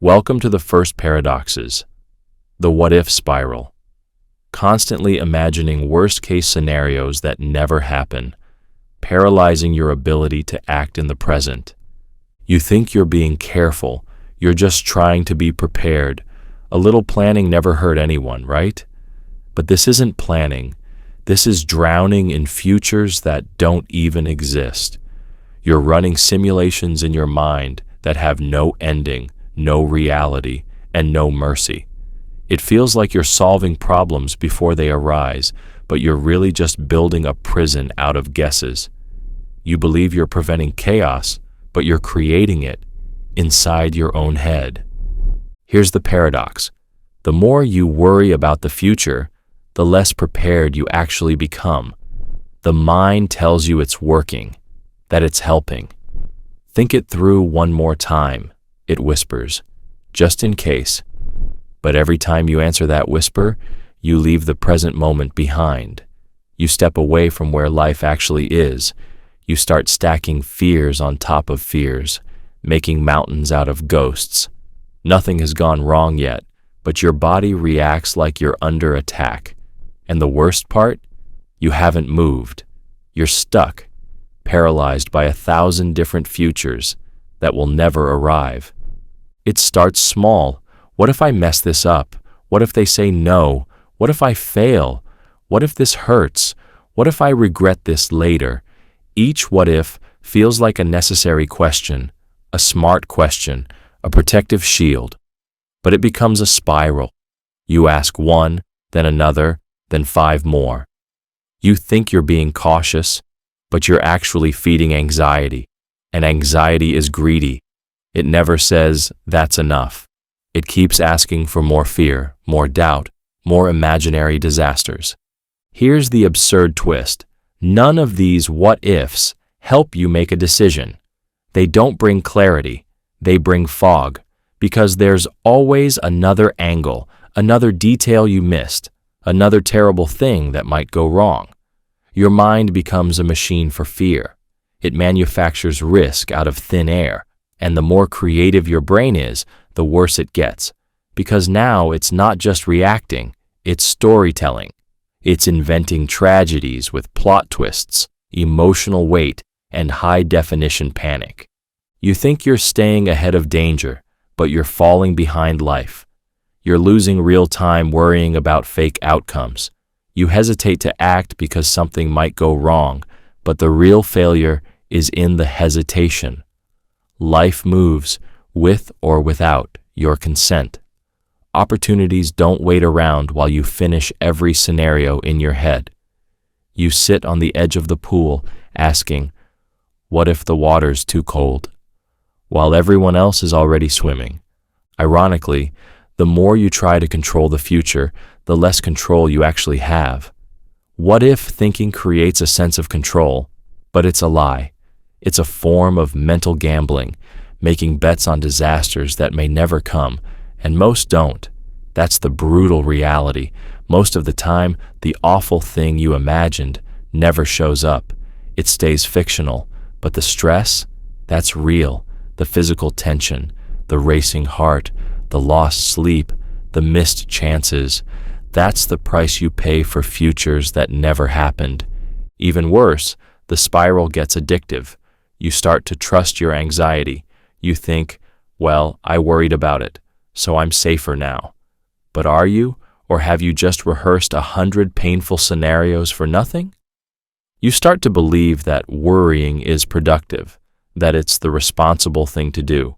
Welcome to the first paradoxes, the what-if spiral. Constantly imagining worst-case scenarios that never happen, paralyzing your ability to act in the present. You think you're being careful, you're just trying to be prepared. A little planning never hurt anyone, right? But this isn't planning. This is drowning in futures that don't even exist. You're running simulations in your mind that have no ending, no reality, and no mercy. It feels like you're solving problems before they arise, but you're really just building a prison out of guesses. You believe you're preventing chaos, but you're creating it inside your own head. Here's the paradox. The more you worry about the future, the less prepared you actually become. The mind tells you it's working, that it's helping. Think it through one more time, it whispers, just in case. But every time you answer that whisper, you leave the present moment behind. You step away from where life actually is. You start stacking fears on top of fears, making mountains out of ghosts. Nothing has gone wrong yet, but your body reacts like you're under attack. And the worst part? You haven't moved. You're stuck, paralyzed by 1,000 different futures that will never arrive. It starts small. What if I mess this up? What if they say no? What if I fail? What if this hurts? What if I regret this later? Each what if feels like a necessary question, a smart question, a protective shield. But it becomes a spiral. You ask one, then another, then 5 more. You think you're being cautious, but you're actually feeding anxiety. And anxiety is greedy. It never says, that's enough. It keeps asking for more fear, more doubt, more imaginary disasters. Here's the absurd twist. None of these what-ifs help you make a decision. They don't bring clarity. They bring fog, because there's always another angle, another detail you missed, another terrible thing that might go wrong. Your mind becomes a machine for fear. It manufactures risk out of thin air, and the more creative your brain is, the worse it gets. Because now it's not just reacting, it's storytelling. It's inventing tragedies with plot twists, emotional weight, and high-definition panic. You think you're staying ahead of danger, but you're falling behind life. You're losing real time worrying about fake outcomes. You hesitate to act because something might go wrong, but the real failure is in the hesitation. Life moves, with or without your consent. Opportunities don't wait around while you finish every scenario in your head. You sit on the edge of the pool asking, what if the water's too cold? While everyone else is already swimming. Ironically, the more you try to control the future, the less control you actually have. What if thinking creates a sense of control? But it's a lie. It's a form of mental gambling, making bets on disasters that may never come, and most don't. That's the brutal reality. Most of the time, the awful thing you imagined never shows up. It stays fictional, but the stress, that's real. The physical tension, the racing heart, the lost sleep, the missed chances. That's the price you pay for futures that never happened. Even worse, the spiral gets addictive. You start to trust your anxiety. You think, well, I worried about it, so I'm safer now. But are you, or have you just rehearsed 100 painful scenarios for nothing? You start to believe that worrying is productive, that it's the responsible thing to do.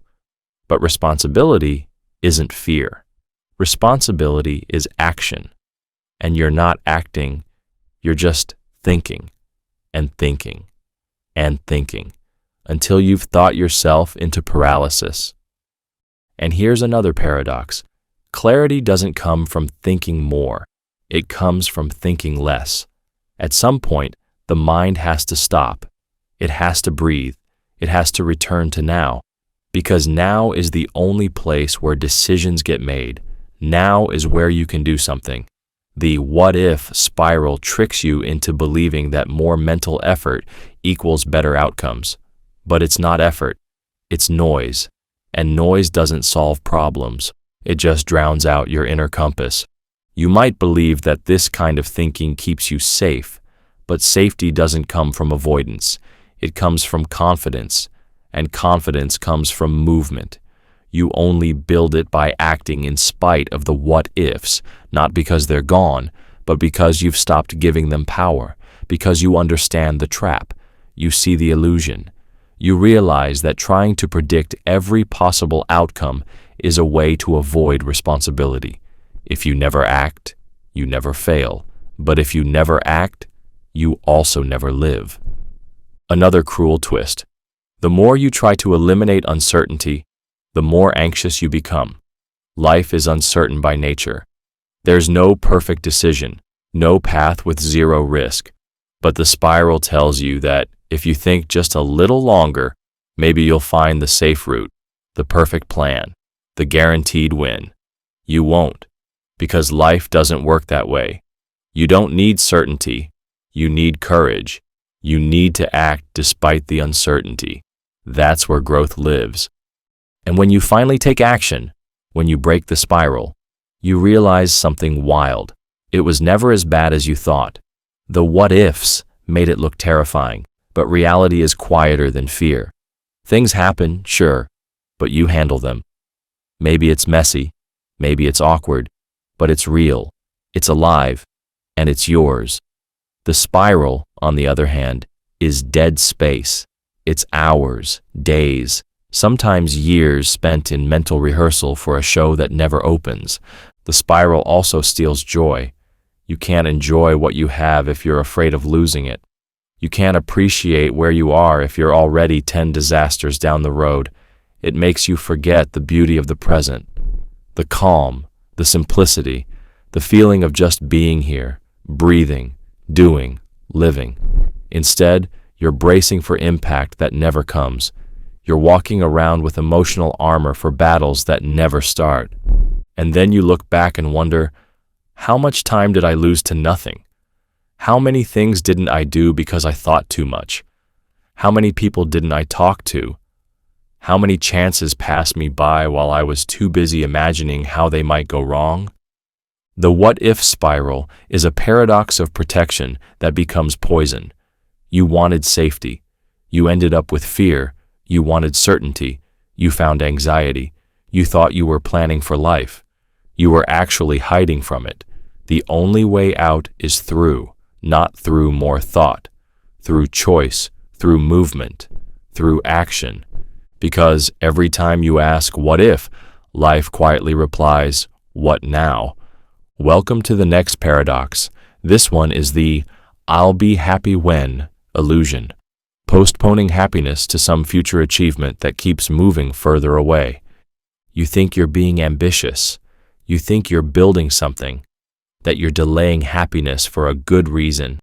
But responsibility isn't fear. Responsibility is action. And you're not acting, you're just thinking, and thinking, and thinking, until you've thought yourself into paralysis. And here's another paradox. Clarity doesn't come from thinking more. It comes from thinking less. At some point, the mind has to stop. It has to breathe. It has to return to now. Because now is the only place where decisions get made. Now is where you can do something. The what-if spiral tricks you into believing that more mental effort equals better outcomes. But it's not effort. It's noise. and noise doesn't solve problems. It just drowns out your inner compass. You might believe that this kind of thinking keeps you safe, but safety doesn't come from avoidance. It comes from confidence, and confidence comes from movement. You only build it by acting in spite of the what-ifs, not because they're gone, but because you've stopped giving them power, because you understand the trap. You see the illusion. You realize that trying to predict every possible outcome is a way to avoid responsibility. If you never act, you never fail. But if you never act, you also never live. Another cruel twist. The more you try to eliminate uncertainty, the more anxious you become. Life is uncertain by nature. There's no perfect decision, no path with zero risk. But the spiral tells you that if you think just a little longer, maybe you'll find the safe route, the perfect plan, the guaranteed win. You won't, because life doesn't work that way. You don't need certainty. You need courage. You need to act despite the uncertainty. That's where growth lives. And when you finally take action, when you break the spiral, you realize something wild. It was never as bad as you thought. The what-ifs made it look terrifying, but reality is quieter than fear. Things happen, sure, but you handle them. Maybe it's messy, maybe it's awkward, but it's real, it's alive, and it's yours. The spiral, on the other hand, is dead space. It's hours, days, sometimes years spent in mental rehearsal for a show that never opens. The spiral also steals joy. You can't enjoy what you have if you're afraid of losing it. You can't appreciate where you are if you're already 10 disasters down the road. It makes you forget the beauty of the present, the calm, the simplicity, the feeling of just being here, breathing, doing, living. Instead, you're bracing for impact that never comes. You're walking around with emotional armor for battles that never start. And then you look back and wonder, how much time did I lose to nothing? How many things didn't I do because I thought too much? How many people didn't I talk to? How many chances passed me by while I was too busy imagining how they might go wrong? The what-if spiral is a paradox of protection that becomes poison. You wanted safety. You ended up with fear. You wanted certainty. You found anxiety. You thought you were planning for life. You were actually hiding from it. The only way out is through, not through more thought, through choice, through movement, through action. Because every time you ask, what if, life quietly replies, what now? Welcome to the next paradox. This one is the I'll be happy when illusion, postponing happiness to some future achievement that keeps moving further away. You think you're being ambitious. You think you're building something, that you're delaying happiness for a good reason.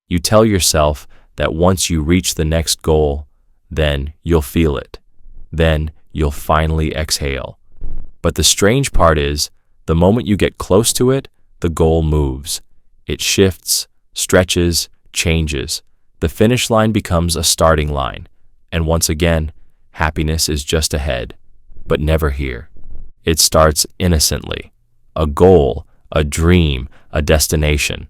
You tell yourself that once you reach the next goal, then you'll feel it. Then you'll finally exhale. But the strange part is, the moment you get close to it, the goal moves. It shifts, stretches, changes. The finish line becomes a starting line. And once again, happiness is just ahead, but never here. It starts innocently. A goal, a dream, a destination.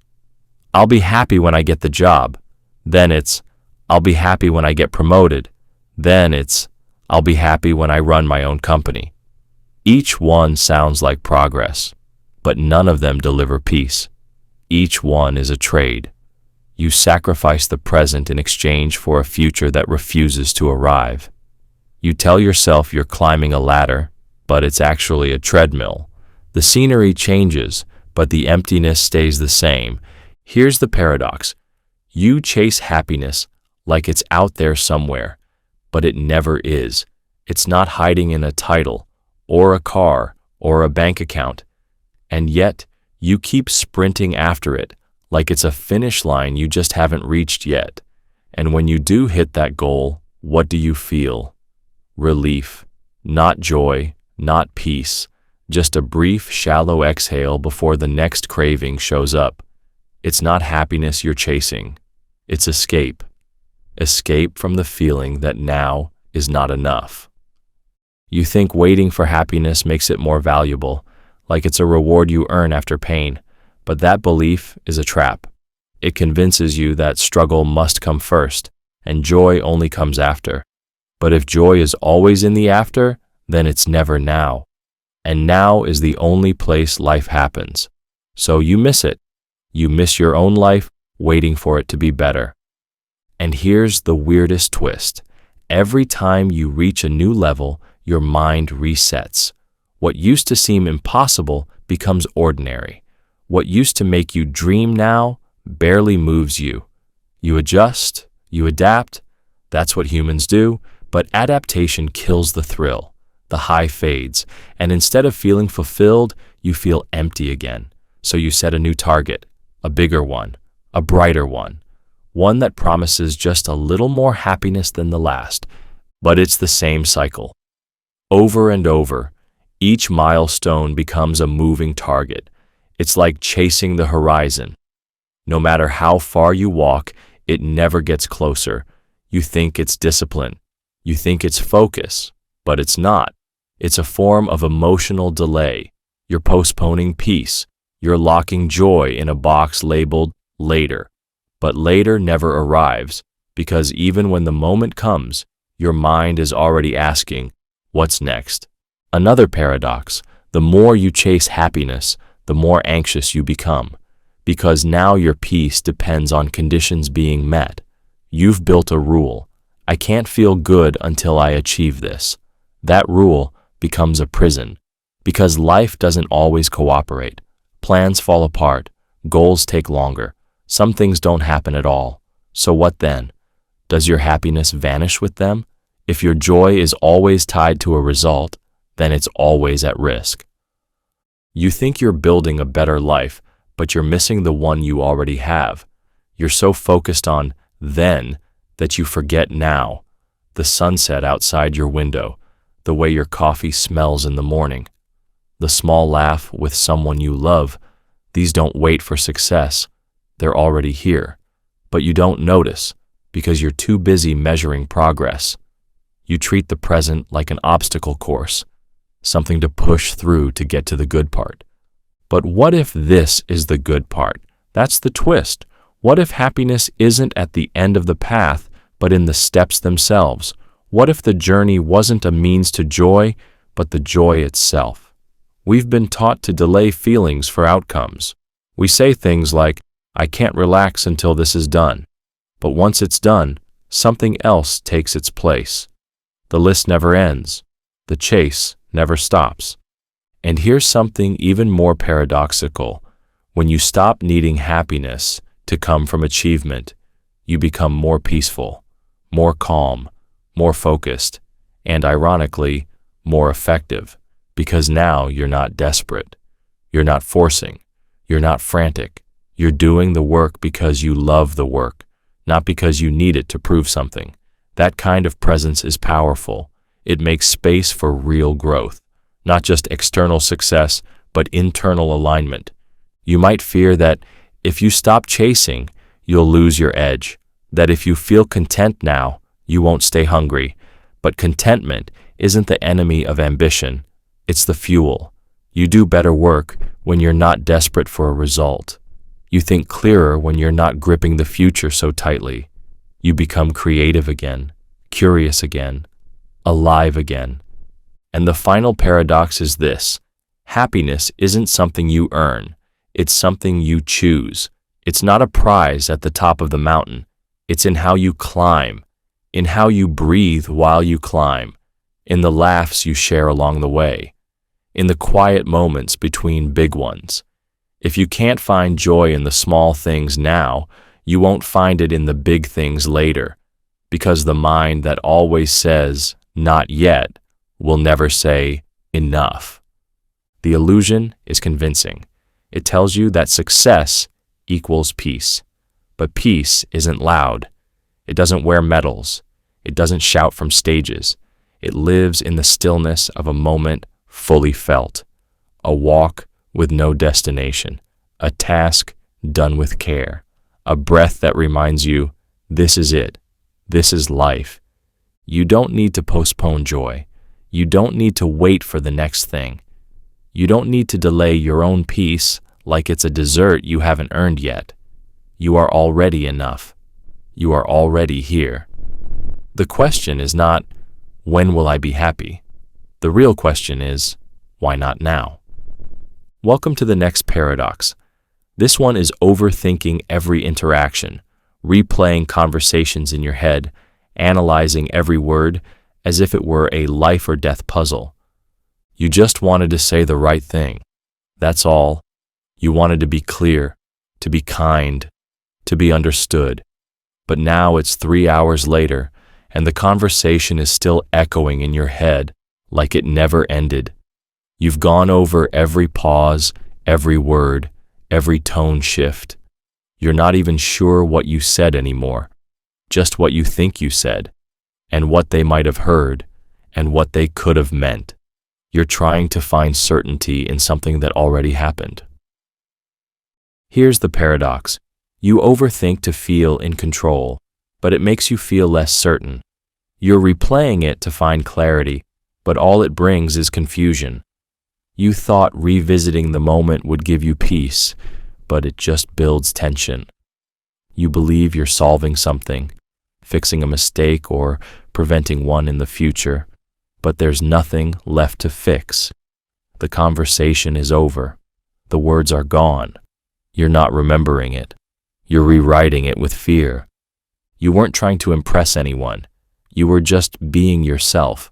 I'll be happy when I get the job. Then it's, I'll be happy when I get promoted. Then it's, I'll be happy when I run my own company. Each one sounds like progress, but none of them deliver peace. Each one is a trade. You sacrifice the present in exchange for a future that refuses to arrive. You tell yourself you're climbing a ladder, but it's actually a treadmill. The scenery changes, but the emptiness stays the same. Here's the paradox. You chase happiness like it's out there somewhere, but it never is. It's not hiding in a title, or a car, or a bank account. And yet, you keep sprinting after it, like it's a finish line you just haven't reached yet. And when you do hit that goal, what do you feel? Relief. Not joy, not peace. Just a brief, shallow exhale before the next craving shows up. It's not happiness you're chasing. It's escape. Escape from the feeling that now is not enough. You think waiting for happiness makes it more valuable, like it's a reward you earn after pain, but that belief is a trap. It convinces you that struggle must come first, and joy only comes after. But if joy is always in the after, then it's never now. And now is the only place life happens. So you miss it. You miss your own life, waiting for it to be better. And here's the weirdest twist. Every time you reach a new level, your mind resets. What used to seem impossible becomes ordinary. What used to make you dream now barely moves you. You adjust, you adapt. That's what humans do, but adaptation kills the thrill. The high fades, and instead of feeling fulfilled, you feel empty again. So you set a new target, a bigger one, a brighter one that promises just a little more happiness than the last. But it's the same cycle. Over and over, each milestone becomes a moving target. It's like chasing the horizon. No matter how far you walk, it never gets closer. You think it's discipline. You think it's focus, but it's not. It's a form of emotional delay. You're postponing peace. You're locking joy in a box labeled later. But later never arrives, because even when the moment comes, your mind is already asking, what's next? Another paradox: the more you chase happiness, the more anxious you become, because now your peace depends on conditions being met. You've built a rule. I can't feel good until I achieve this. That rule becomes a prison, because life doesn't always cooperate. Plans fall apart, goals take longer, some things don't happen at all. So what then? Does your happiness vanish with them? If your joy is always tied to a result, then it's always at risk. You think you're building a better life, but you're missing the one you already have. You're so focused on then that you forget now. The sunset outside your window, the way your coffee smells in the morning, the small laugh with someone you love. These don't wait for success. They're already here. But you don't notice because you're too busy measuring progress. You treat the present like an obstacle course, something to push through to get to the good part. But what if this is the good part? That's the twist. What if happiness isn't at the end of the path, but in the steps themselves? What if the journey wasn't a means to joy, but the joy itself? We've been taught to delay feelings for outcomes. We say things like, I can't relax until this is done. But once it's done, something else takes its place. The list never ends. The chase never stops. And here's something even more paradoxical. When you stop needing happiness to come from achievement, you become more peaceful, more calm, more focused, and ironically, more effective, because now you're not desperate. You're not forcing. You're not frantic. You're doing the work because you love the work, not because you need it to prove something. That kind of presence is powerful. It makes space for real growth, not just external success, but internal alignment. You might fear that if you stop chasing, you'll lose your edge, that if you feel content now, you won't stay hungry. But contentment isn't the enemy of ambition, it's the fuel. You do better work when you're not desperate for a result. You think clearer when you're not gripping the future so tightly. You become creative again, curious again, alive again. And the final paradox is this: happiness isn't something you earn, it's something you choose. It's not a prize at the top of the mountain. It's in how you climb, in how you breathe while you climb, in the laughs you share along the way, in the quiet moments between big ones. If you can't find joy in the small things now, you won't find it in the big things later, because the mind that always says, not yet, will never say, enough. The illusion is convincing. It tells you that success equals peace. But peace isn't loud. It doesn't wear medals. It doesn't shout from stages. It lives in the stillness of a moment fully felt, a walk with no destination, a task done with care, a breath that reminds you, this is it, this is life. You don't need to postpone joy. You don't need to wait for the next thing. You don't need to delay your own peace like it's a dessert you haven't earned yet. You are already enough. You are already here. The question is not, when will I be happy? The real question is, why not now? Welcome to the next paradox. This one is overthinking every interaction, replaying conversations in your head, analyzing every word as if it were a life or death puzzle. You just wanted to say the right thing. That's all. You wanted to be clear, to be kind, to be understood. But now it's 3 hours later, and the conversation is still echoing in your head like it never ended. You've gone over every pause, every word, every tone shift. You're not even sure what you said anymore, just what you think you said, and what they might have heard, and what they could have meant. You're trying to find certainty in something that already happened. Here's the paradox. You overthink to feel in control, but it makes you feel less certain. You're replaying it to find clarity, but all it brings is confusion. You thought revisiting the moment would give you peace, but it just builds tension. You believe you're solving something, fixing a mistake or preventing one in the future, but there's nothing left to fix. The conversation is over. The words are gone. You're not remembering it. You're rewriting it with fear. You weren't trying to impress anyone. You were just being yourself.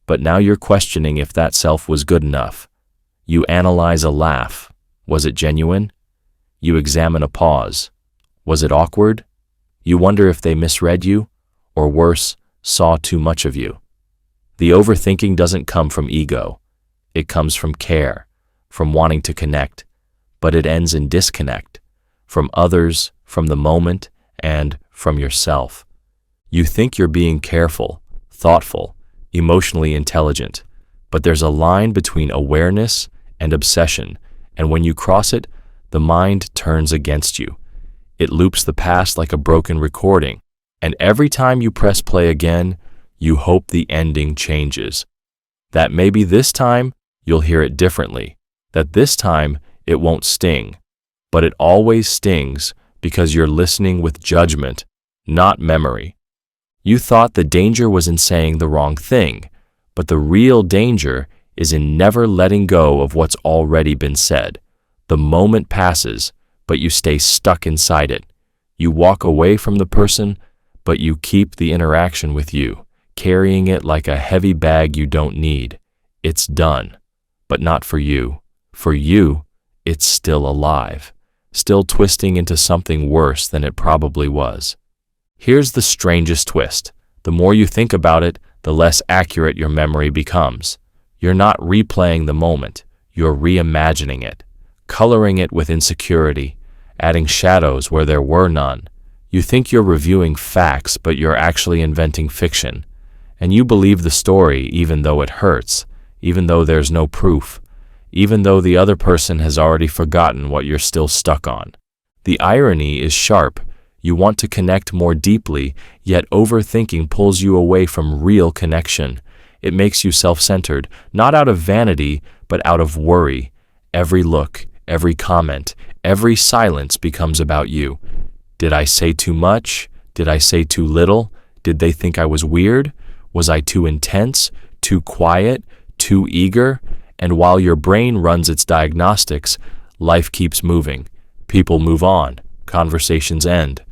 But now you're questioning if that self was good enough. You analyze a laugh. Was it genuine? You examine a pause. Was it awkward? You wonder if they misread you, or worse, saw too much of you. The overthinking doesn't come from ego. It comes from care, from wanting to connect, but it ends in disconnect, from others, from the moment, and from yourself. You think you're being careful, thoughtful, emotionally intelligent, but there's a line between awareness and obsession, and when you cross it, the mind turns against you. It loops the past like a broken recording, and every time you press play again, you hope the ending changes. That maybe this time you'll hear it differently, that this time it won't sting, but it always stings because you're listening with judgment, not memory. You thought the danger was in saying the wrong thing, but the real danger is in never letting go of what's already been said. The moment passes, but you stay stuck inside it. You walk away from the person, but you keep the interaction with you, carrying it like a heavy bag you don't need. It's done, but not for you. For you, it's still alive, still twisting into something worse than it probably was. Here's the strangest twist. The more you think about it, the less accurate your memory becomes. You're not replaying the moment, you're reimagining it, coloring it with insecurity, adding shadows where there were none. You think you're reviewing facts, but you're actually inventing fiction. And you believe the story even though it hurts, even though there's no proof, even though the other person has already forgotten what you're still stuck on. The irony is sharp. You want to connect more deeply, yet overthinking pulls you away from real connection. It makes you self-centered, not out of vanity, but out of worry. Every look, every comment, every silence becomes about you. Did I say too much? Did I say too little? Did they think I was weird? Was I too intense, too quiet, too eager? And while your brain runs its diagnostics, life keeps moving. People move on. Conversations end.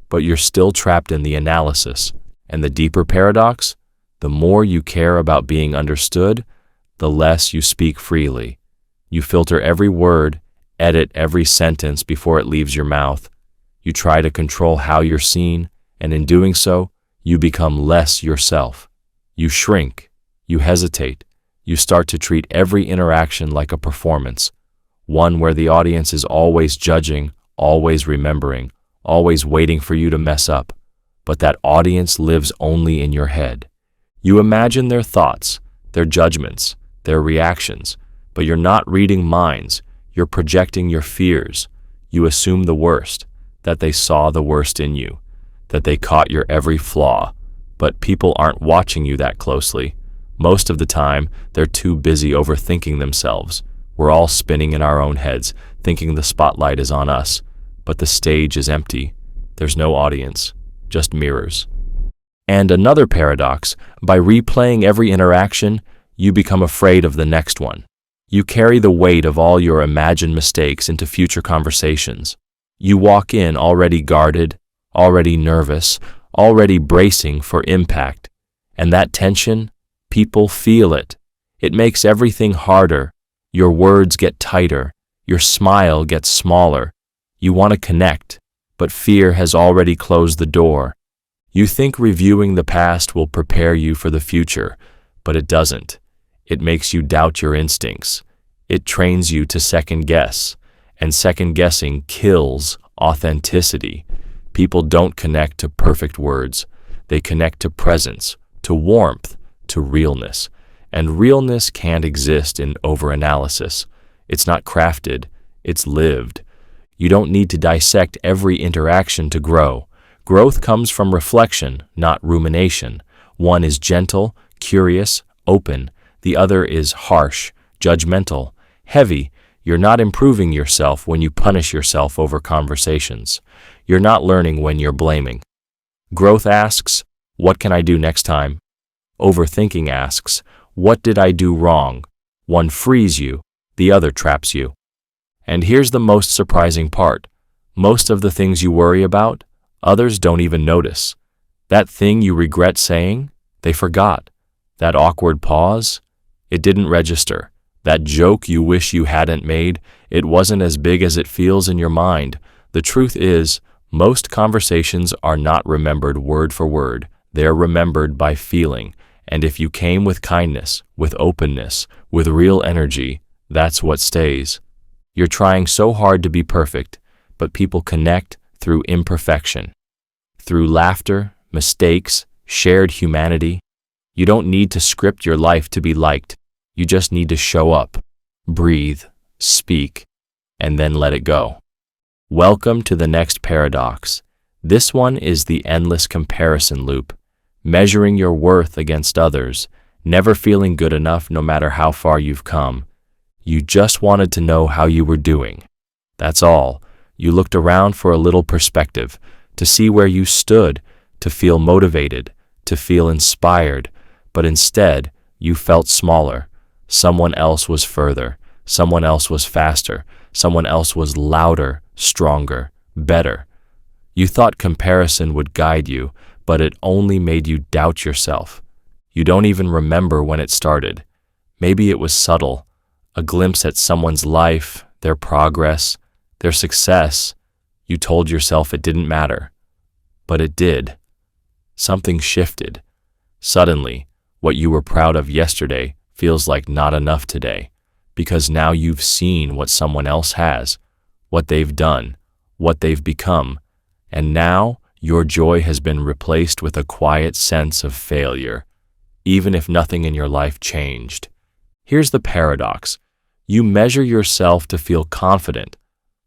But you're still trapped in the analysis. And the deeper paradox? The more you care about being understood, the less you speak freely. You filter every word, edit every sentence before it leaves your mouth. You try to control how you're seen, and in doing so, you become less yourself. You shrink. You hesitate. You start to treat every interaction like a performance, one where the audience is always judging, always remembering, always waiting for you to mess up. But that audience lives only in your head. You imagine their thoughts, their judgments, their reactions, but you're not reading minds. You're projecting your fears. You assume the worst, that they saw the worst in you, that they caught your every flaw. But people aren't watching you that closely. Most of the time, they're too busy overthinking themselves. We're all spinning in our own heads, thinking the spotlight is on us, but the stage is empty. There's no audience, just mirrors. And another paradox, by replaying every interaction, you become afraid of the next one. You carry the weight of all your imagined mistakes into future conversations. You walk in already guarded, already nervous, already bracing for impact. And that tension, people feel it. It makes everything harder. Your words get tighter. Your smile gets smaller. You want to connect, but fear has already closed the door. You think reviewing the past will prepare you for the future, but it doesn't. It makes you doubt your instincts. It trains you to second guess, and second guessing kills authenticity. People don't connect to perfect words. They connect to presence, to warmth, to realness. And realness can't exist in overanalysis. It's not crafted, it's lived. You don't need to dissect every interaction to grow. Growth comes from reflection, not rumination. One is gentle, curious, open. The other is harsh, judgmental, heavy. You're not improving yourself when you punish yourself over conversations. You're not learning when you're blaming. Growth asks, what can I do next time? Overthinking asks, what did I do wrong? One frees you, the other traps you. And here's the most surprising part. Most of the things you worry about, others don't even notice. That thing you regret saying, they forgot. That awkward pause, it didn't register. That joke you wish you hadn't made, it wasn't as big as it feels in your mind. The truth is, most conversations are not remembered word for word. They're remembered by feeling. And if you came with kindness, with openness, with real energy, that's what stays. You're trying so hard to be perfect, but people connect through imperfection. Through laughter, mistakes, shared humanity. You don't need to script your life to be liked. You just need to show up, breathe, speak, and then let it go. Welcome to the next paradox. This one is the endless comparison loop. Measuring your worth against others, never feeling good enough no matter how far you've come. You just wanted to know how you were doing. That's all. You looked around for a little perspective, to see where you stood, to feel motivated, to feel inspired, but instead, you felt smaller. Someone else was further. Someone else was faster. Someone else was louder, stronger, better. You thought comparison would guide you, but it only made you doubt yourself. You don't even remember when it started. Maybe it was subtle, a glimpse at someone's life, their progress, their success. You told yourself it didn't matter. But it did. Something shifted. Suddenly, what you were proud of yesterday feels like not enough today, because now you've seen what someone else has, what they've done, what they've become, and now your joy has been replaced with a quiet sense of failure, even if nothing in your life changed. Here's the paradox. You measure yourself to feel confident,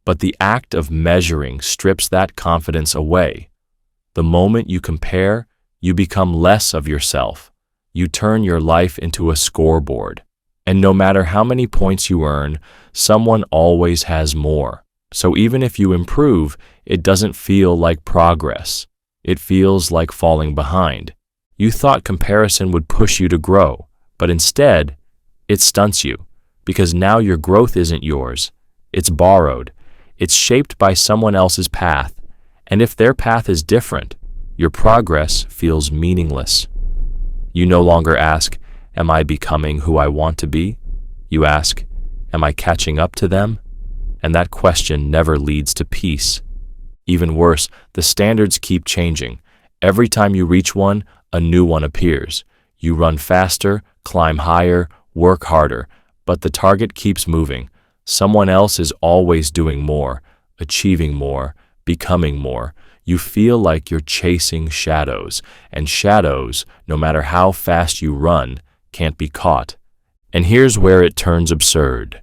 but the act of measuring strips that confidence away. The moment you compare, you become less of yourself. You turn your life into a scoreboard. And no matter how many points you earn, someone always has more. So even if you improve, it doesn't feel like progress. It feels like falling behind. You thought comparison would push you to grow, but instead, it stunts you, because now your growth isn't yours. It's borrowed. It's shaped by someone else's path. And if their path is different, your progress feels meaningless. You no longer ask, am I becoming who I want to be? You ask, am I catching up to them? And that question never leads to peace. Even worse, the standards keep changing. Every time you reach one, a new one appears. You run faster, climb higher, work harder, but the target keeps moving. Someone else is always doing more, achieving more, becoming more. You feel like you're chasing shadows, and shadows, no matter how fast you run, can't be caught. And here's where it turns absurd.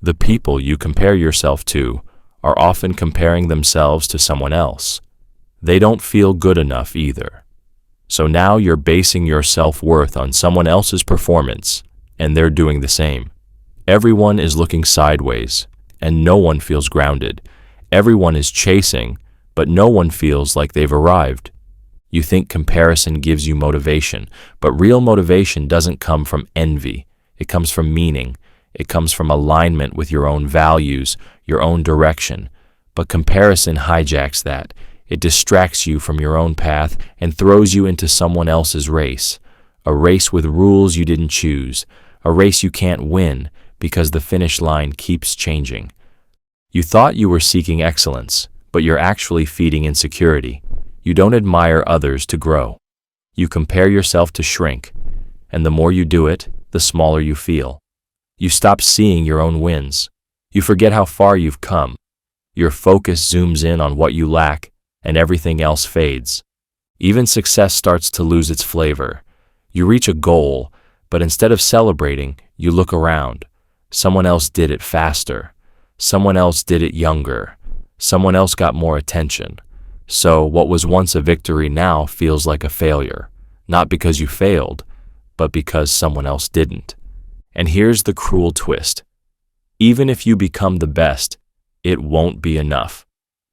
The people you compare yourself to are often comparing themselves to someone else. They don't feel good enough either. So now you're basing your self-worth on someone else's performance, and they're doing the same. Everyone is looking sideways, and no one feels grounded. Everyone is chasing, but no one feels like they've arrived. You think comparison gives you motivation, but real motivation doesn't come from envy. It comes from meaning. It comes from alignment with your own values, your own direction. But comparison hijacks that. It distracts you from your own path and throws you into someone else's race. A race with rules you didn't choose. A race you can't win because the finish line keeps changing. You thought you were seeking excellence, but you're actually feeding insecurity. You don't admire others to grow. You compare yourself to shrink, and the more you do it, the smaller you feel. You stop seeing your own wins. You forget how far you've come. Your focus zooms in on what you lack, and everything else fades. Even success starts to lose its flavor. You reach a goal, but instead of celebrating, you look around. Someone else did it faster. Someone else did it younger. Someone else got more attention. So what was once a victory now feels like a failure, not because you failed, but because someone else didn't. And here's the cruel twist. Even if you become the best, it won't be enough.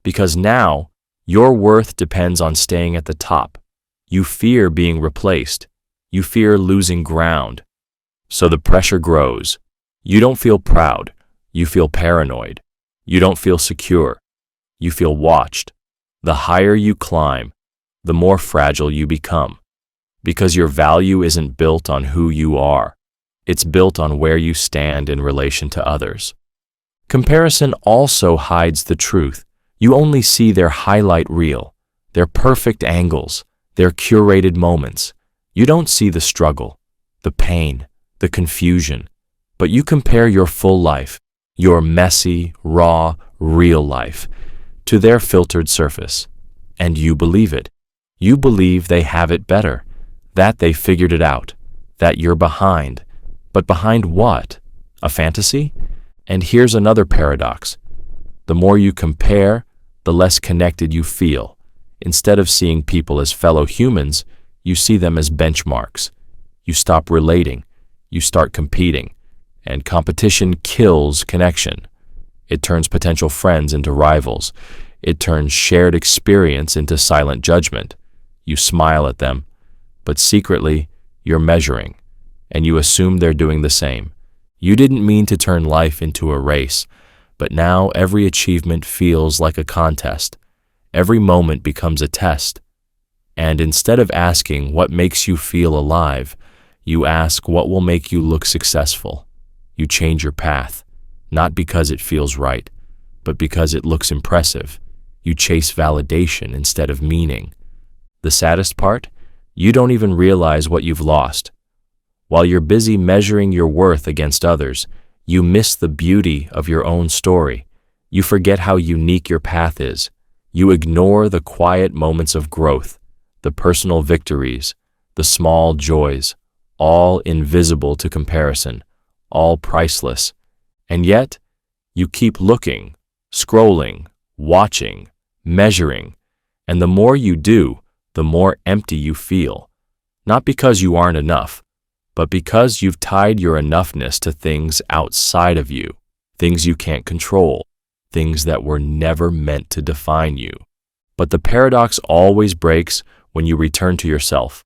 Because now, your worth depends on staying at the top. You fear being replaced. You fear losing ground. So the pressure grows. You don't feel proud. You feel paranoid. You don't feel secure. You feel watched. The higher you climb, the more fragile you become. Because your value isn't built on who you are. It's built on where you stand in relation to others. Comparison also hides the truth. You only see their highlight reel, their perfect angles, their curated moments. You don't see the struggle, the pain, the confusion. But you compare your full life, your messy, raw, real life, to their filtered surface. And you believe it. You believe they have it better, that they figured it out, that you're behind. But behind what? A fantasy? And here's another paradox. The more you compare, the less connected you feel. Instead of seeing people as fellow humans, you see them as benchmarks. You stop relating. You start competing. And competition kills connection. It turns potential friends into rivals. It turns shared experience into silent judgment. You smile at them, but secretly, you're measuring, and you assume they're doing the same. You didn't mean to turn life into a race, but now every achievement feels like a contest. Every moment becomes a test. And instead of asking what makes you feel alive, you ask what will make you look successful. You change your path, not because it feels right, but because it looks impressive. You chase validation instead of meaning. The saddest part? You don't even realize what you've lost. While you're busy measuring your worth against others, you miss the beauty of your own story. You forget how unique your path is. You ignore the quiet moments of growth, the personal victories, the small joys, all invisible to comparison, all priceless. And yet, you keep looking, scrolling, watching, measuring, and the more you do, the more empty you feel. Not because you aren't enough, but because you've tied your enoughness to things outside of you, things you can't control, things that were never meant to define you. But the paradox always breaks when you return to yourself,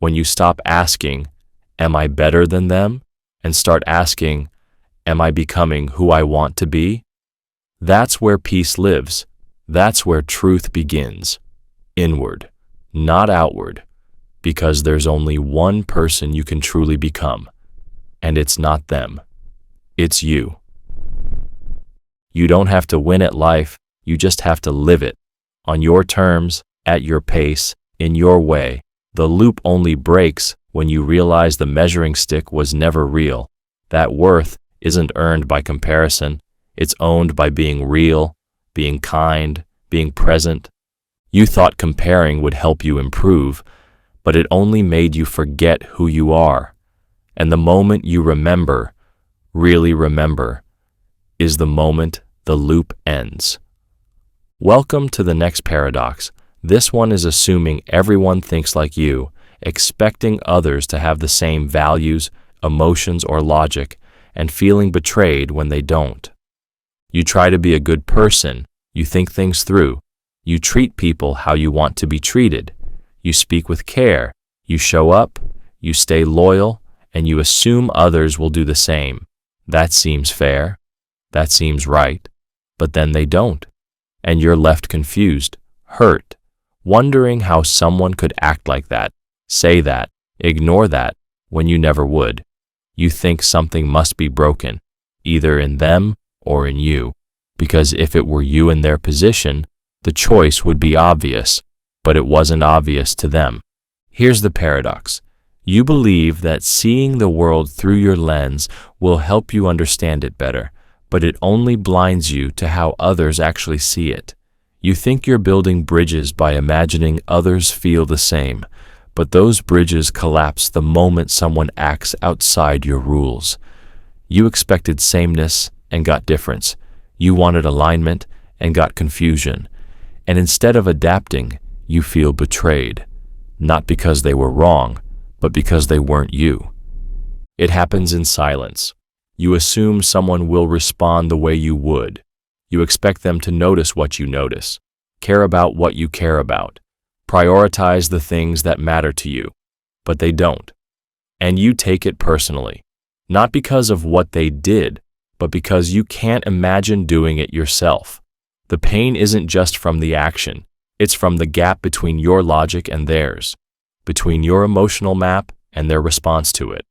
when you stop asking, "Am I better than them?" and start asking, "Am I becoming who I want to be?" That's where peace lives. That's where truth begins. Inward, not outward. Because there's only one person you can truly become, and it's not them. It's you. You don't have to win at life, you just have to live it. On your terms, at your pace, in your way. The loop only breaks when you realize the measuring stick was never real. That worth isn't earned by comparison, it's owned by being real, being kind, being present. You thought comparing would help you improve, but it only made you forget who you are. And the moment you remember, really remember, is the moment the loop ends. Welcome to the next paradox, This one is assuming everyone thinks like you, expecting others to have the same values, emotions, or logic, and feeling betrayed when they don't. You try to be a good person, you think things through, you treat people how you want to be treated, you speak with care, you show up, you stay loyal, and you assume others will do the same. That seems fair, that seems right, but then they don't, and you're left confused, hurt, wondering how someone could act like that, say that, ignore that, when you never would. You think something must be broken, either in them or in you, because if it were you in their position, the choice would be obvious, but it wasn't obvious to them. Here's the paradox. You believe that seeing the world through your lens will help you understand it better, but it only blinds you to how others actually see it. You think you're building bridges by imagining others feel the same, but those bridges collapse the moment someone acts outside your rules. You expected sameness and got difference. You wanted alignment and got confusion. And instead of adapting, you feel betrayed, not because they were wrong, but because they weren't you. It happens in silence. You assume someone will respond the way you would. You expect them to notice what you notice, care about what you care about, prioritize the things that matter to you, but they don't. And you take it personally, not because of what they did, but because you can't imagine doing it yourself. The pain isn't just from the action, it's from the gap between your logic and theirs, between your emotional map and their response to it.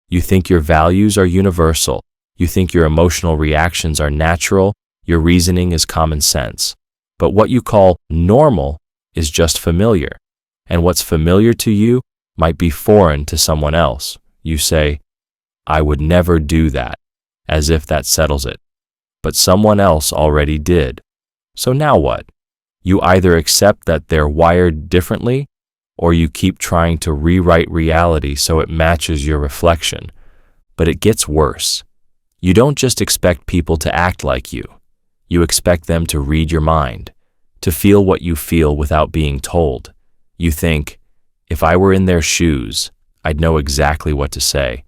You think your values are universal, you think your emotional reactions are natural, your reasoning is common sense. But what you call normal is just familiar, and what's familiar to you might be foreign to someone else. You say, "I would never do that," as if that settles it. But someone else already did. So now what? You either accept that they're wired differently, or you keep trying to rewrite reality so it matches your reflection. But it gets worse. You don't just expect people to act like you. You expect them to read your mind, to feel what you feel without being told. You think, if I were in their shoes, I'd know exactly what to say.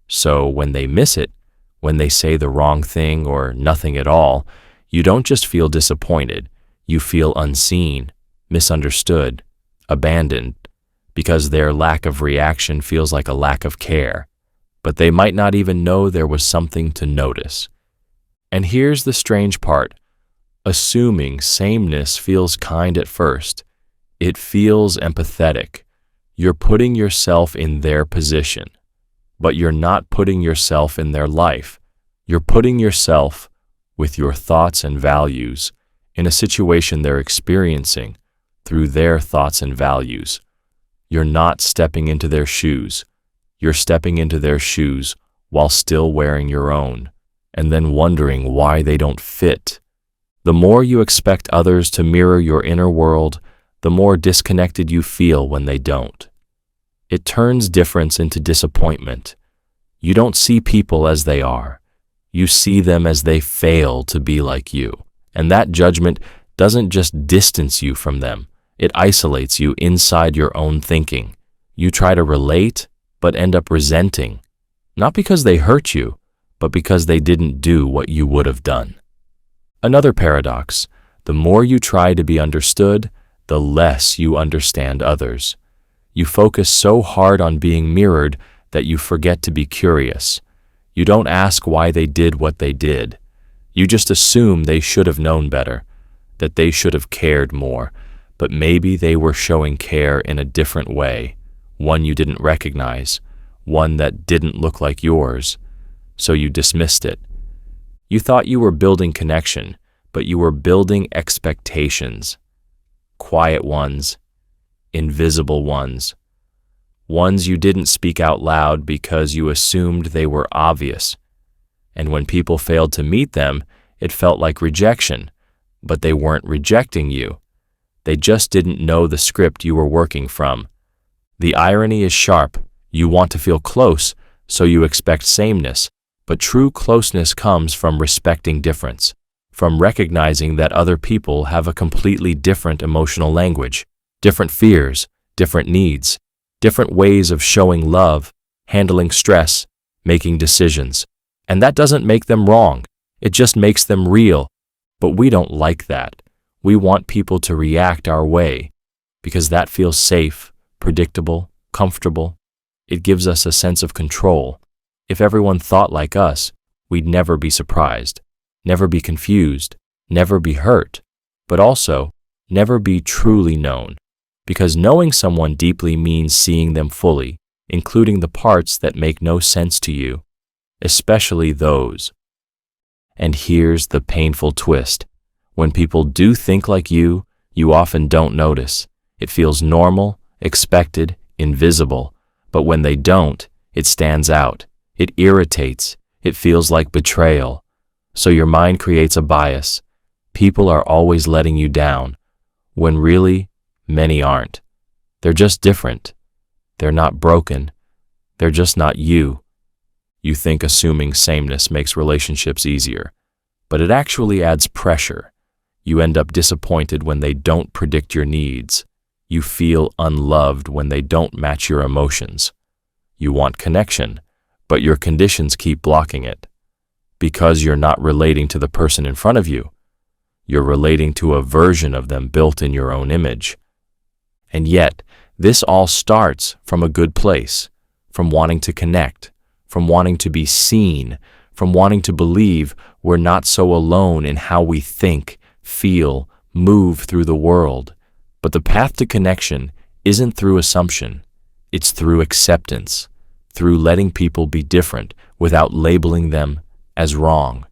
So when they miss it, when they say the wrong thing or nothing at all, you don't just feel disappointed, you feel unseen, misunderstood, abandoned, because their lack of reaction feels like a lack of care. But they might not even know there was something to notice. And here's the strange part. Assuming sameness feels kind at first. It feels empathetic. You're putting yourself in their position. But you're not putting yourself in their life. You're putting yourself, with your thoughts and values, in a situation they're experiencing through their thoughts and values. You're not stepping into their shoes. You're stepping into their shoes while still wearing your own, and then wondering why they don't fit. The more you expect others to mirror your inner world, the more disconnected you feel when they don't. It turns difference into disappointment. You don't see people as they are. You see them as they fail to be like you. And that judgment doesn't just distance you from them. It isolates you inside your own thinking. You try to relate, but end up resenting. Not because they hurt you, but because they didn't do what you would have done. Another paradox. The more you try to be understood, the less you understand others. You focus so hard on being mirrored that you forget to be curious. You don't ask why they did what they did. You just assume they should have known better, that they should have cared more, but maybe they were showing care in a different way, one you didn't recognize, one that didn't look like yours, so you dismissed it. You thought you were building connection, but you were building expectations. Quiet ones, invisible ones you didn't speak out loud because you assumed they were obvious. And when people failed to meet them, it felt like rejection, but they weren't rejecting you. They just didn't know the script you were working from. The irony is sharp. You want to feel close, so you expect sameness, but true closeness comes from respecting difference, from recognizing that other people have a completely different emotional language, different fears, different needs, different ways of showing love, handling stress, making decisions. And that doesn't make them wrong. It just makes them real. But we don't like that. We want people to react our way because that feels safe, predictable, comfortable. It gives us a sense of control. If everyone thought like us, we'd never be surprised, never be confused, never be hurt, but also never be truly known. Because knowing someone deeply means seeing them fully, including the parts that make no sense to you, especially those. And here's the painful twist. When people do think like you often don't notice. It feels normal, expected, invisible. But when they don't, it stands out. It irritates. It feels like betrayal. So your mind creates a bias. People are always letting you down, when really, many aren't. They're just different. They're not broken. They're just not you. You think assuming sameness makes relationships easier, but it actually adds pressure. You end up disappointed when they don't predict your needs. You feel unloved when they don't match your emotions. You want connection, but your conditions keep blocking it. Because you're not relating to the person in front of you. You're relating to a version of them built in your own image. And yet, this all starts from a good place, from wanting to connect, from wanting to be seen, from wanting to believe we're not so alone in how we think, feel, move through the world. But the path to connection isn't through assumption. It's through acceptance, through letting people be different without labeling them as wrong.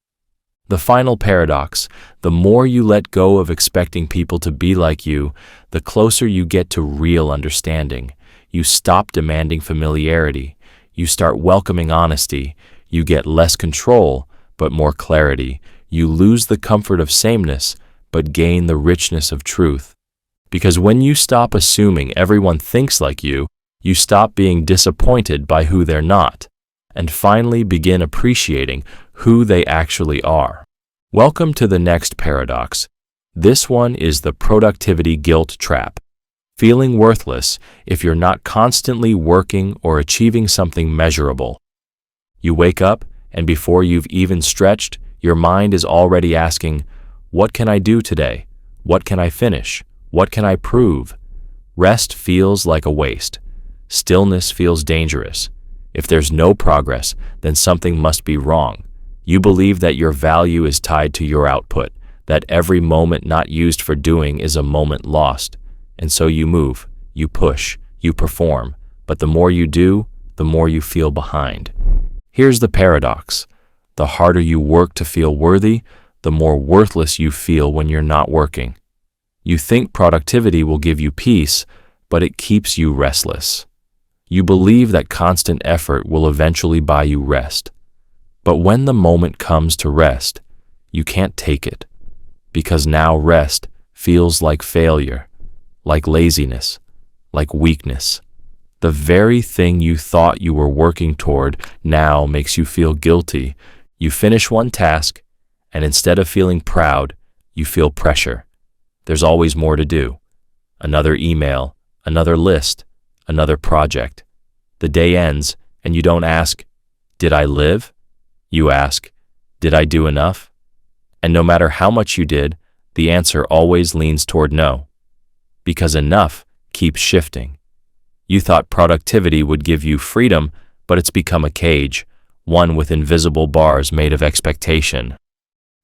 The final paradox: the more you let go of expecting people to be like you, the closer you get to real understanding. You stop demanding familiarity. You start welcoming honesty. You get less control, but more clarity. You lose the comfort of sameness, but gain the richness of truth. Because when you stop assuming everyone thinks like you stop being disappointed by who they're not, and finally begin appreciating who they actually are. Welcome to the next paradox. This one is the productivity guilt trap. Feeling worthless if you're not constantly working or achieving something measurable. You wake up, and before you've even stretched, your mind is already asking, what can I do today? What can I finish? What can I prove? Rest feels like a waste. Stillness feels dangerous. If there's no progress, then something must be wrong. You believe that your value is tied to your output, that every moment not used for doing is a moment lost. And so you move, you push, you perform, but the more you do, the more you feel behind. Here's the paradox. The harder you work to feel worthy, the more worthless you feel when you're not working. You think productivity will give you peace, but it keeps you restless. You believe that constant effort will eventually buy you rest. But when the moment comes to rest, you can't take it, because now rest feels like failure, like laziness, like weakness. The very thing you thought you were working toward now makes you feel guilty. You finish one task, and instead of feeling proud, you feel pressure. There's always more to do. Another email, another list, another project. The day ends, and you don't ask, did I live? You ask, did I do enough? And no matter how much you did, the answer always leans toward no. Because enough keeps shifting. You thought productivity would give you freedom, but it's become a cage, one with invisible bars made of expectation.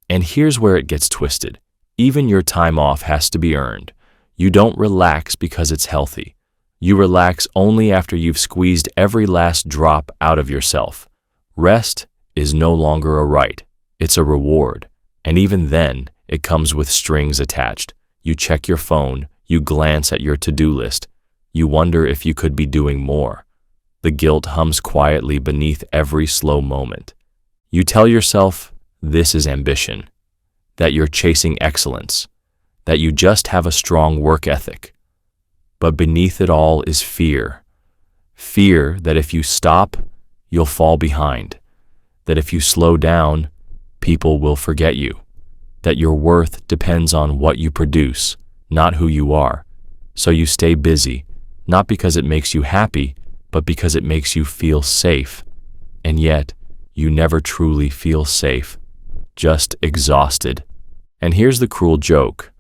And here's where it gets twisted. Even your time off has to be earned. You don't relax because it's healthy. You relax only after you've squeezed every last drop out of yourself. Rest is no longer a right. It's a reward. And even then, it comes with strings attached. You check your phone. You glance at your to-do list. You wonder if you could be doing more. The guilt hums quietly beneath every slow moment. You tell yourself this is ambition, that you're chasing excellence, that you just have a strong work ethic. But beneath it all is fear. Fear that if you stop, you'll fall behind. That if you slow down, people will forget you. that your worth depends on what you produce, not who you are. So you stay busy, not because it makes you happy, but because it makes you feel safe. And yet, you never truly feel safe, just exhausted. And here's the cruel joke.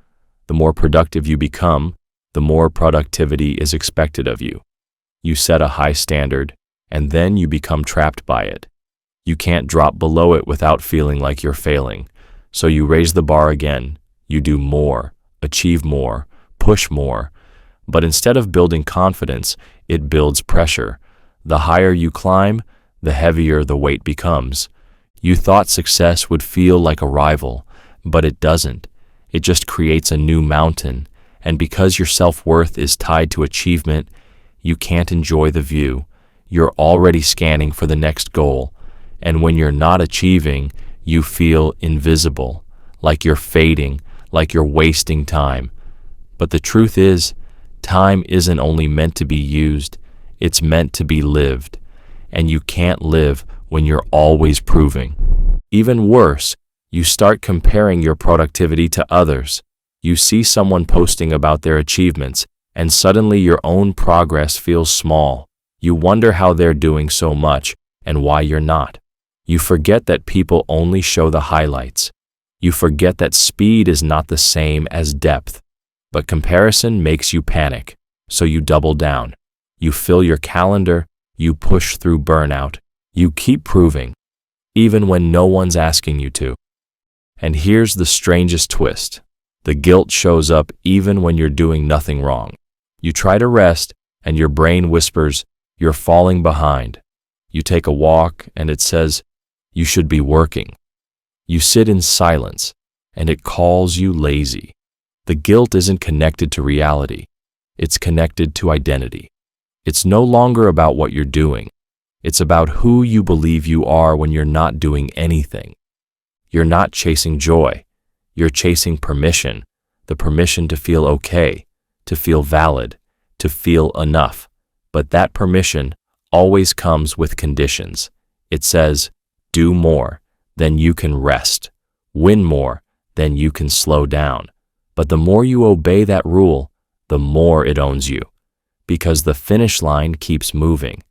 The more productive you become, the more productivity is expected of you. You set a high standard, and then you become trapped by it. You can't drop below it without feeling like you're failing. So you raise the bar again. You do more, achieve more, push more. But instead of building confidence, it builds pressure. The higher you climb, the heavier the weight becomes. You thought success would feel like a rival, but it doesn't. It just creates a new mountain. And because your self-worth is tied to achievement, you can't enjoy the view. You're already scanning for the next goal. And when you're not achieving, you feel invisible, like you're fading, like you're wasting time. But the truth is, time isn't only meant to be used, it's meant to be lived. And you can't live when you're always proving. Even worse, you start comparing your productivity to others. You see someone posting about their achievements, and suddenly your own progress feels small. You wonder how they're doing so much and why you're not. You forget that people only show the highlights. You forget that speed is not the same as depth. But comparison makes you panic, so you double down. You fill your calendar, you push through burnout. You keep proving, even when no one's asking you to. And here's the strangest twist. The guilt shows up even when you're doing nothing wrong. You try to rest, and your brain whispers, you're falling behind. You take a walk, and it says, you should be working. You sit in silence, and it calls you lazy. The guilt isn't connected to reality. It's connected to identity. It's no longer about what you're doing. It's about who you believe you are when you're not doing anything. You're not chasing joy. You're chasing permission, the permission to feel okay, to feel valid, to feel enough. But that permission always comes with conditions. It says, do more, then you can rest. Win more, then you can slow down. But the more you obey that rule, the more it owns you. Because the finish line keeps moving.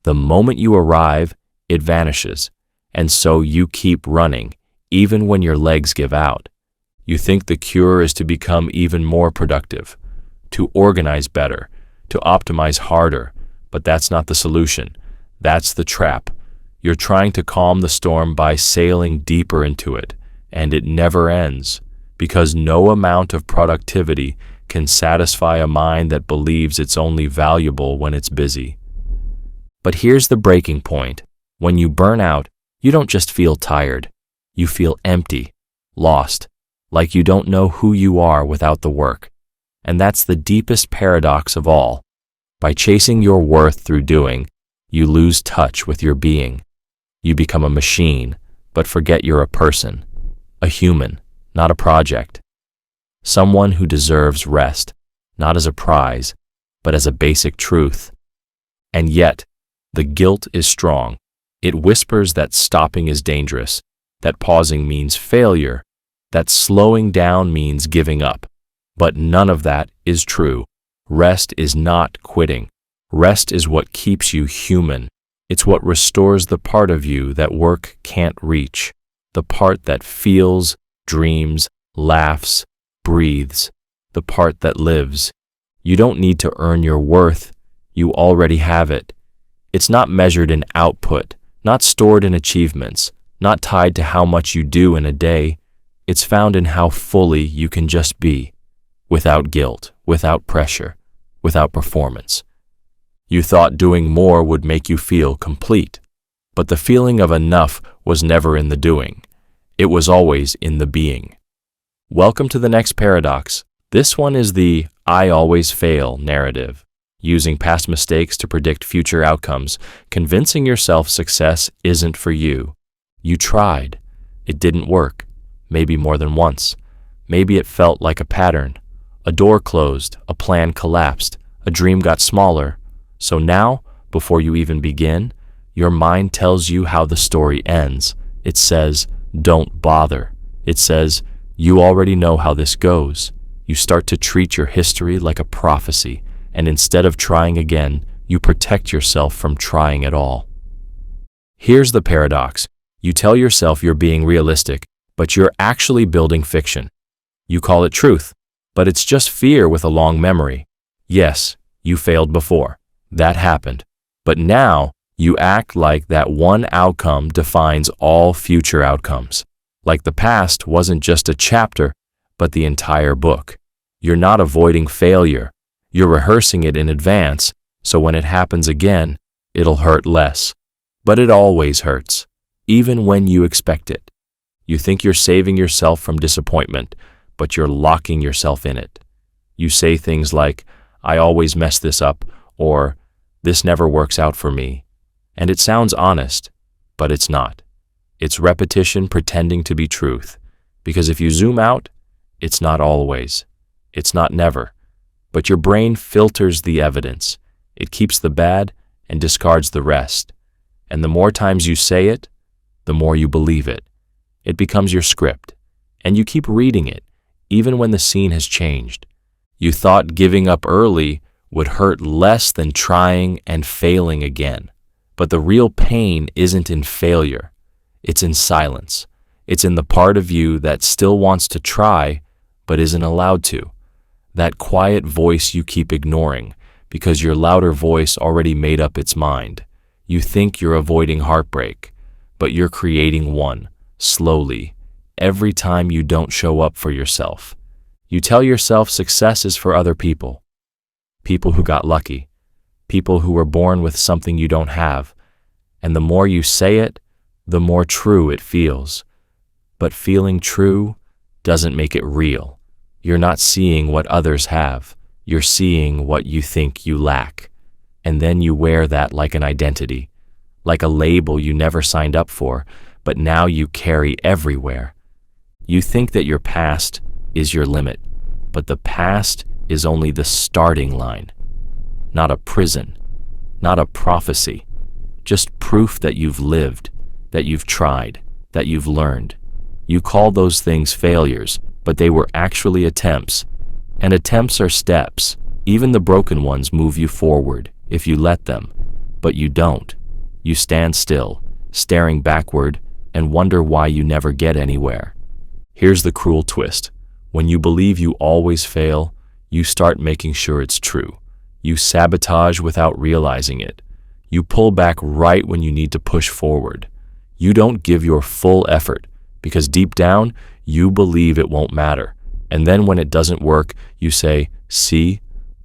The moment you arrive, it vanishes. And so you keep running, even when your legs give out. You think the cure is to become even more productive, to organize better, to optimize harder, but that's not the solution. That's the trap. You're trying to calm the storm by sailing deeper into it, and it never ends, because no amount of productivity can satisfy a mind that believes it's only valuable when it's busy. But here's the breaking point. When you burn out, you don't just feel tired. You feel empty, lost, like you don't know who you are without the work. And that's the deepest paradox of all. By chasing your worth through doing, you lose touch with your being. You become a machine, but forget you're a person, a human, not a project. Someone who deserves rest, not as a prize, but as a basic truth. And yet, the guilt is strong. It whispers that stopping is dangerous, that pausing means failure, that slowing down means giving up. But none of that is true. Rest is not quitting. Rest is what keeps you human. It's what restores the part of you that work can't reach, the part that feels, dreams, laughs, breathes, the part that lives. You don't need to earn your worth. You already have it. It's not measured in output, not stored in achievements, not tied to how much you do in a day. It's found in how fully you can just be, without guilt, without pressure, without performance. You thought doing more would make you feel complete, but the feeling of enough was never in the doing. It was always in the being. Welcome to the next paradox. This one is the "I always fail" narrative, using past mistakes to predict future outcomes, convincing yourself success isn't for you. You tried. It didn't work. Maybe more than once. Maybe it felt like a pattern. A door closed, a plan collapsed, a dream got smaller. So now, before you even begin, your mind tells you how the story ends. It says, don't bother. It says, You already know how this goes. You start to treat your history like a prophecy, and instead of trying again, you protect yourself from trying at all. Here's the paradox. You tell yourself you're being realistic, but you're actually building fiction. You call it truth, but it's just fear with a long memory. Yes, you failed before. That happened. But now, you act like that one outcome defines all future outcomes. Like the past wasn't just a chapter, but the entire book. You're not avoiding failure. You're rehearsing it in advance, so when it happens again, it'll hurt less. But it always hurts, even when you expect it. You think you're saving yourself from disappointment, but you're locking yourself in it. You say things like, "I always mess this up," or "This never works out for me." And it sounds honest, but it's not. It's repetition pretending to be truth. Because if you zoom out, it's not always. It's not never. But your brain filters the evidence. It keeps the bad and discards the rest. And the more times you say it, the more you believe it. It becomes your script. And you keep reading it, even when the scene has changed. You thought giving up early would hurt less than trying and failing again. But the real pain isn't in failure. It's in silence. It's in the part of you that still wants to try, but isn't allowed to. That quiet voice you keep ignoring because your louder voice already made up its mind. You think you're avoiding heartbreak, but you're creating one, slowly, every time you don't show up for yourself. You tell yourself success is for other people. People who got lucky. People who were born with something you don't have. And the more you say it, the more true it feels. But feeling true doesn't make it real. You're not seeing what others have. You're seeing what you think you lack. And then you wear that like an identity, like a label you never signed up for, but now you carry everywhere. You think that your past is your limit, but the past is only the starting line. Not a prison, not a prophecy, just proof that you've lived, that you've tried, that you've learned. You call those things failures, but they were actually attempts. And attempts are steps. Even the broken ones move you forward, if you let them. But you don't. You stand still, staring backward, and wonder why you never get anywhere. Here's the cruel twist. When you believe you always fail, you start making sure it's true. You sabotage without realizing it. You pull back right when you need to push forward. You don't give your full effort because deep down, you believe it won't matter. And then when it doesn't work, you say, "See,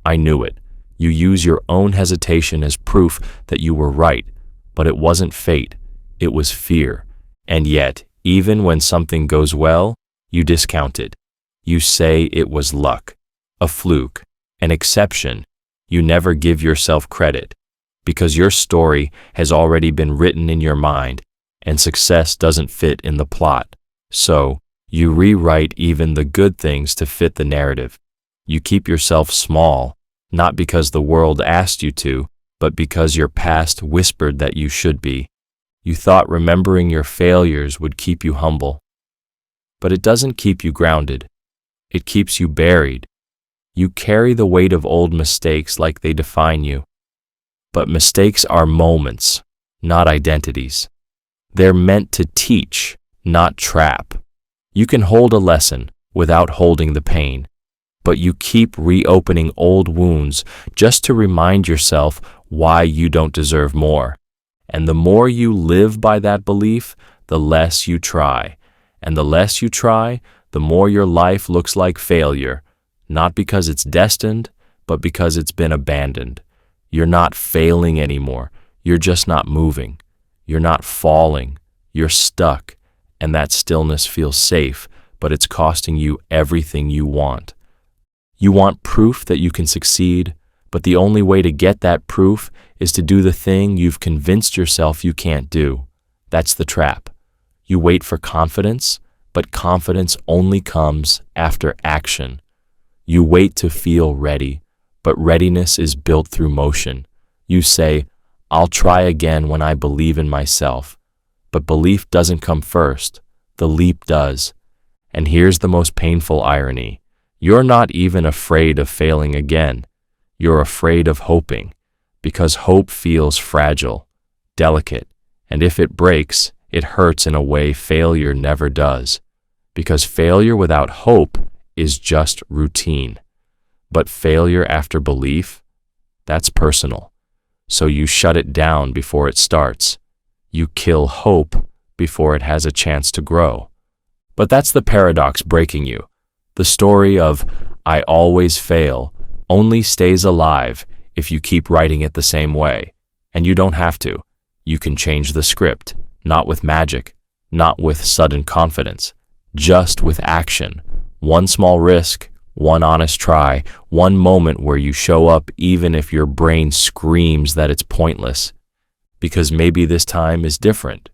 I knew it." You use your own hesitation as proof that you were right, but it wasn't fate, it was fear. And yet, even when something goes well, you discount it. You say it was luck, a fluke, an exception. You never give yourself credit because your story has already been written in your mind and success doesn't fit in the plot. So, you rewrite even the good things to fit the narrative. You keep yourself small, not because the world asked you to, but because your past whispered that you should be. You thought remembering your failures would keep you humble. But it doesn't keep you grounded. It keeps you buried. You carry the weight of old mistakes like they define you. But mistakes are moments, not identities. They're meant to teach, not trap. You can hold a lesson without holding the pain, but you keep reopening old wounds just to remind yourself why you don't deserve more. And the more you live by that belief, the less you try. And the less you try, the more your life looks like failure, not because it's destined, but because it's been abandoned. You're not failing anymore. You're just not moving. You're not falling. You're stuck. And that stillness feels safe, but it's costing you everything you want. You want proof that you can succeed, but the only way to get that proof is to do the thing you've convinced yourself you can't do. That's the trap. You wait for confidence, but confidence only comes after action. You wait to feel ready, but readiness is built through motion. You say, "I'll try again when I believe in myself." But belief doesn't come first. The leap does. And here's the most painful irony. You're not even afraid of failing again. You're afraid of hoping, because hope feels fragile, delicate, and if it breaks, it hurts in a way failure never does. Because failure without hope is just routine. But failure after belief, that's personal. So you shut it down before it starts. You kill hope before it has a chance to grow. But that's the paradox breaking you. The story of "I always fail" only stays alive if you keep writing it the same way. And you don't have to. You can change the script, not with magic, not with sudden confidence, just with action. One small risk, one honest try, one moment where you show up even if your brain screams that it's pointless. Because maybe this time is different.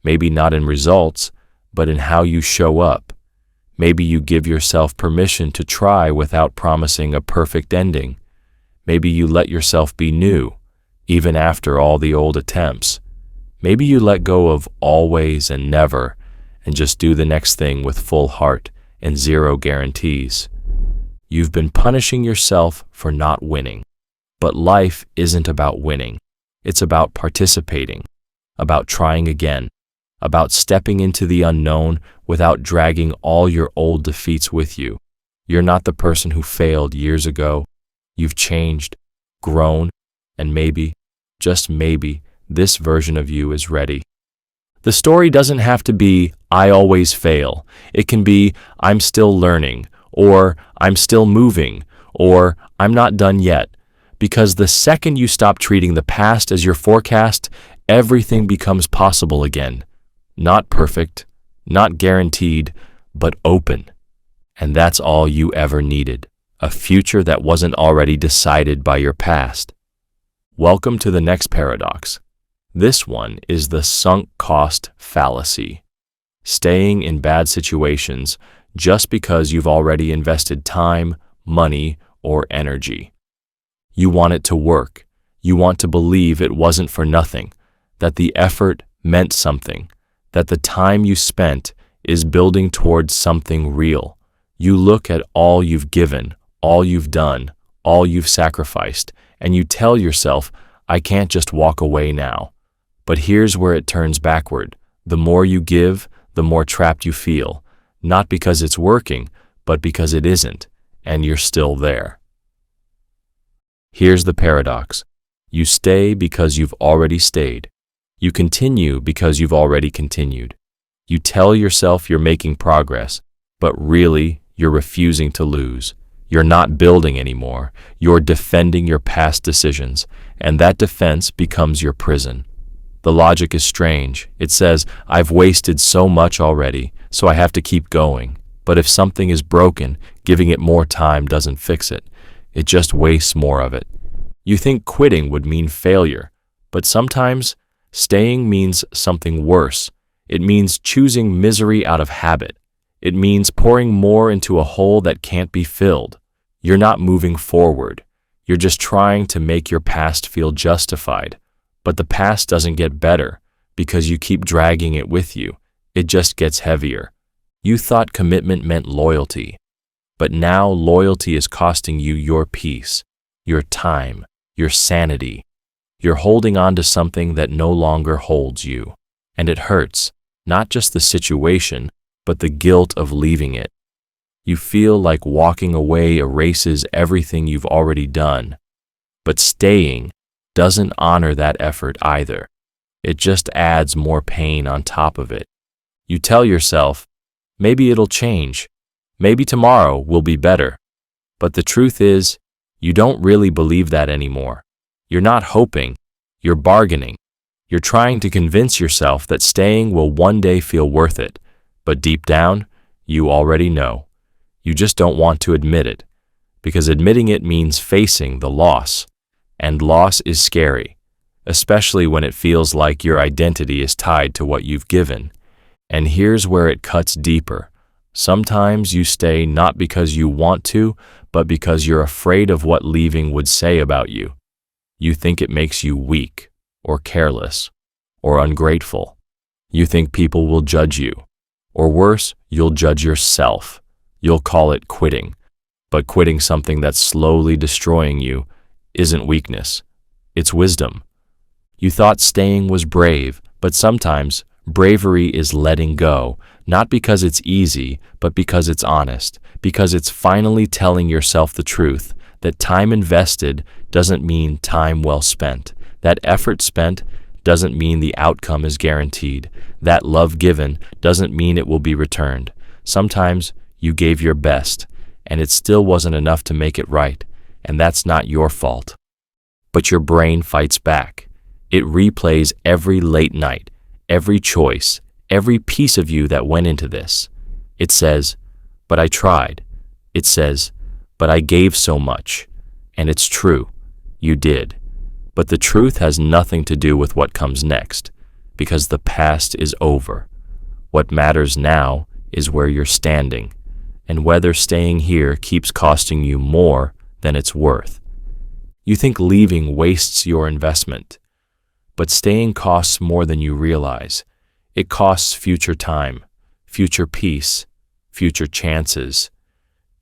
Maybe not in results, but in how you show up. Maybe you give yourself permission to try without promising a perfect ending. Maybe you let yourself be new, even after all the old attempts. Maybe you let go of always and never and just do the next thing with full heart and zero guarantees. You've been punishing yourself for not winning. But life isn't about winning. It's about participating, about trying again, about stepping into the unknown without dragging all your old defeats with you. You're not the person who failed years ago. You've changed, grown, and maybe, just maybe, this version of you is ready. The story doesn't have to be "I always fail." It can be "I'm still learning," or "I'm still moving," or "I'm not done yet." Because the second you stop treating the past as your forecast, everything becomes possible again. Not perfect, not guaranteed, but open. And that's all you ever needed, a future that wasn't already decided by your past. Welcome to the next paradox. This one is the sunk cost fallacy. Staying in bad situations just because you've already invested time, money, or energy. You want it to work. You want to believe it wasn't for nothing, that the effort meant something, that the time you spent is building towards something real. You look at all you've given, all you've done, all you've sacrificed, and you tell yourself, "I can't just walk away now." But here's where it turns backward. The more you give, the more trapped you feel, not because it's working, but because it isn't, and you're still there. Here's the paradox. You stay because you've already stayed. You continue because you've already continued. You tell yourself you're making progress, but really, you're refusing to lose. You're not building anymore. You're defending your past decisions, and that defense becomes your prison. The logic is strange. It says, "I've wasted so much already, so I have to keep going." But if something is broken, giving it more time doesn't fix it. It just wastes more of it. You think quitting would mean failure, but sometimes staying means something worse. It means choosing misery out of habit. It means pouring more into a hole that can't be filled. You're not moving forward. You're just trying to make your past feel justified. But the past doesn't get better because you keep dragging it with you. It just gets heavier. You thought commitment meant loyalty, but now loyalty is costing you your peace, your time, your sanity. You're holding on to something that no longer holds you. And it hurts, not just the situation, but the guilt of leaving it. You feel like walking away erases everything you've already done. But staying doesn't honor that effort either. It just adds more pain on top of it. You tell yourself, maybe it'll change. Maybe tomorrow will be better. But the truth is, you don't really believe that anymore. You're not hoping. You're bargaining. You're trying to convince yourself that staying will one day feel worth it. But deep down, you already know. You just don't want to admit it. Because admitting it means facing the loss. And loss is scary, especially when it feels like your identity is tied to what you've given. And here's where it cuts deeper. Sometimes you stay not because you want to, but because you're afraid of what leaving would say about you. You think it makes you weak, or careless, or ungrateful. You think people will judge you, Or worse, you'll judge yourself. You'll call it quitting. But quitting something that's slowly destroying you isn't weakness. It's wisdom. You thought staying was brave, but sometimes bravery is letting go, not because it's easy, but because it's honest, because it's finally telling yourself the truth, that time invested doesn't mean time well spent, that effort spent doesn't mean the outcome is guaranteed, that love given doesn't mean it will be returned. Sometimes you gave your best, and it still wasn't enough to make it right, and that's not your fault. But your brain fights back. It replays every late night, every choice, every piece of you that went into this. It says, but I tried. It says, but I gave so much. And it's true, you did. But the truth has nothing to do with what comes next, because the past is over. What matters now is where you're standing, and whether staying here keeps costing you more than it's worth. You think leaving wastes your investment, but staying costs more than you realize. It costs future time, future peace, future chances.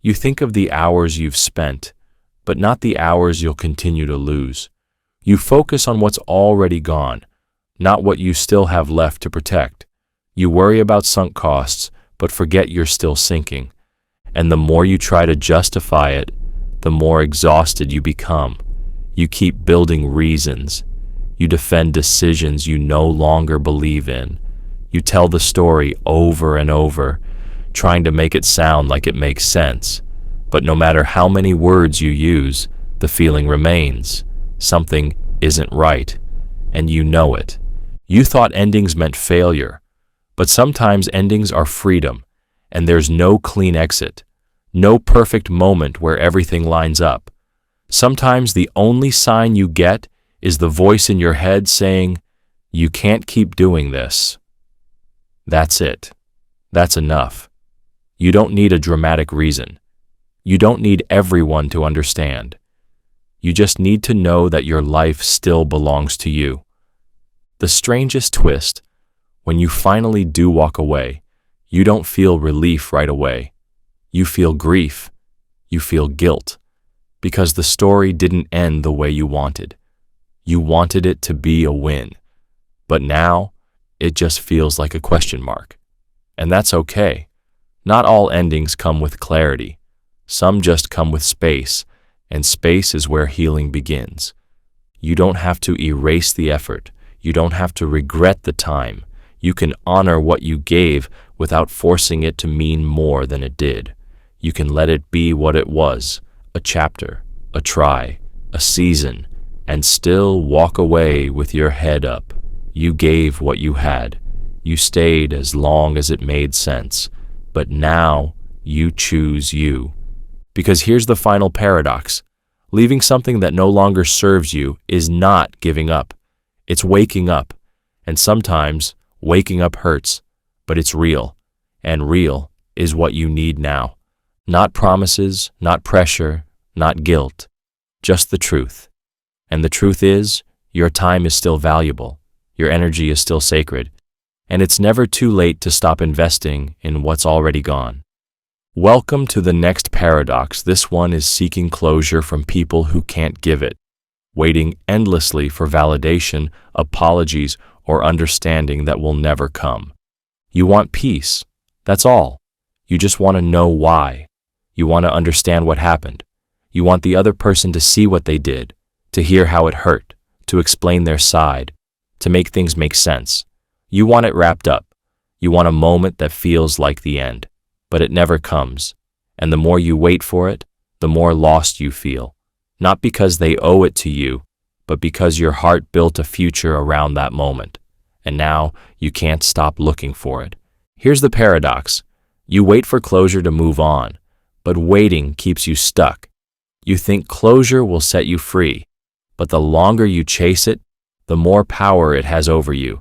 You think of the hours you've spent, but not the hours you'll continue to lose. You focus on what's already gone, not what you still have left to protect. You worry about sunk costs, but forget you're still sinking. And the more you try to justify it, the more exhausted you become. You keep building reasons. You defend decisions you no longer believe in. You tell the story over and over, trying to make it sound like it makes sense. But no matter how many words you use, the feeling remains. Something isn't right, and you know it. You thought endings meant failure, but sometimes endings are freedom, and there's no clean exit, no perfect moment where everything lines up. Sometimes the only sign you get is the voice in your head saying, you can't keep doing this. That's it. That's enough. You don't need a dramatic reason. You don't need everyone to understand. You just need to know that your life still belongs to you. The strangest twist, when you finally do walk away, you don't feel relief right away. You feel grief. You feel guilt. Because the story didn't end the way you wanted. You wanted it to be a win. But now, it just feels like a question mark. And that's okay. Not all endings come with clarity. Some just come with space, and space is where healing begins. You don't have to erase the effort. You don't have to regret the time. You can honor what you gave without forcing it to mean more than it did. You can let it be what it was, a chapter, a try, a season, and still walk away with your head up. You gave what you had. You stayed as long as it made sense. But now you choose you. Because here's the final paradox. Leaving something that no longer serves you is not giving up. It's waking up. And sometimes waking up hurts, but it's real. And real is what you need now. Not promises, not pressure, not guilt. Just the truth. And the truth is, your time is still valuable. Your energy is still sacred. And it's never too late to stop investing in what's already gone. Welcome to the next paradox. This one is seeking closure from people who can't give it, waiting endlessly for validation, apologies, or understanding that will never come. You want peace. That's all. You just want to know why. You want to understand what happened. You want the other person to see what they did, to hear how it hurt, to explain their side, to make things make sense. You want it wrapped up. You want a moment that feels like the end, but it never comes. And the more you wait for it, the more lost you feel. Not because they owe it to you, but because your heart built a future around that moment. And now you can't stop looking for it. Here's the paradox. You wait for closure to move on, but waiting keeps you stuck. You think closure will set you free, but the longer you chase it, the more power it has over you.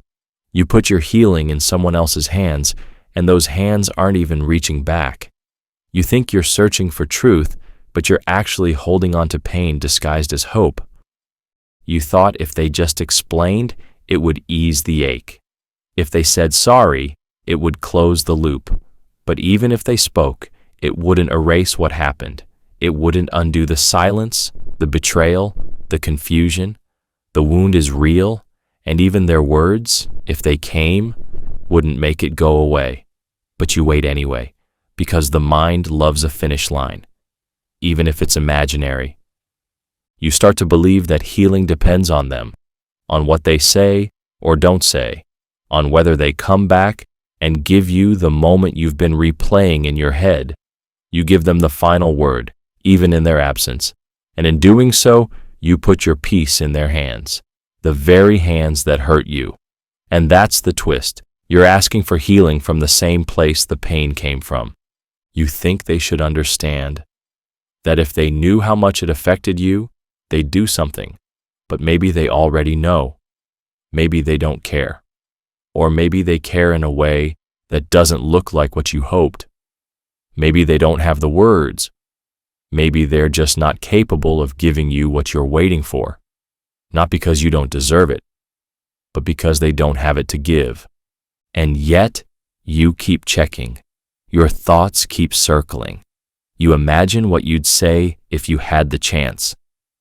You put your healing in someone else's hands, and those hands aren't even reaching back. You think you're searching for truth, but you're actually holding on to pain disguised as hope. You thought if they just explained, it would ease the ache. If they said sorry, it would close the loop. But even if they spoke, it wouldn't erase what happened. It wouldn't undo the silence, the betrayal, the confusion. The wound is real, and even their words, if they came, wouldn't make it go away. But you wait anyway, because the mind loves a finish line, even if it's imaginary. You start to believe that healing depends on them, on what they say or don't say, on whether they come back and give you the moment you've been replaying in your head. You give them the final word, even in their absence, and in doing so, you put your peace in their hands, the very hands that hurt you. And that's the twist. You're asking for healing from the same place the pain came from. You think they should understand, that if they knew how much it affected you, they'd do something. But maybe they already know. Maybe they don't care. Or maybe they care in a way that doesn't look like what you hoped. Maybe they don't have the words. Maybe they're just not capable of giving you what you're waiting for. Not because you don't deserve it, but because they don't have it to give. And yet, you keep checking. Your thoughts keep circling. You imagine what you'd say if you had the chance.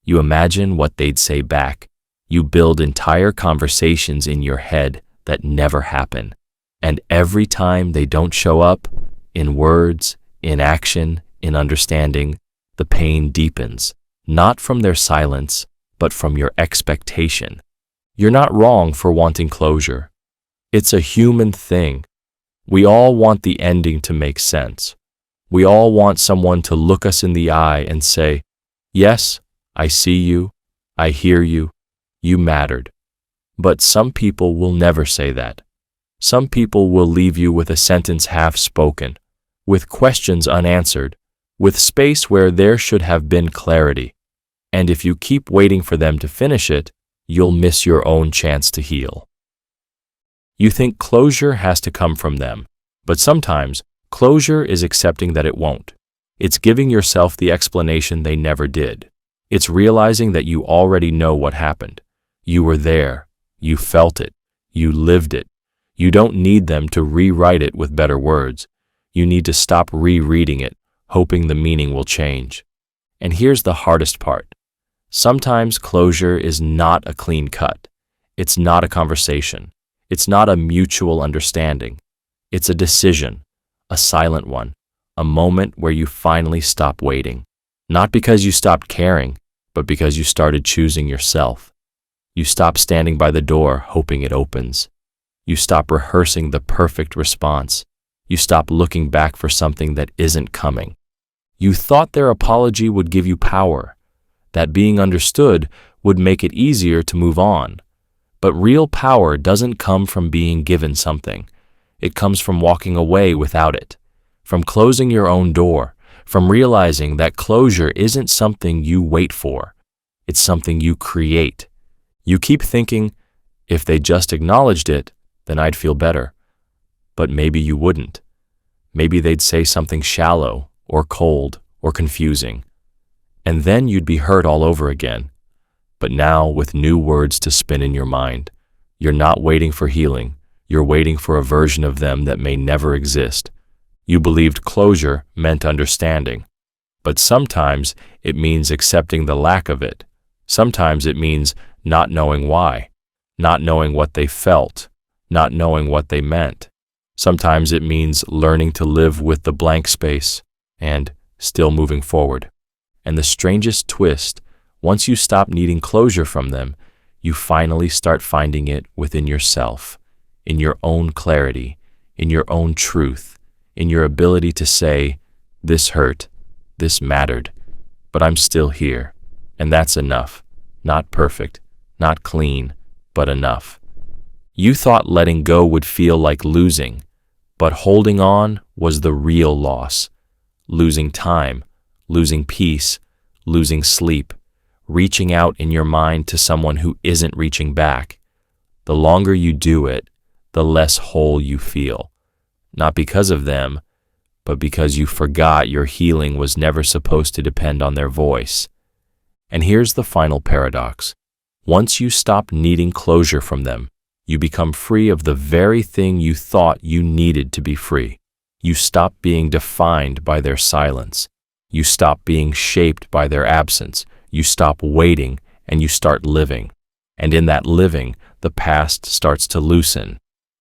You imagine what they'd say back. You build entire conversations in your head that never happen. And every time they don't show up, in words, in action, in understanding, the pain deepens, not from their silence, but from your expectation. You're not wrong for wanting closure. It's a human thing. We all want the ending to make sense. We all want someone to look us in the eye and say, "Yes, I see you, I hear you, you mattered." But some people will never say that. Some people will leave you with a sentence half spoken, with questions unanswered, with space where there should have been clarity. And if you keep waiting for them to finish it, you'll miss your own chance to heal. You think closure has to come from them, but sometimes closure is accepting that it won't. It's giving yourself the explanation they never did. It's realizing that you already know what happened. You were there. You felt it. You lived it. You don't need them to rewrite it with better words. You need to stop rereading it, hoping the meaning will change. And here's the hardest part. Sometimes closure is not a clean cut. It's not a conversation. It's not a mutual understanding. It's a decision, a silent one, a moment where you finally stop waiting. Not because you stopped caring, but because you started choosing yourself. You stop standing by the door hoping it opens. You stop rehearsing the perfect response. You stop looking back for something that isn't coming. You thought their apology would give you power, that being understood would make it easier to move on. But real power doesn't come from being given something. It comes from walking away without it, from closing your own door, from realizing that closure isn't something you wait for. It's something you create. You keep thinking, if they just acknowledged it, then I'd feel better. But maybe you wouldn't. Maybe they'd say something shallow or cold or confusing. And then you'd be hurt all over again. But now with new words to spin in your mind, you're not waiting for healing. You're waiting for a version of them that may never exist. You believed closure meant understanding. But sometimes it means accepting the lack of it. Sometimes it means not knowing why, not knowing what they felt, not knowing what they meant. Sometimes it means learning to live with the blank space and still moving forward. And the strangest twist, once you stop needing closure from them, you finally start finding it within yourself, in your own clarity, in your own truth, in your ability to say, this hurt, this mattered, but I'm still here. And that's enough. Not perfect, not clean, but enough. You thought letting go would feel like losing, but holding on was the real loss. Losing time, losing peace, losing sleep, reaching out in your mind to someone who isn't reaching back. The longer you do it, the less whole you feel. Not because of them, but because you forgot your healing was never supposed to depend on their voice. And here's the final paradox. Once you stop needing closure from them, You become free of the very thing you thought you needed to be free. You stop being defined by their silence. You stop being shaped by their absence. You stop waiting and you start living. And in that living, the past starts to loosen.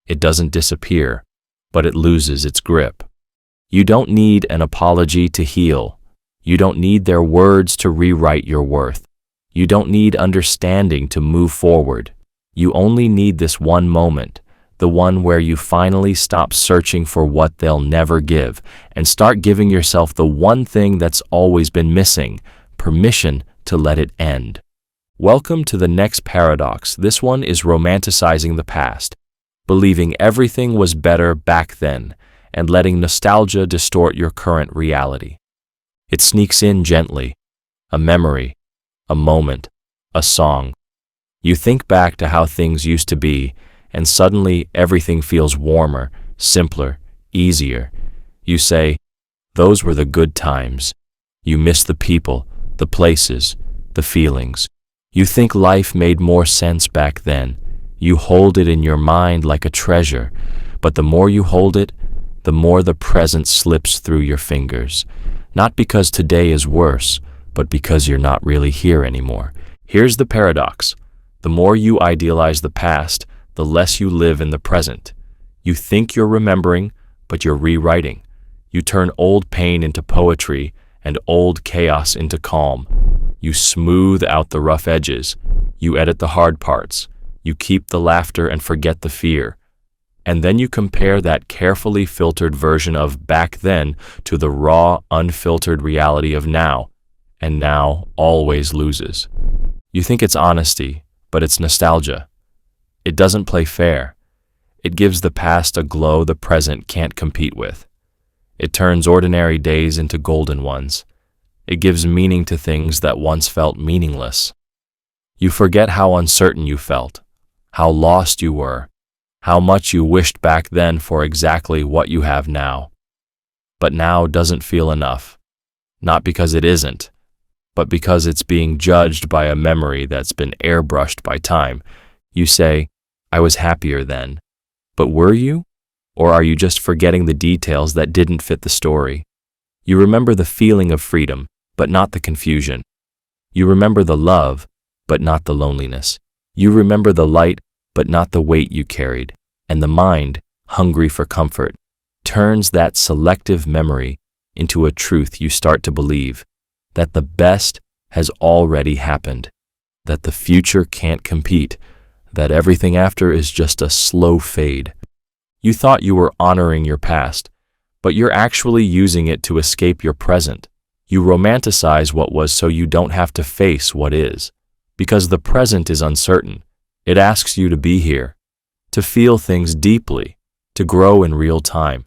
It doesn't disappear, but it loses its grip. You don't need an apology to heal. You don't need their words to rewrite your worth. You don't need understanding to move forward. You only need this one moment, the one where you finally stop searching for what they'll never give and start giving yourself the one thing that's always been missing: permission to let it end. Welcome to the next paradox. This one is romanticizing the past, believing everything was better back then, and letting nostalgia distort your current reality. It sneaks in gently, a memory, a moment, a song. You think back to how things used to be, and suddenly everything feels warmer, simpler, easier. You say, those were the good times. You miss the people, the places, the feelings. You think life made more sense back then. You hold it in your mind like a treasure, but the more you hold it, the more the present slips through your fingers. Not because today is worse, but because you're not really here anymore. Here's the paradox. The more you idealize the past, the less you live in the present. You think you're remembering, but you're rewriting. You turn old pain into poetry and old chaos into calm. You smooth out the rough edges. You edit the hard parts. You keep the laughter and forget the fear. And then you compare that carefully filtered version of back then to the raw, unfiltered reality of now. And now always loses. You think it's honesty, but it's nostalgia. It doesn't play fair. It gives the past a glow the present can't compete with. It turns ordinary days into golden ones. It gives meaning to things that once felt meaningless. You forget how uncertain you felt, how lost you were, how much you wished back then for exactly what you have now. But now doesn't feel enough. Not because it isn't, but because it's being judged by a memory that's been airbrushed by time. You say, I was happier then. But were you? Or are you just forgetting the details that didn't fit the story? You remember the feeling of freedom, but not the confusion. You remember the love, but not the loneliness. You remember the light, but not the weight you carried. And the mind, hungry for comfort, turns that selective memory into a truth you start to believe, that the best has already happened, that the future can't compete, that everything after is just a slow fade. You thought you were honoring your past, but you're actually using it to escape your present. You romanticize what was so you don't have to face what is. Because the present is uncertain. It asks you to be here, to feel things deeply, to grow in real time.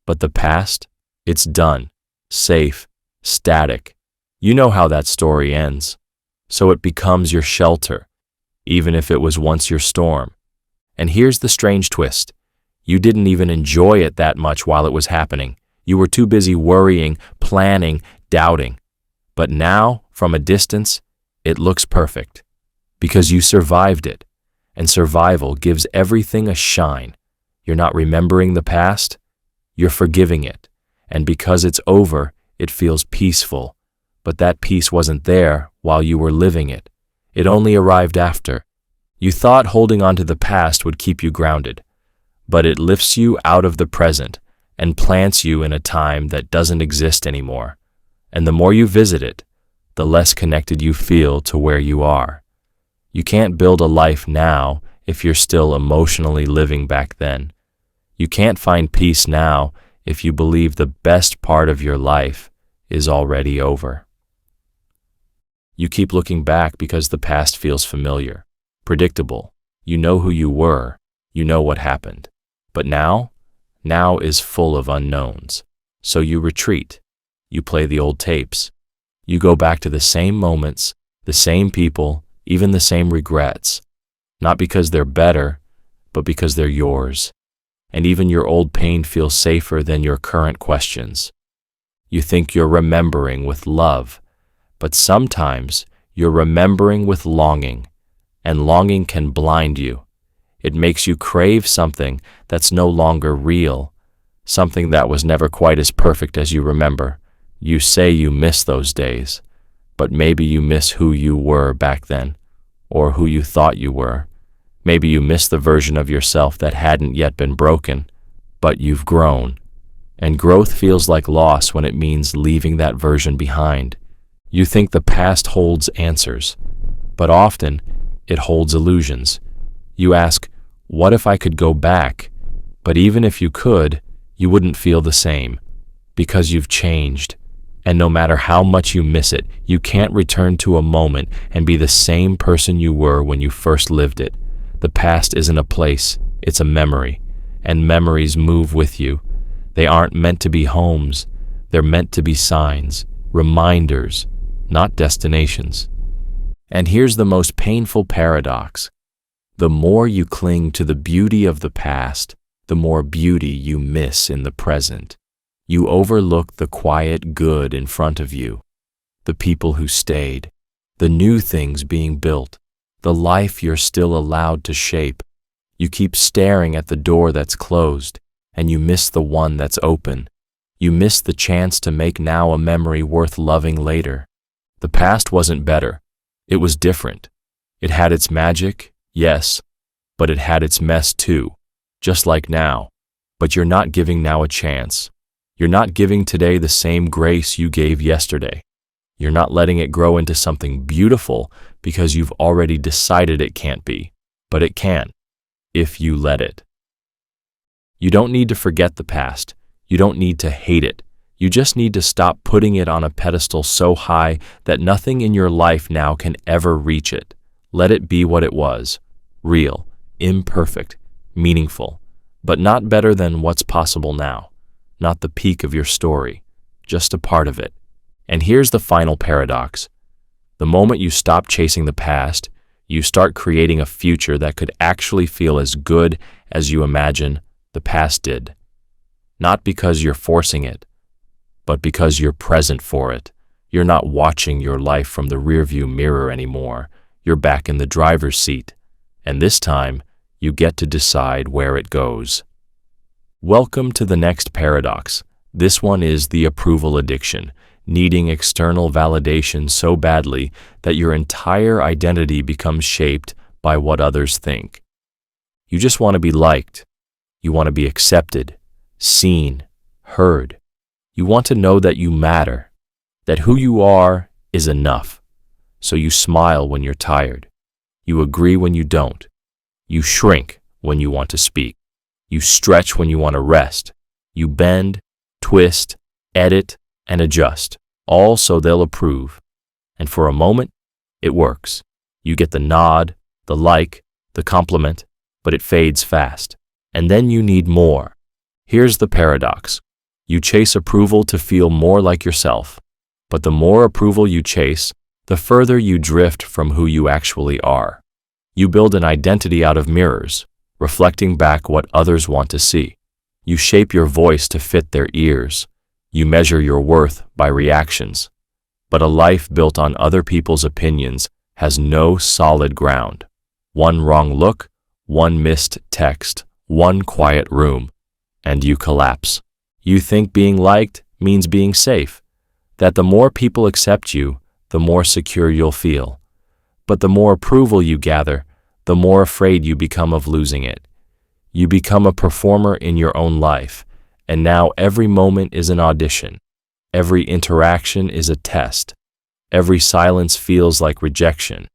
But the past, it's done, safe, static. You know how that story ends. So it becomes your shelter, even if it was once your storm. And here's the strange twist. You didn't even enjoy it that much while it was happening. You were too busy worrying, planning, doubting. But now, from a distance, it looks perfect. Because you survived it. And survival gives everything a shine. You're not remembering the past, you're forgiving it. And because it's over, it feels peaceful. But that peace wasn't there while you were living it. It only arrived after. You thought holding on to the past would keep you grounded. But it lifts you out of the present and plants you in a time that doesn't exist anymore. And the more you visit it, the less connected you feel to where you are. You can't build a life now if you're still emotionally living back then. You can't find peace now if you believe the best part of your life is already over. You keep looking back because the past feels familiar, predictable. You know who you were, you know what happened. But now is full of unknowns. So you retreat. You play the old tapes. You go back to the same moments, the same people, even the same regrets. Not because they're better, but because they're yours. And even your old pain feels safer than your current questions. You think you're remembering with love, but sometimes you're remembering with longing, and longing can blind you. It makes you crave something that's no longer real, something that was never quite as perfect as you remember. You say you miss those days, but maybe you miss who you were back then, or who you thought you were. Maybe you miss the version of yourself that hadn't yet been broken, but you've grown. And growth feels like loss when it means leaving that version behind. You think the past holds answers, but often it holds illusions. You ask, what if I could go back? But even if you could, you wouldn't feel the same, because you've changed. And no matter how much you miss it, you can't return to a moment and be the same person you were when you first lived it. The past isn't a place, it's a memory, and memories move with you. They aren't meant to be homes, they're meant to be signs, reminders, not destinations. And here's the most painful paradox. The more you cling to the beauty of the past, the more beauty you miss in the present. You overlook the quiet good in front of you, the people who stayed, the new things being built, the life you're still allowed to shape. You keep staring at the door that's closed, and you miss the one that's open. You miss the chance to make now a memory worth loving later. The past wasn't better. It was different. It had its magic, yes, but it had its mess too, just like now. But you're not giving now a chance. You're not giving today the same grace you gave yesterday. You're not letting it grow into something beautiful because you've already decided it can't be, but it can, if you let it. You don't need to forget the past. You don't need to hate it. You just need to stop putting it on a pedestal so high that nothing in your life now can ever reach it. Let it be what it was, real, imperfect, meaningful, but not better than what's possible now. Not the peak of your story, just a part of it. And here's the final paradox. The moment you stop chasing the past, you start creating a future that could actually feel as good as you imagine the past did. Not because you're forcing it, but because you're present for it. You're not watching your life from the rearview mirror anymore. You're back in the driver's seat. And this time, you get to decide where it goes. Welcome to the next paradox. This one is the approval addiction, needing external validation so badly that your entire identity becomes shaped by what others think. You just want to be liked. You want to be accepted, seen, heard. You want to know that you matter, that who you are is enough. So you smile when you're tired. You agree when you don't. You shrink when you want to speak. You stretch when you want to rest. You bend, twist, edit, and adjust, all so they'll approve. And for a moment, it works. You get the nod, the like, the compliment, but it fades fast. And then you need more. Here's the paradox. You chase approval to feel more like yourself. But the more approval you chase, the further you drift from who you actually are. You build an identity out of mirrors, reflecting back what others want to see. You shape your voice to fit their ears. You measure your worth by reactions. But a life built on other people's opinions has no solid ground. One wrong look, one missed text, one quiet room, and you collapse. You think being liked means being safe, that the more people accept you, the more secure you'll feel. But the more approval you gather, the more afraid you become of losing it. You become a performer in your own life, and now every moment is an audition. Every interaction is a test. Every silence feels like rejection.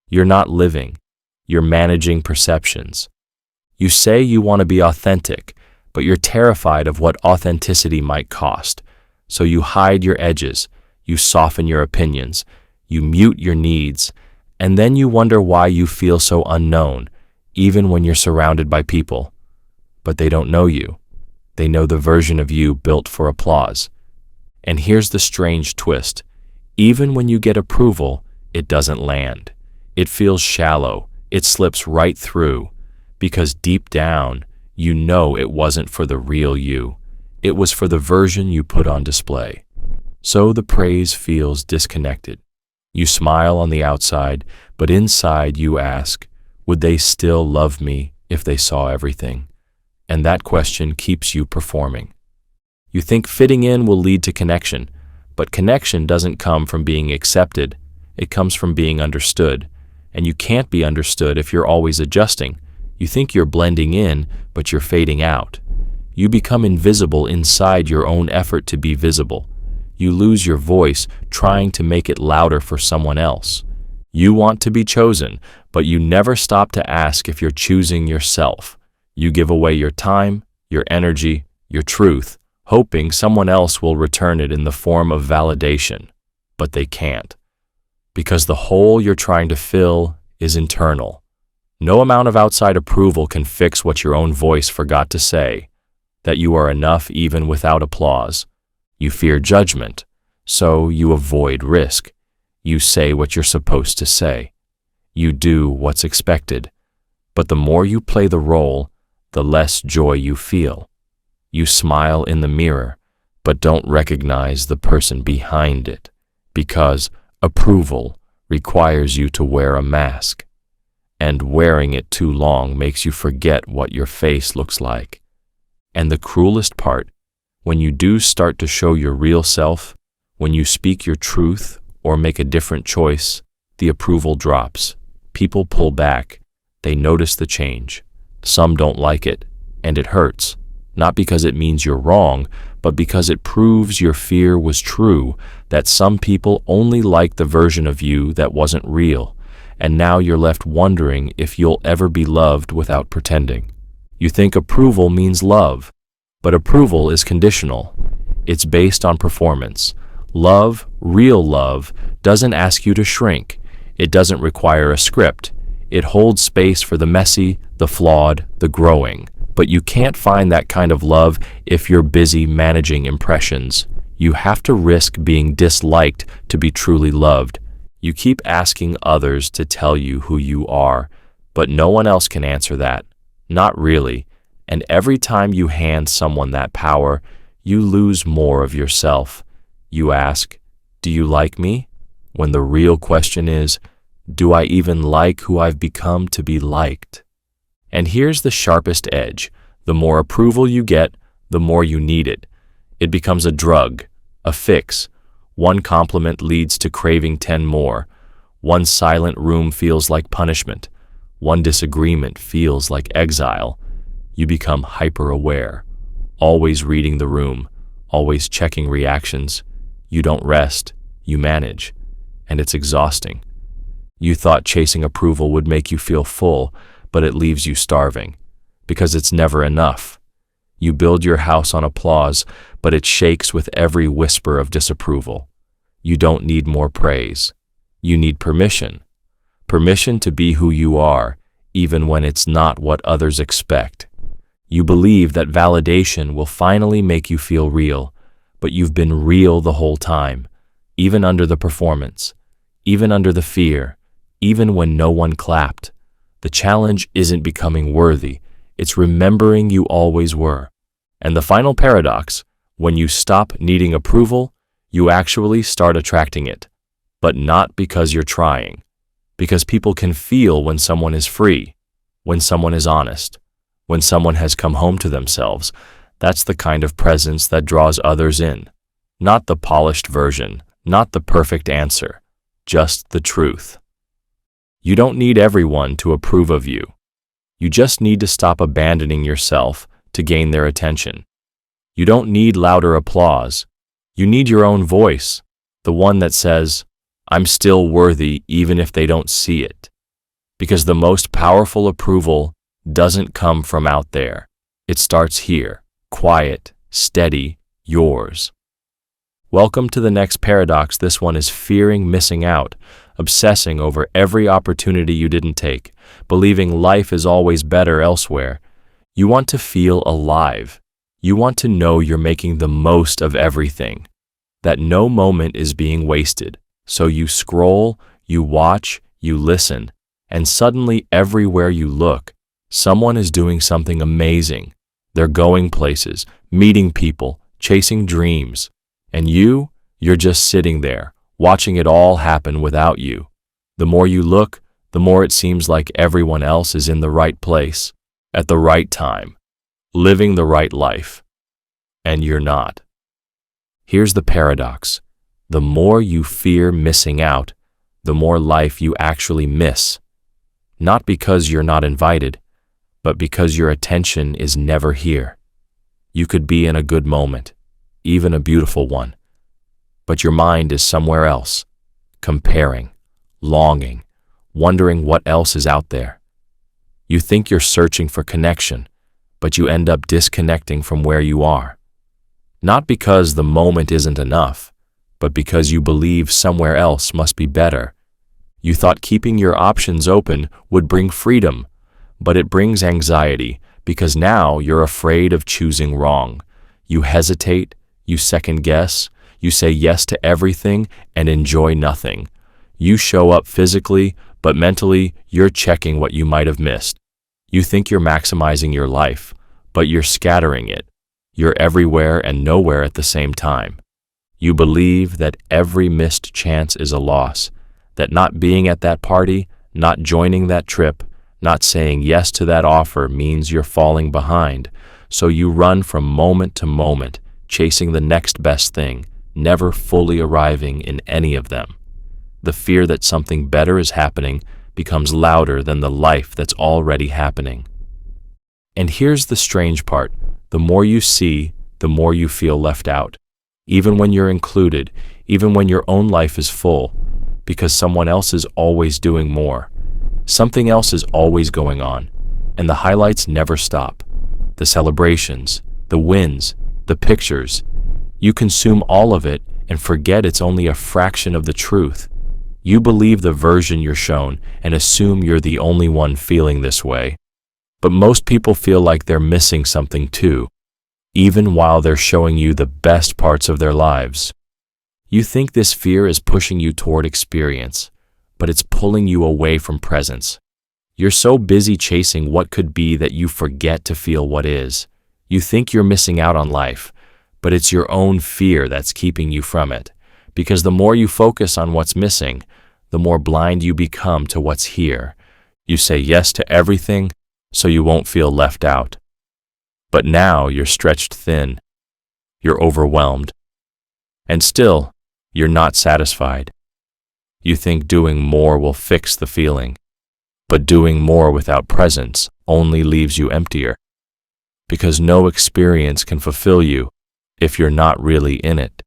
You're not living. You're managing perceptions. You say you want to be authentic, but you're terrified of what authenticity might cost. So you hide your edges, you soften your opinions, you mute your needs, and then you wonder why you feel so unknown, even when you're surrounded by people. But they don't know you. They know the version of you built for applause. And here's the strange twist. Even when you get approval, it doesn't land. It feels shallow. It slips right through. Because deep down, you know it wasn't for the real you. It was for the version you put on display. So the praise feels disconnected. You smile on the outside, but inside you ask, would they still love me if they saw everything? And that question keeps you performing. You think fitting in will lead to connection, but connection doesn't come from being accepted. It comes from being understood. And you can't be understood if you're always adjusting. You think you're blending in, but you're fading out. You become invisible inside your own effort to be visible. You lose your voice trying to make it louder for someone else. You want to be chosen, but you never stop to ask if you're choosing yourself. You give away your time, your energy, your truth, hoping someone else will return it in the form of validation. But they can't. Because the hole you're trying to fill is internal. No amount of outside approval can fix what your own voice forgot to say, that you are enough even without applause. You fear judgment, so you avoid risk. You say what you're supposed to say. You do what's expected. But the more you play the role, the less joy you feel. You smile in the mirror, but don't recognize the person behind it, because approval requires you to wear a mask, and wearing it too long makes you forget what your face looks like. And the cruelest part, when you do start to show your real self, when you speak your truth or make a different choice, the approval drops. People pull back. They notice the change. Some don't like it, and it hurts, not because it means you're wrong, but because it proves your fear was true, that some people only like the version of you that wasn't real, and now you're left wondering if you'll ever be loved without pretending. You think approval means love, but approval is conditional. It's based on performance. Love, real love, doesn't ask you to shrink. It doesn't require a script. It holds space for the messy, the flawed, the growing. But you can't find that kind of love if you're busy managing impressions. You have to risk being disliked to be truly loved. You keep asking others to tell you who you are, but no one else can answer that. Not really. And every time you hand someone that power, you lose more of yourself. You ask, "Do you like me?" when the real question is, "Do I even like who I've become to be liked?" And here's the sharpest edge. The more approval you get, the more you need it. It becomes a drug, a fix. One compliment leads to craving 10 more. One silent room feels like punishment. One disagreement feels like exile. You become hyper-aware, always reading the room, always checking reactions. You don't rest, you manage, and it's exhausting. You thought chasing approval would make you feel full, but it leaves you starving, because it's never enough. You build your house on applause, but it shakes with every whisper of disapproval. You don't need more praise. You need permission. Permission to be who you are, even when it's not what others expect. You believe that validation will finally make you feel real, but you've been real the whole time, even under the performance, even under the fear, even when no one clapped. The challenge isn't becoming worthy, it's remembering you always were. And the final paradox, when you stop needing approval, you actually start attracting it. But not because you're trying. Because people can feel when someone is free, when someone is honest, when someone has come home to themselves. That's the kind of presence that draws others in. Not the polished version, not the perfect answer, just the truth. You don't need everyone to approve of you. You just need to stop abandoning yourself to gain their attention. You don't need louder applause. You need your own voice, the one that says, "I'm still worthy even if they don't see it." Because the most powerful approval doesn't come from out there. It starts here, quiet, steady, yours. Welcome to the next paradox. This one is fearing missing out, obsessing over every opportunity you didn't take, believing life is always better elsewhere. You want to feel alive. You want to know you're making the most of everything, that no moment is being wasted. So you scroll, you watch, you listen, and suddenly everywhere you look, someone is doing something amazing. They're going places, meeting people, chasing dreams. And you're just sitting there, watching it all happen without you. The more you look, the more it seems like everyone else is in the right place. at the right time, living the right life, and you're not. Here's the paradox. The more you fear missing out, the more life you actually miss. Not because you're not invited, but because your attention is never here. You could be in a good moment, even a beautiful one, but your mind is somewhere else, comparing, longing, wondering what else is out there. You think you're searching for connection, but you end up disconnecting from where you are. Not because the moment isn't enough, but because you believe somewhere else must be better. You thought keeping your options open would bring freedom, but it brings anxiety because now you're afraid of choosing wrong. You hesitate, you second guess, you say yes to everything and enjoy nothing. You show up physically, but mentally you're checking what you might have missed. You think you're maximizing your life, but you're scattering it. You're everywhere and nowhere at the same time. You believe that every missed chance is a loss, that not being at that party, not joining that trip, not saying yes to that offer means you're falling behind. So you run from moment to moment, chasing the next best thing, never fully arriving in any of them. The fear that something better is happening becomes louder than the life that's already happening. And here's the strange part. The more you see, the more you feel left out. Even when you're included, even when your own life is full, because someone else is always doing more. Something else is always going on, and the highlights never stop. The celebrations, the wins, the pictures. You consume all of it and forget it's only a fraction of the truth. You believe the version you're shown and assume you're the only one feeling this way. But most people feel like they're missing something too, even while they're showing you the best parts of their lives. You think this fear is pushing you toward experience, but it's pulling you away from presence. You're so busy chasing what could be that you forget to feel what is. You think you're missing out on life, but it's your own fear that's keeping you from it. Because the more you focus on what's missing, the more blind you become to what's here. You say yes to everything so you won't feel left out. But now you're stretched thin. You're overwhelmed. And still, you're not satisfied. You think doing more will fix the feeling. But doing more without presence only leaves you emptier. Because no experience can fulfill you if you're not really in it.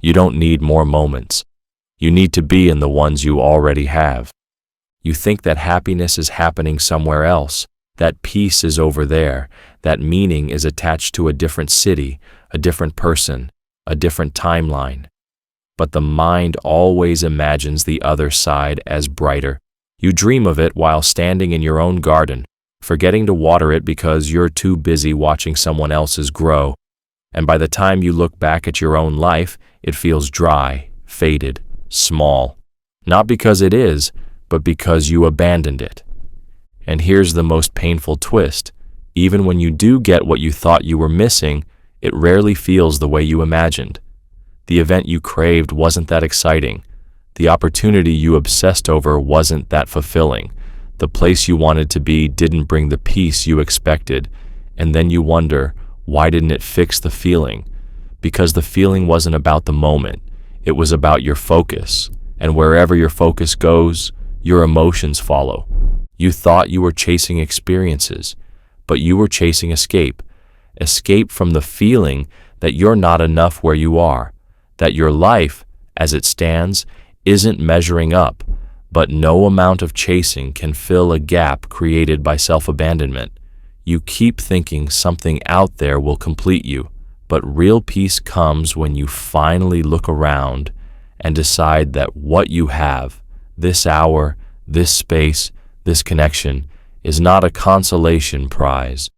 You don't need more moments. You need to be in the ones you already have. You think that happiness is happening somewhere else, that peace is over there, that meaning is attached to a different city, a different person, a different timeline. But the mind always imagines the other side as brighter. You dream of it while standing in your own garden, forgetting to water it because you're too busy watching someone else's grow. And by the time you look back at your own life, it feels dry, faded, small. Not because it is, but because you abandoned it. And here's the most painful twist. Even when you do get what you thought you were missing, it rarely feels the way you imagined. The event you craved wasn't that exciting. The opportunity you obsessed over wasn't that fulfilling. The place you wanted to be didn't bring the peace you expected. And then you wonder, why didn't it fix the feeling? Because the feeling wasn't about the moment. It was about your focus. And wherever your focus goes, your emotions follow. You thought you were chasing experiences, but you were chasing escape. Escape from the feeling that you're not enough where you are, that your life, as it stands, isn't measuring up, but no amount of chasing can fill a gap created by self-abandonment. You keep thinking something out there will complete you, but real peace comes when you finally look around and decide that what you have, this hour, this space, this connection, is not a consolation prize.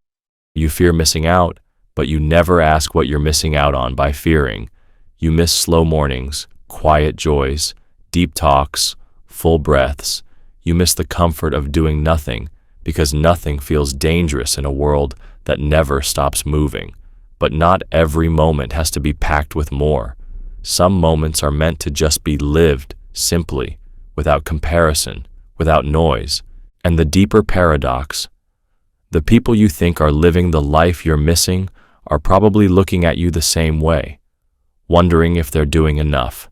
You fear missing out, but you never ask what you're missing out on by fearing. You miss slow mornings, quiet joys, deep talks, full breaths. You miss the comfort of doing nothing, because nothing feels dangerous in a world that never stops moving. But not every moment has to be packed with more. Some moments are meant to just be lived, simply, without comparison, without noise. And the deeper paradox, The people you think are living the life you're missing are probably looking at you the same way, wondering if they're doing enough,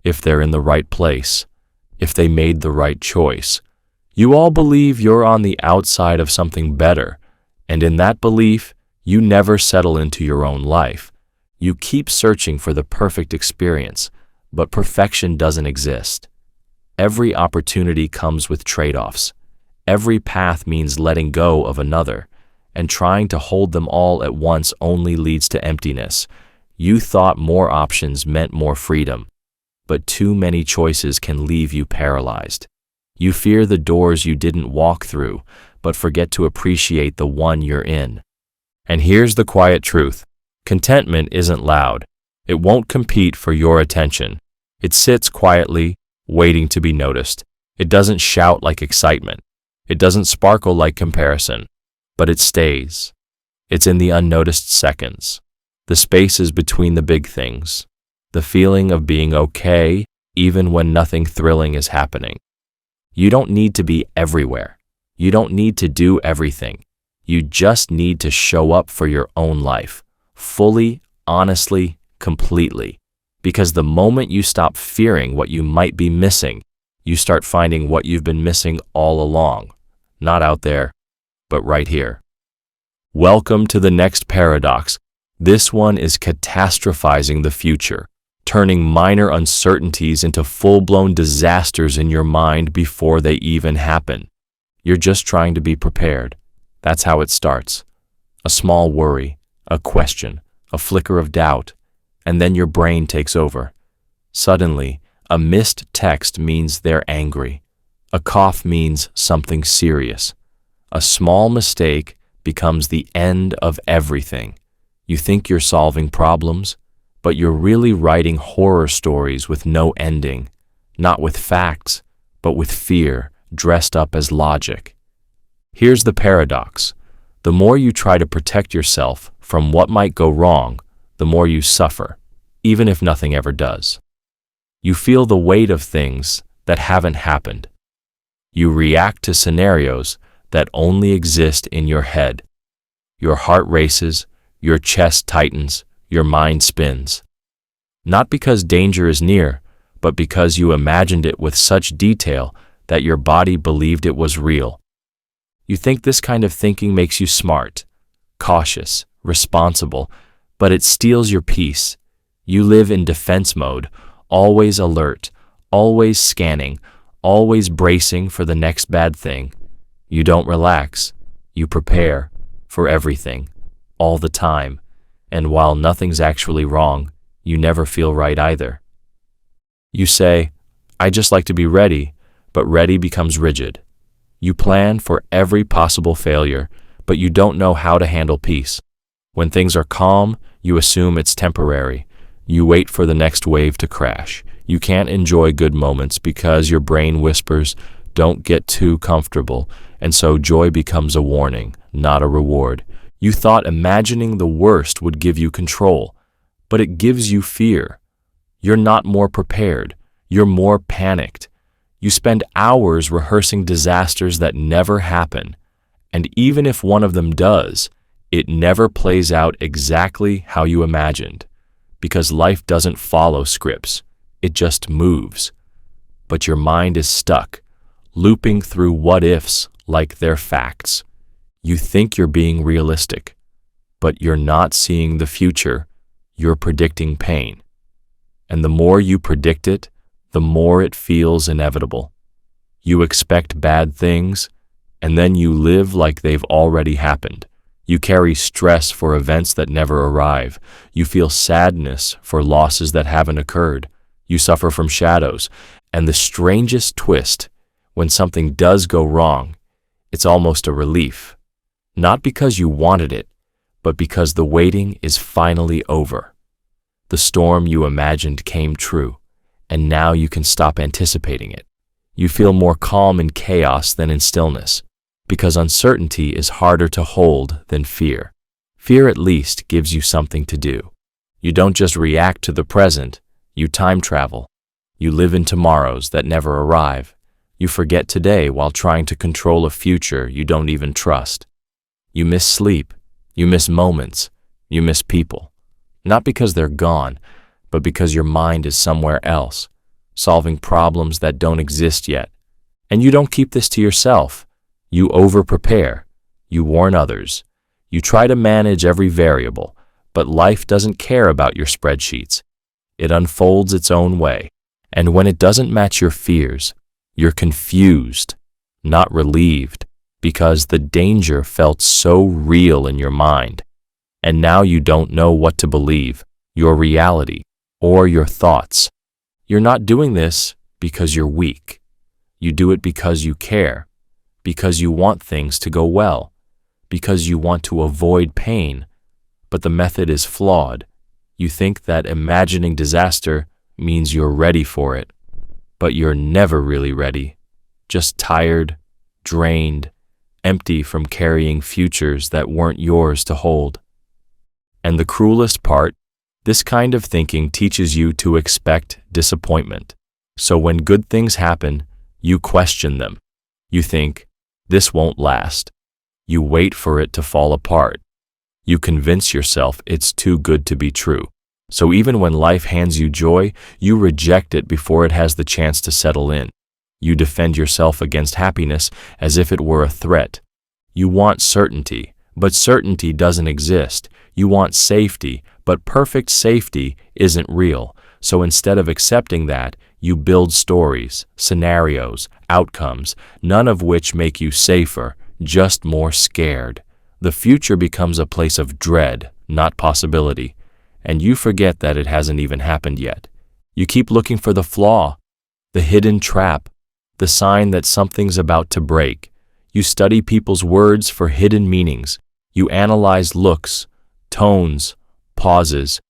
if they're in the right place, if they made the right choice. You all believe you're on the outside of something better, and in that belief, you never settle into your own life. You keep searching for the perfect experience, but perfection doesn't exist. Every opportunity comes with trade-offs. Every path means letting go of another, and trying to hold them all at once only leads to emptiness. You thought more options meant more freedom, but too many choices can leave you paralyzed. You fear the doors you didn't walk through, but forget to appreciate the one you're in. And here's the quiet truth. Contentment isn't loud. It won't compete for your attention. It sits quietly, waiting to be noticed. It doesn't shout like excitement. It doesn't sparkle like comparison, but it stays. It's in the unnoticed seconds, the spaces between the big things, the feeling of being okay even when nothing thrilling is happening. You don't need to be everywhere. You don't need to do everything. You just need to show up for your own life, fully, honestly, completely. Because the moment you stop fearing what you might be missing, you start finding what you've been missing all along. Not out there, but right here. Welcome to the next paradox. This one is catastrophizing the future, turning minor uncertainties into full-blown disasters in your mind before they even happen. You're just trying to be prepared. That's how it starts. A small worry, a question, a flicker of doubt, and then your brain takes over. Suddenly, a missed text means they're angry. A cough means something serious. A small mistake becomes the end of everything. You think you're solving problems, but you're really writing horror stories with no ending, not with facts, but with fear dressed up as logic. Here's the paradox. The more you try to protect yourself from what might go wrong, the more you suffer, even if nothing ever does. You feel the weight of things that haven't happened. You react to scenarios that only exist in your head. Your heart races, your chest tightens, your mind spins. Not because danger is near, but because you imagined it with such detail that your body believed it was real. You think this kind of thinking makes you smart, cautious, responsible, but it steals your peace. You live in defense mode, always alert, always scanning, always bracing for the next bad thing. You don't relax. You prepare for everything, all the time. And while nothing's actually wrong, you never feel right either. You say, I just like to be ready, but ready becomes rigid. You plan for every possible failure, but you don't know how to handle peace. When things are calm, you assume it's temporary. You wait for the next wave to crash. You can't enjoy good moments because your brain whispers, don't get too comfortable, and so joy becomes a warning, not a reward. You thought imagining the worst would give you control, but it gives you fear. You're not more prepared. You're more panicked. You spend hours rehearsing disasters that never happen, and even if one of them does, it never plays out exactly how you imagined, because life doesn't follow scripts, it just moves. But your mind is stuck, looping through what-ifs like they're facts. You think you're being realistic, but you're not seeing the future, you're predicting pain. And the more you predict it, the more it feels inevitable. You expect bad things, and then you live like they've already happened. You carry stress for events that never arrive. You feel sadness for losses that haven't occurred. You suffer from shadows. And the strangest twist, when something does go wrong, it's almost a relief. Not because you wanted it, but because the waiting is finally over. The storm you imagined came true, and now you can stop anticipating it. You feel more calm in chaos than in stillness, because uncertainty is harder to hold than fear. Fear at least gives you something to do. You don't just react to the present, you time travel. You live in tomorrows that never arrive. You forget today while trying to control a future you don't even trust. You miss sleep, you miss moments, you miss people. Not because they're gone, but because your mind is somewhere else, solving problems that don't exist yet. And you don't keep this to yourself. You over-prepare. You warn others. You try to manage every variable, but life doesn't care about your spreadsheets. It unfolds its own way. And when it doesn't match your fears, you're confused, not relieved, because the danger felt so real in your mind. And now you don't know what to believe, your reality or your thoughts. You're not doing this because you're weak. You do it because you care, because you want things to go well, because you want to avoid pain. But the method is flawed. You think that imagining disaster means you're ready for it, but you're never really ready, just tired, drained, empty from carrying futures that weren't yours to hold. And the cruelest part, this kind of thinking teaches you to expect disappointment. So when good things happen, you question them. You think, this won't last. You wait for it to fall apart. You convince yourself it's too good to be true. So even when life hands you joy, you reject it before it has the chance to settle in. You defend yourself against happiness as if it were a threat. You want certainty, but certainty doesn't exist. You want safety, but perfect safety isn't real. So instead of accepting that, you build stories, scenarios, outcomes, none of which make you safer, just more scared. The future becomes a place of dread, not possibility. And you forget that it hasn't even happened yet. You keep looking for the flaw, the hidden trap, the sign that something's about to break. You study people's words for hidden meanings. You analyze looks, tones, pauses.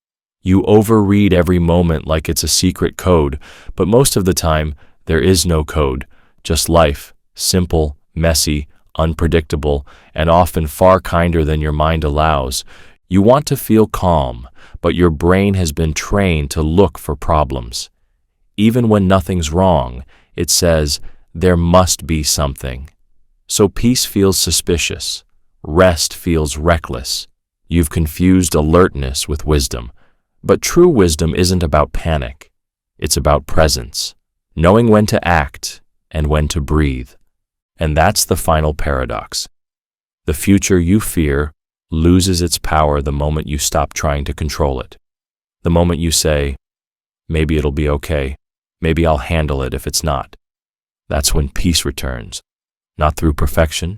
You overread every moment like it's a secret code, but most of the time, there is no code, just life, simple, messy, unpredictable, and often far kinder than your mind allows. You want to feel calm, but your brain has been trained to look for problems. Even when nothing's wrong, it says, there must be something. So peace feels suspicious. Rest feels reckless. You've confused alertness with wisdom. But true wisdom isn't about panic. It's about presence, knowing when to act and when to breathe. And that's the final paradox. The future you fear loses its power the moment you stop trying to control it. The moment you say, maybe it'll be okay, maybe I'll handle it if it's not. That's when peace returns, not through perfection,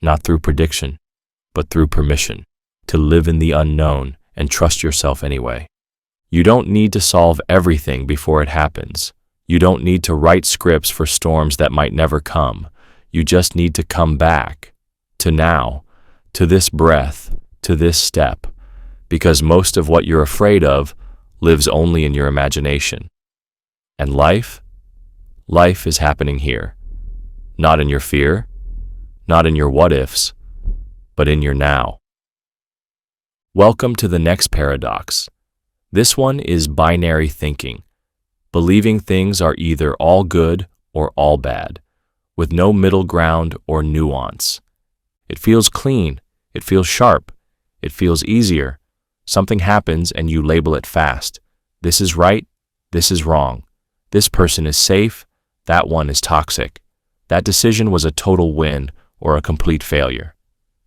not through prediction, but through permission to live in the unknown and trust yourself anyway. You don't need to solve everything before it happens. You don't need to write scripts for storms that might never come. You just need to come back to now, to this breath, to this step, because most of what you're afraid of lives only in your imagination. And life is happening here, not in your fear, not in your what-ifs, but in your now. Welcome to the next paradox. This one is binary thinking, believing things are either all good or all bad, with no middle ground or nuance. It feels clean, it feels sharp, it feels easier. Something happens and you label it fast. This is right, this is wrong. This person is safe, that one is toxic. That decision was a total win or a complete failure.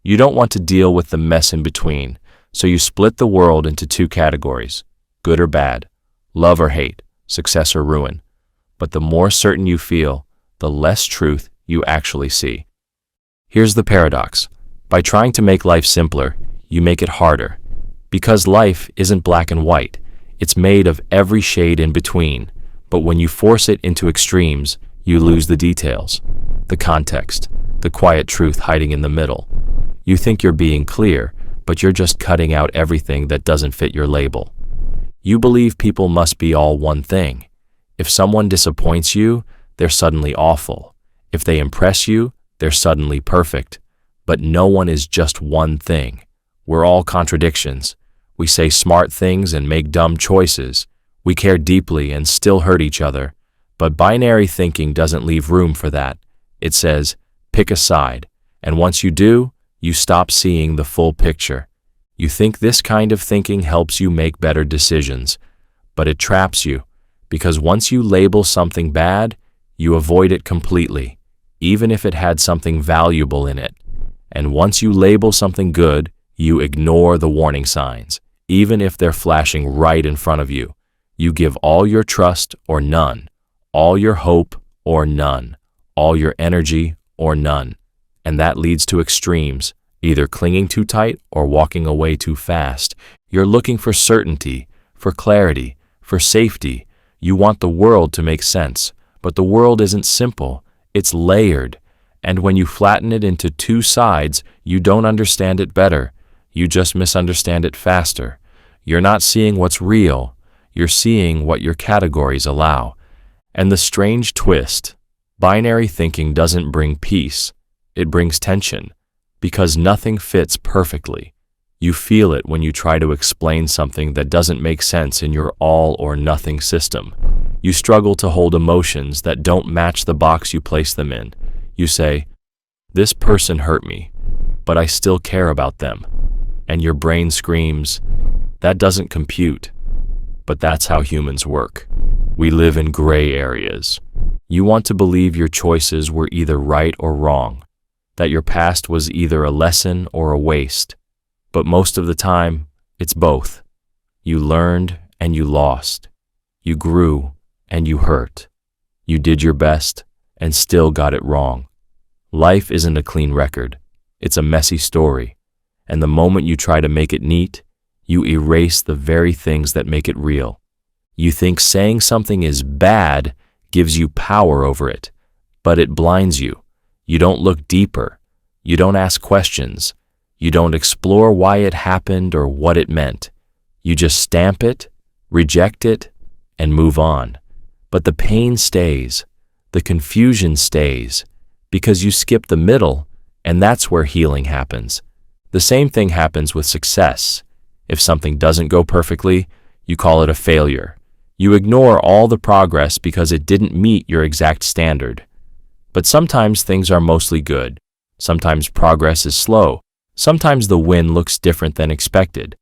You don't want to deal with the mess in between, so you split the world into two categories, good or bad, love or hate, success or ruin. But the more certain you feel, the less truth you actually see. Here's the paradox. By trying to make life simpler, you make it harder. Because life isn't black and white, it's made of every shade in between. But when you force it into extremes, you lose the details, the context, the quiet truth hiding in the middle. You think you're being clear, but you're just cutting out everything that doesn't fit your label. You believe people must be all one thing. If someone disappoints you, they're suddenly awful. If they impress you, they're suddenly perfect. But no one is just one thing. We're all contradictions. We say smart things and make dumb choices. We care deeply and still hurt each other. But binary thinking doesn't leave room for that. It says, pick a side. And once you do, You stop seeing the full picture. You think this kind of thinking helps you make better decisions, but it traps you, because once you label something bad, you avoid it completely, even if it had something valuable in it. And once you label something good, you ignore the warning signs, even if they're flashing right in front of you. You give all your trust or none, all your hope or none, all your energy or none. And that leads to extremes, either clinging too tight or walking away too fast. You're looking for certainty, for clarity, for safety. You want the world to make sense, but the world isn't simple, it's layered. And when you flatten it into two sides, you don't understand it better, you just misunderstand it faster. You're not seeing what's real, you're seeing what your categories allow. And the strange twist, binary thinking doesn't bring peace, it brings tension, because nothing fits perfectly. You feel it when you try to explain something that doesn't make sense in your all or nothing system. You struggle to hold emotions that don't match the box you place them in. You say, "This person hurt me, but I still care about them." And your brain screams, "That doesn't compute." But that's how humans work. We live in gray areas. You want to believe your choices were either right or wrong, that your past was either a lesson or a waste. But most of the time, it's both. You learned and you lost. You grew and you hurt. You did your best and still got it wrong. Life isn't a clean record. It's a messy story. And the moment you try to make it neat, you erase the very things that make it real. You think saying something is bad gives you power over it, but it blinds you. You don't look deeper. You don't ask questions. You don't explore why it happened or what it meant. You just stamp it, reject it, and move on. But the pain stays. The confusion stays, because you skip the middle, and that's where healing happens. The same thing happens with success. If something doesn't go perfectly, you call it a failure. You ignore all the progress because it didn't meet your exact standard. But sometimes things are mostly good. Sometimes progress is slow. Sometimes the win looks different than expected.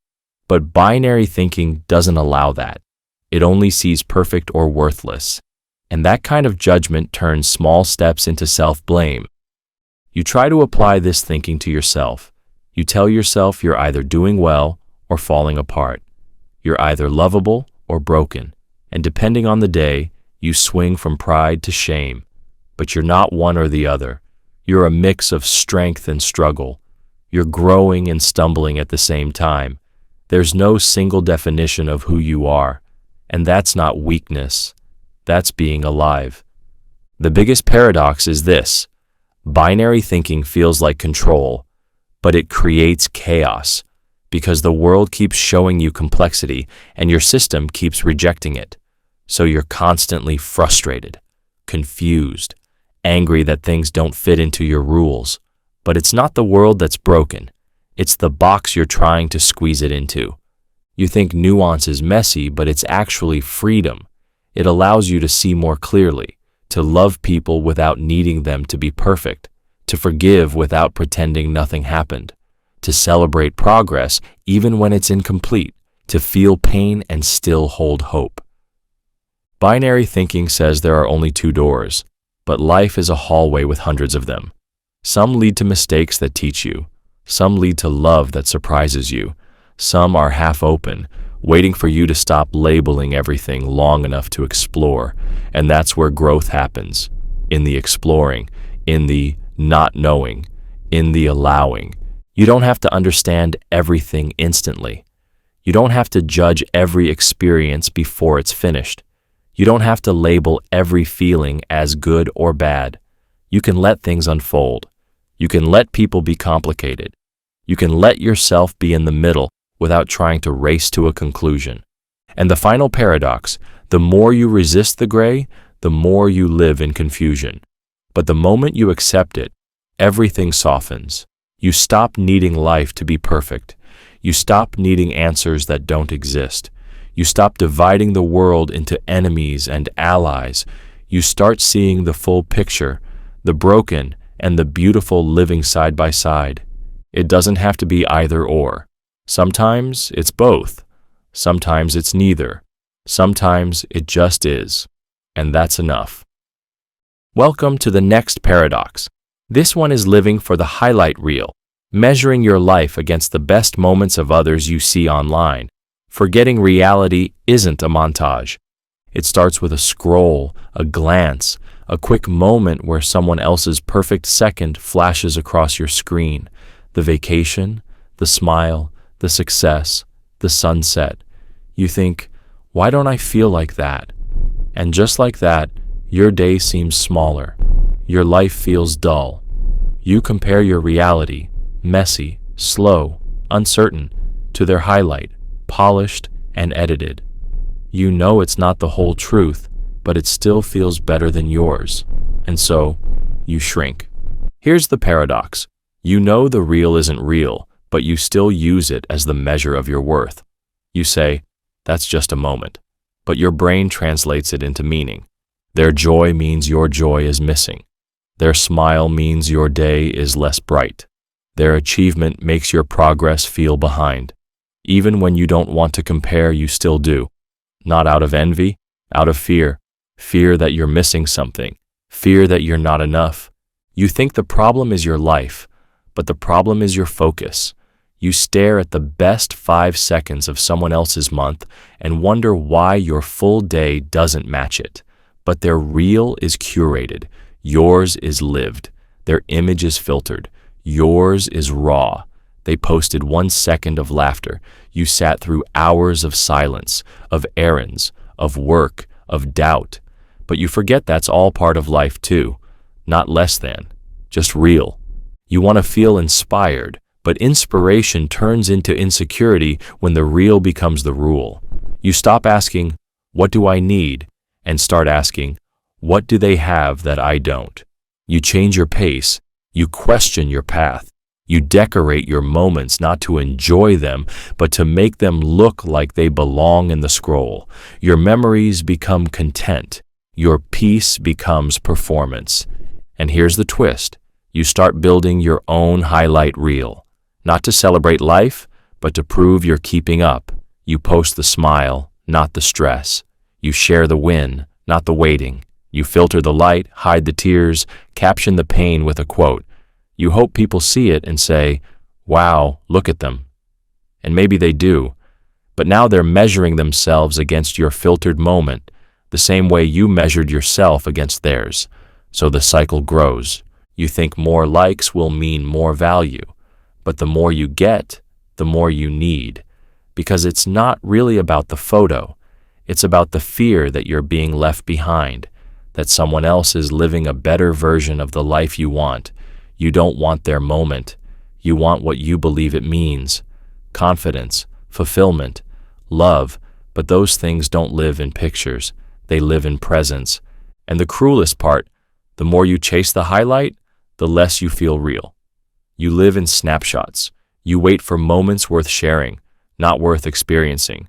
But binary thinking doesn't allow that. It only sees perfect or worthless. And that kind of judgment turns small steps into self-blame. You try to apply this thinking to yourself. You tell yourself you're either doing well or falling apart. You're either lovable or broken. And depending on the day, you swing from pride to shame. But you're not one or the other. You're a mix of strength and struggle. You're growing and stumbling at the same time. There's no single definition of who you are. And that's not weakness. That's being alive. The biggest paradox is this. Binary thinking feels like control, but it creates chaos because the world keeps showing you complexity and your system keeps rejecting it. So you're constantly frustrated, confused, angry that things don't fit into your rules. But it's not the world that's broken. It's the box you're trying to squeeze it into. You think nuance is messy, but it's actually freedom. It allows you to see more clearly, to love people without needing them to be perfect, to forgive without pretending nothing happened, to celebrate progress even when it's incomplete, to feel pain and still hold hope. Binary thinking says there are only two doors, but life is a hallway with hundreds of them. Some lead to mistakes that teach you. Some lead to love that surprises you. Some are half open, waiting for you to stop labeling everything long enough to explore. And that's where growth happens. In the exploring, in the not knowing, in the allowing. You don't have to understand everything instantly. You don't have to judge every experience before it's finished. You don't have to label every feeling as good or bad. You can let things unfold. You can let people be complicated. You can let yourself be in the middle without trying to race to a conclusion. And the final paradox, the more you resist the gray, the more you live in confusion. But the moment you accept it, everything softens. You stop needing life to be perfect. You stop needing answers that don't exist. You stop dividing the world into enemies and allies. You start seeing the full picture, the broken and the beautiful living side by side. It doesn't have to be either or. Sometimes it's both. Sometimes it's neither. Sometimes it just is. And that's enough. Welcome to the next paradox. This one is living for the highlight reel, measuring your life against the best moments of others you see online. Forgetting reality isn't a montage. It starts with a scroll, a glance, a quick moment where someone else's perfect second flashes across your screen. The vacation, the smile, the success, the sunset. You think, why don't I feel like that? And just like that, your day seems smaller. Your life feels dull. You compare your reality, messy, slow, uncertain, to their highlight, polished and edited. You know it's not the whole truth, but it still feels better than yours. And so, you shrink. Here's the paradox. You know the real isn't real, but you still use it as the measure of your worth. You say, that's just a moment. But your brain translates it into meaning. Their joy means your joy is missing. Their smile means your day is less bright. Their achievement makes your progress feel behind. Even when you don't want to compare, you still do. Not out of envy, out of fear. Fear that you're missing something. Fear that you're not enough. You think the problem is your life, but the problem is your focus. You stare at the best 5 seconds of someone else's month and wonder why your full day doesn't match it. But their reel is curated. Yours is lived. Their image is filtered. Yours is raw. They posted 1 second of laughter. You sat through hours of silence, of errands, of work, of doubt. But you forget that's all part of life too. Not less than. Just real. You want to feel inspired, but inspiration turns into insecurity when the real becomes the rule. You stop asking, what do I need? And start asking, what do they have that I don't? You change your pace. You question your path. You decorate your moments not to enjoy them, but to make them look like they belong in the scroll. Your memories become content. Your peace becomes performance. And here's the twist. You start building your own highlight reel. Not to celebrate life, but to prove you're keeping up. You post the smile, not the stress. You share the win, not the waiting. You filter the light, hide the tears, caption the pain with a quote. You hope people see it and say, wow, look at them. And maybe they do. But now they're measuring themselves against your filtered moment, the same way you measured yourself against theirs. So the cycle grows. You think more likes will mean more value. But the more you get, the more you need. Because it's not really about the photo. It's about the fear that you're being left behind, that someone else is living a better version of the life you want. You don't want their moment. You want what you believe it means. Confidence, fulfillment, love, but those things don't live in pictures. They live in presence. And the cruelest part, the more you chase the highlight, the less you feel real. You live in snapshots. You wait for moments worth sharing, not worth experiencing.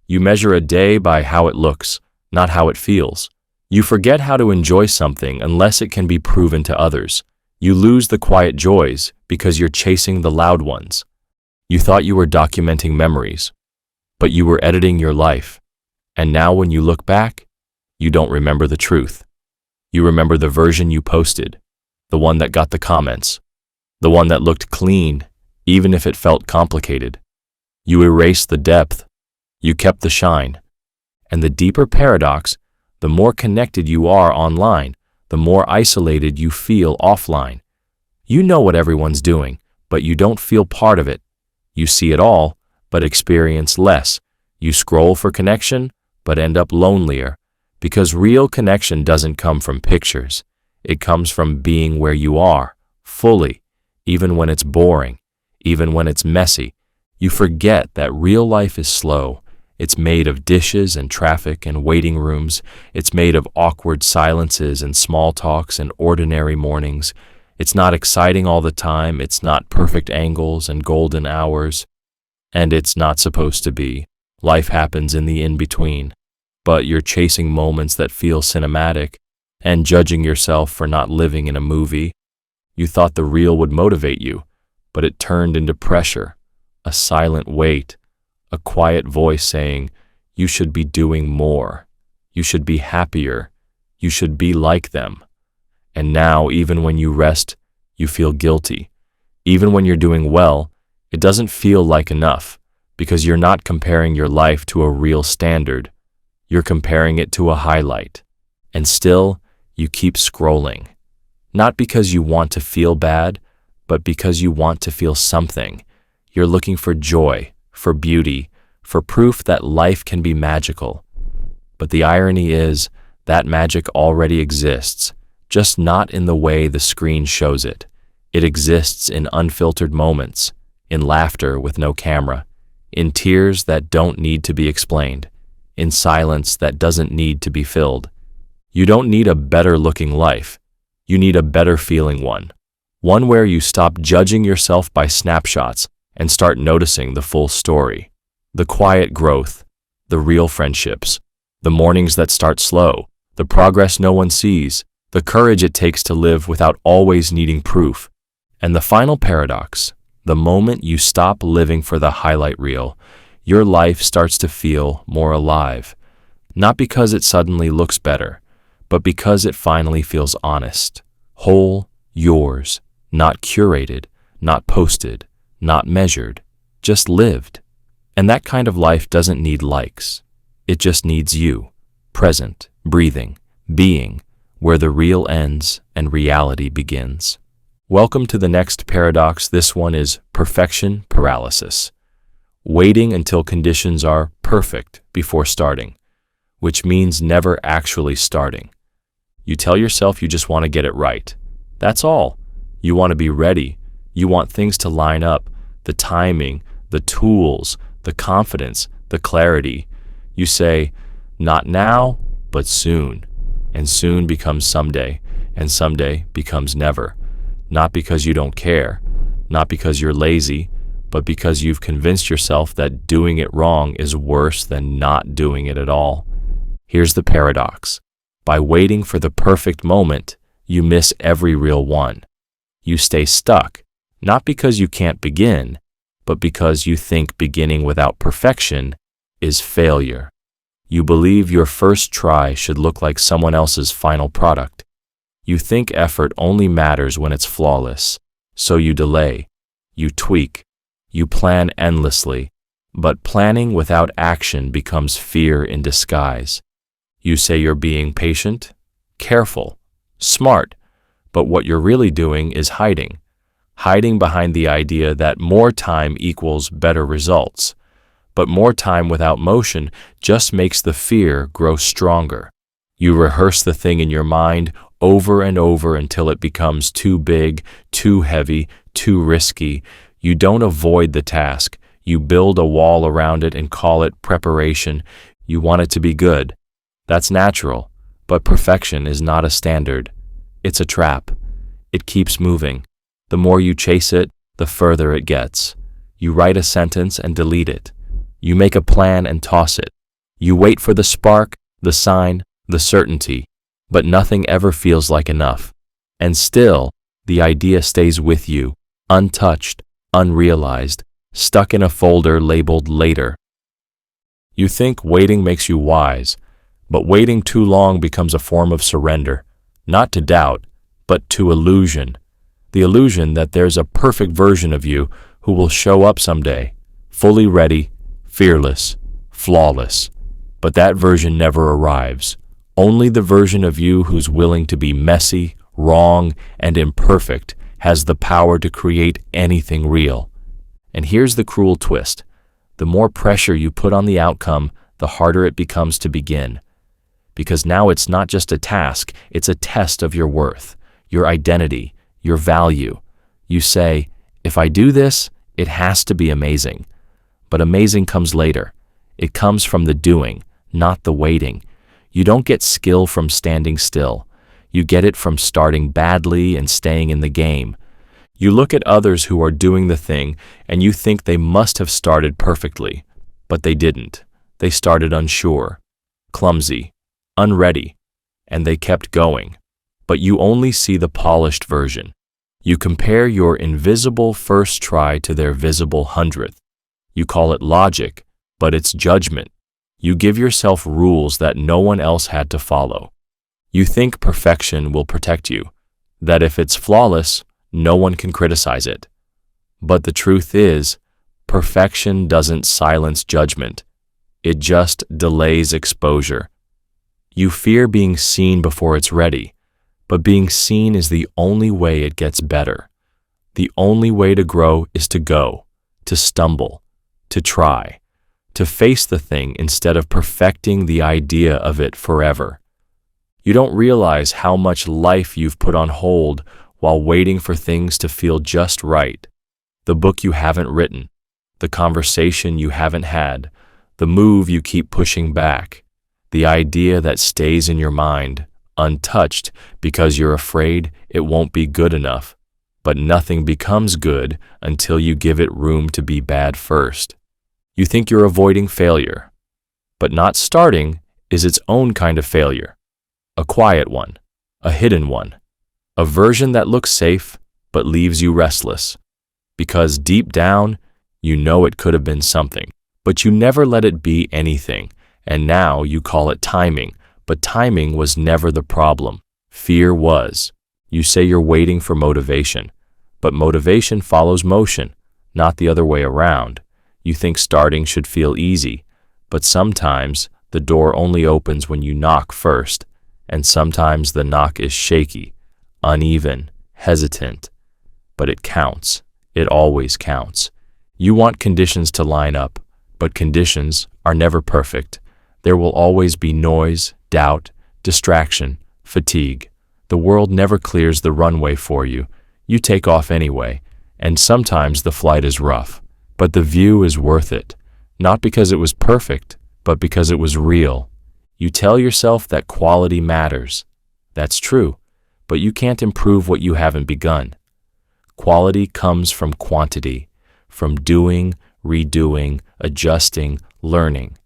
You measure a day by how it looks, not how it feels. You forget how to enjoy something unless it can be proven to others. You lose the quiet joys because you're chasing the loud ones. You thought you were documenting memories, but you were editing your life. And now when you look back, you don't remember the truth. You remember the version you posted, the one that got the comments, the one that looked clean, even if it felt complicated. You erased the depth. You kept the shine. And the deeper paradox, the more connected you are online, the more isolated you feel offline. You know what everyone's doing, but you don't feel part of it. You see it all, but experience less. You scroll for connection, but end up lonelier. Because real connection doesn't come from pictures. It comes from being where you are, fully, even when it's boring, even when it's messy. You forget that real life is slow. It's made of dishes and traffic and waiting rooms. It's made of awkward silences and small talks and ordinary mornings. It's not exciting all the time. It's not perfect angles and golden hours. And it's not supposed to be. Life happens in the in-between. But you're chasing moments that feel cinematic and judging yourself for not living in a movie. You thought the real would motivate you, but it turned into pressure, a silent weight, a quiet voice saying, "You should be doing more. You should be happier. You should be like them." And now, even when you rest, you feel guilty. Even when you're doing well, it doesn't feel like enough, because you're not comparing your life to a real standard. You're comparing it to a highlight. And still, you keep scrolling. Not because you want to feel bad, but because you want to feel something. You're looking for joy, for beauty, for proof that life can be magical. But the irony is, that magic already exists, just not in the way the screen shows it. It exists in unfiltered moments, in laughter with no camera, in tears that don't need to be explained, in silence that doesn't need to be filled. You don't need a better-looking life. You need a better-feeling one. One where you stop judging yourself by snapshots and start noticing the full story. The quiet growth, the real friendships, the mornings that start slow, the progress no one sees, the courage it takes to live without always needing proof. And the final paradox, the moment you stop living for the highlight reel, your life starts to feel more alive. Not because it suddenly looks better, but because it finally feels honest, whole, yours, not curated, not posted, not measured, just lived. And that kind of life doesn't need likes. It just needs you, present, breathing, being, where the real ends and reality begins. Welcome to the next paradox. This one is perfection paralysis. Waiting until conditions are perfect before starting, which means never actually starting. You tell yourself you just want to get it right. That's all. You want to be ready. You want things to line up, the timing, the tools, the confidence, the clarity. You say, not now, but soon. And soon becomes someday, and someday becomes never. Not because you don't care, not because you're lazy, but because you've convinced yourself that doing it wrong is worse than not doing it at all. Here's the paradox. By waiting for the perfect moment, you miss every real one. You stay stuck, not because you can't begin, but because you think beginning without perfection is failure. You believe your first try should look like someone else's final product. You think effort only matters when it's flawless, so you delay, you tweak, you plan endlessly, but planning without action becomes fear in disguise. You say you're being patient, careful, smart, but what you're really doing is hiding behind the idea that more time equals better results. But more time without motion just makes the fear grow stronger. You rehearse the thing in your mind over and over until it becomes too big, too heavy, too risky. You don't avoid the task. You build a wall around it and call it preparation. You want it to be good. That's natural, but perfection is not a standard. It's a trap. It keeps moving. The more you chase it, the further it gets. You write a sentence and delete it. You make a plan and toss it. You wait for the spark, the sign, the certainty, but nothing ever feels like enough. And still, the idea stays with you, untouched, unrealized, stuck in a folder labeled later. You think waiting makes you wise, but waiting too long becomes a form of surrender, not to doubt, but to illusion. The illusion that there's a perfect version of you who will show up someday, fully ready, fearless, flawless. But that version never arrives. Only the version of you who's willing to be messy, wrong, and imperfect has the power to create anything real. And here's the cruel twist. The more pressure you put on the outcome, the harder it becomes to begin. Because now it's not just a task, it's a test of your worth, your identity, your value. You say, if I do this, it has to be amazing. But amazing comes later. It comes from the doing, not the waiting. You don't get skill from standing still. You get it from starting badly and staying in the game. You look at others who are doing the thing and you think they must have started perfectly. But they didn't. They started unsure, clumsy, unready, and they kept going. But you only see the polished version. You compare your invisible first try to their visible hundredth. You call it logic, but it's judgment. You give yourself rules that no one else had to follow. You think perfection will protect you, that if it's flawless, no one can criticize it. But the truth is, perfection doesn't silence judgment. It just delays exposure. You fear being seen before it's ready, but being seen is the only way it gets better. The only way to grow is to go, to stumble, to try, to face the thing instead of perfecting the idea of it forever. You don't realize how much life you've put on hold while waiting for things to feel just right. The book you haven't written, the conversation you haven't had, the move you keep pushing back, the idea that stays in your mind, untouched because you're afraid it won't be good enough. But nothing becomes good until you give it room to be bad first. You think you're avoiding failure, but not starting is its own kind of failure. A quiet one, a hidden one, a version that looks safe but leaves you restless. Because deep down, you know it could have been something, but you never let it be anything, and now you call it timing, but timing was never the problem. Fear was. You say you're waiting for motivation, but motivation follows motion, not the other way around. You think starting should feel easy, but sometimes the door only opens when you knock first, and sometimes the knock is shaky, uneven, hesitant. But it counts. It always counts. You want conditions to line up, but conditions are never perfect. There will always be noise, doubt, distraction, fatigue. The world never clears the runway for you. You take off anyway, and sometimes the flight is rough. But the view is worth it, not because it was perfect, but because it was real. You tell yourself that quality matters. That's true, but you can't improve what you haven't begun. Quality comes from quantity, from doing, redoing, adjusting, learning.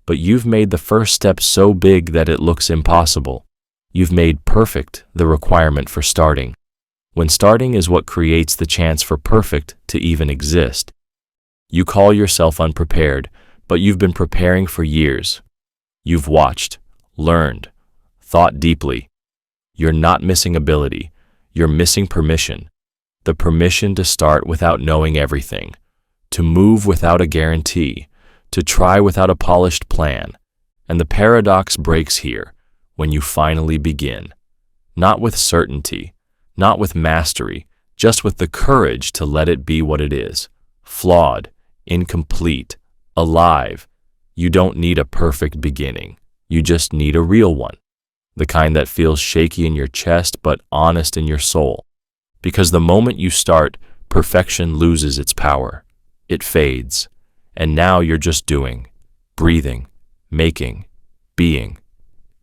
But you've made the first step so big that it looks impossible. You've made perfect the requirement for starting, when starting is what creates the chance for perfect to even exist. You call yourself unprepared, but you've been preparing for years. You've watched, learned, thought deeply. You're not missing ability. You're missing permission. The permission to start without knowing everything, to move without a guarantee, to try without a polished plan. And the paradox breaks here, when you finally begin. Not with certainty, not with mastery, just with the courage to let it be what it is. Flawed, incomplete, alive. You don't need a perfect beginning. You just need a real one. The kind that feels shaky in your chest but honest in your soul. Because the moment you start, perfection loses its power. It fades. And now you're just doing, breathing, making, being.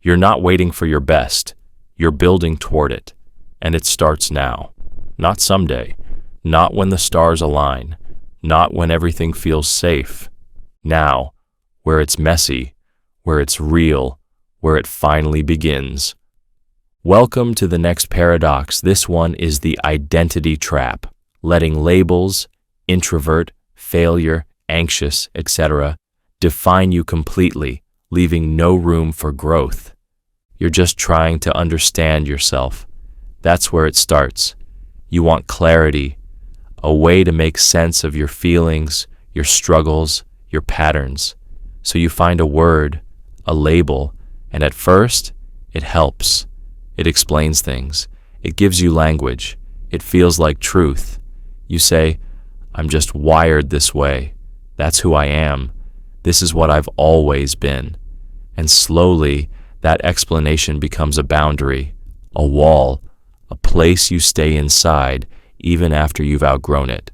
You're not waiting for your best. You're building toward it. And it starts now. Not someday. Not when the stars align. Not when everything feels safe. Now, where it's messy, where it's real, where it finally begins. Welcome to the next paradox. This one is the identity trap. Letting labels, introvert, failure, anxious, etc., define you completely, leaving no room for growth. You're just trying to understand yourself. That's where it starts. You want clarity, a way to make sense of your feelings, your struggles, your patterns. So you find a word, a label, and at first, it helps. It explains things. It gives you language. It feels like truth. You say, I'm just wired this way. That's who I am. This is what I've always been. And slowly, that explanation becomes a boundary, a wall, a place you stay inside even after you've outgrown it.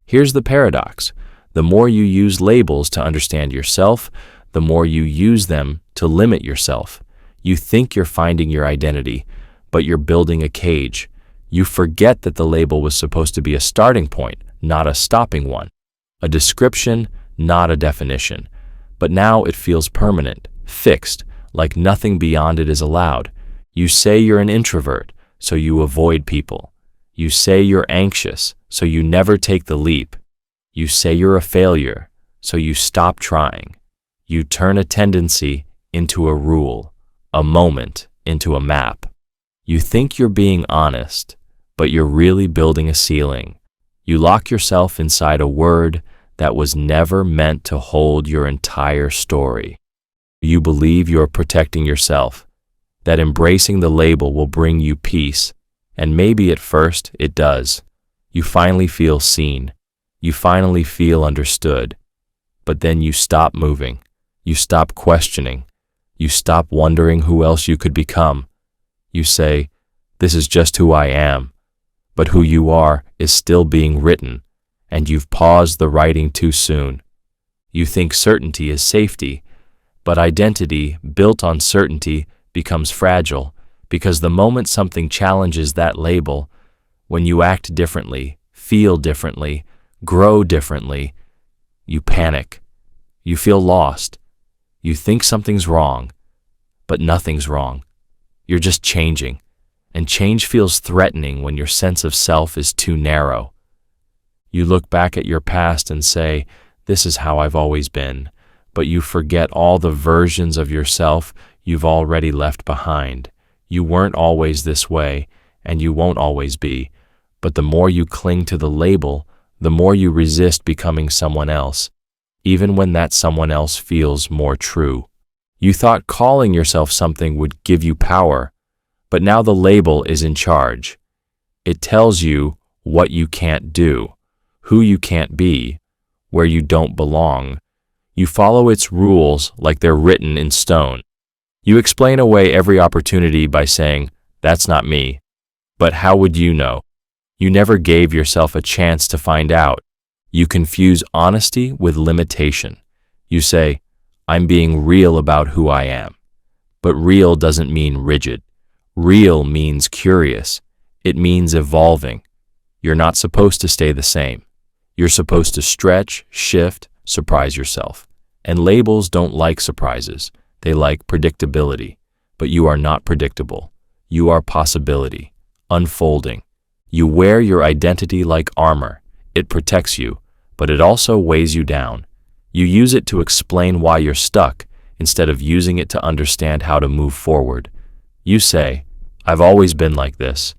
Here's the paradox. The more you use labels to understand yourself, the more you use them to limit yourself. You think you're finding your identity, but you're building a cage. You forget that the label was supposed to be a starting point, not a stopping one. A description, not a definition. But now it feels permanent, fixed, like nothing beyond it is allowed. You say you're an introvert, so you avoid people. You say you're anxious, so you never take the leap. You say you're a failure, so you stop trying. You turn a tendency into a rule, a moment into a map. You think you're being honest, but you're really building a ceiling. You lock yourself inside a word that was never meant to hold your entire story. You believe you're protecting yourself, that embracing the label will bring you peace, and maybe at first it does. You finally feel seen. You finally feel understood. But then you stop moving. You stop questioning. You stop wondering who else you could become. You say, "This is just who I am." But who you are is still being written, and you've paused the writing too soon. You think certainty is safety, but identity built on certainty becomes fragile, because the moment something challenges that label, when you act differently, feel differently, grow differently, you panic. You feel lost. You think something's wrong, but nothing's wrong. You're just changing, and change feels threatening when your sense of self is too narrow. You look back at your past and say, "This is how I've always been," but you forget all the versions of yourself you've already left behind. You weren't always this way, and you won't always be, but the more you cling to the label, the more you resist becoming someone else, even when that someone else feels more true. You thought calling yourself something would give you power, but now the label is in charge. It tells you what you can't do, who you can't be, where you don't belong. You follow its rules like they're written in stone. You explain away every opportunity by saying, "That's not me." But how would you know? You never gave yourself a chance to find out. You confuse honesty with limitation. You say, "I'm being real about who I am." But real doesn't mean rigid. Real means curious. It means evolving. You're not supposed to stay the same. You're supposed to stretch, shift, surprise yourself. And labels don't like surprises. They like predictability. But you are not predictable. You are possibility, unfolding. You wear your identity like armor. It protects you, but it also weighs you down. You use it to explain why you're stuck instead of using it to understand how to move forward. You say, "I've always been like this,"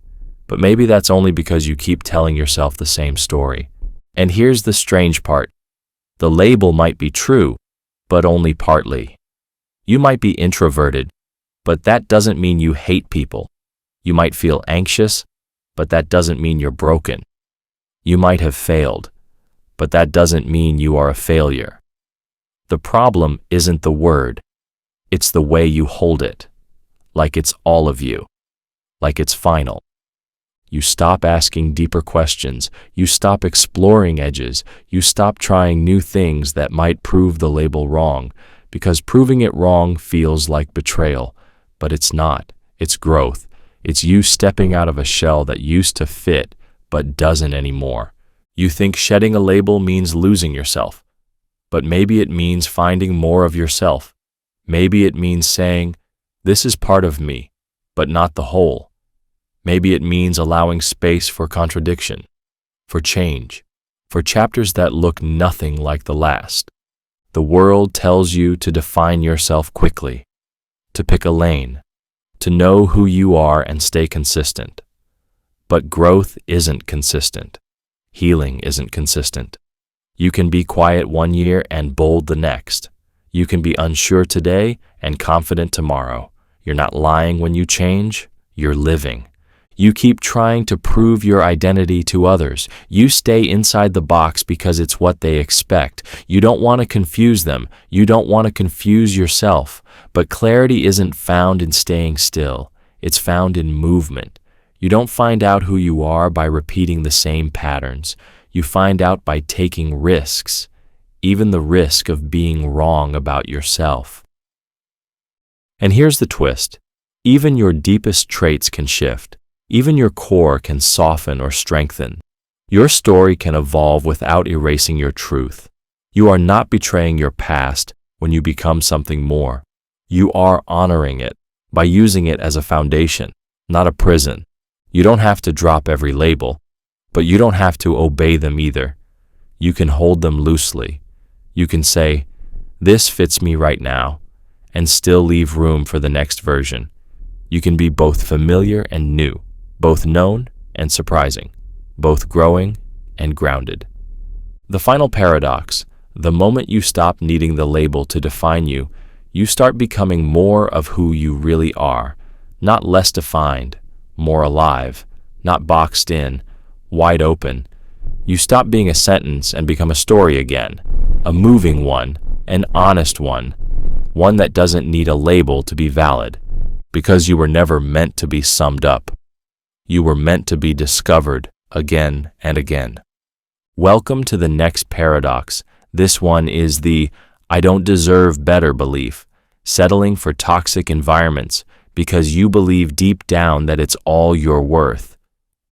but maybe that's only because you keep telling yourself the same story. And here's the strange part. The label might be true, but only partly. You might be introverted, but that doesn't mean you hate people. You might feel anxious, but that doesn't mean you're broken. You might have failed, but that doesn't mean you are a failure. The problem isn't the word. It's the way you hold it. Like it's all of you. Like it's final. You stop asking deeper questions. You stop exploring edges. You stop trying new things that might prove the label wrong, because proving it wrong feels like betrayal. But it's not. It's growth. It's you stepping out of a shell that used to fit, but doesn't anymore. You think shedding a label means losing yourself. But maybe it means finding more of yourself. Maybe it means saying, "This is part of me, but not the whole." Maybe it means allowing space for contradiction, for change, for chapters that look nothing like the last. The world tells you to define yourself quickly, to pick a lane, to know who you are and stay consistent. But growth isn't consistent. Healing isn't consistent. You can be quiet one year and bold the next. You can be unsure today and confident tomorrow. You're not lying when you change, you're living. You keep trying to prove your identity to others. You stay inside the box because it's what they expect. You don't want to confuse them. You don't want to confuse yourself. But clarity isn't found in staying still. It's found in movement. You don't find out who you are by repeating the same patterns. You find out by taking risks, even the risk of being wrong about yourself. And here's the twist. Even your deepest traits can shift. Even your core can soften or strengthen. Your story can evolve without erasing your truth. You are not betraying your past when you become something more. You are honoring it by using it as a foundation, not a prison. You don't have to drop every label, but you don't have to obey them either. You can hold them loosely. You can say, "This fits me right now," and still leave room for the next version. You can be both familiar and new, both known and surprising, both growing and grounded. The final paradox: the moment you stop needing the label to define you, you start becoming more of who you really are, not less defined, more alive, not boxed in, wide open. You stop being a sentence and become a story again, a moving one, an honest one that doesn't need a label to be valid, because you were never meant to be summed up. You were meant to be discovered again and again. Welcome to the next paradox. This one is the "I don't deserve better" belief, settling for toxic environments because you believe deep down that it's all you're worth.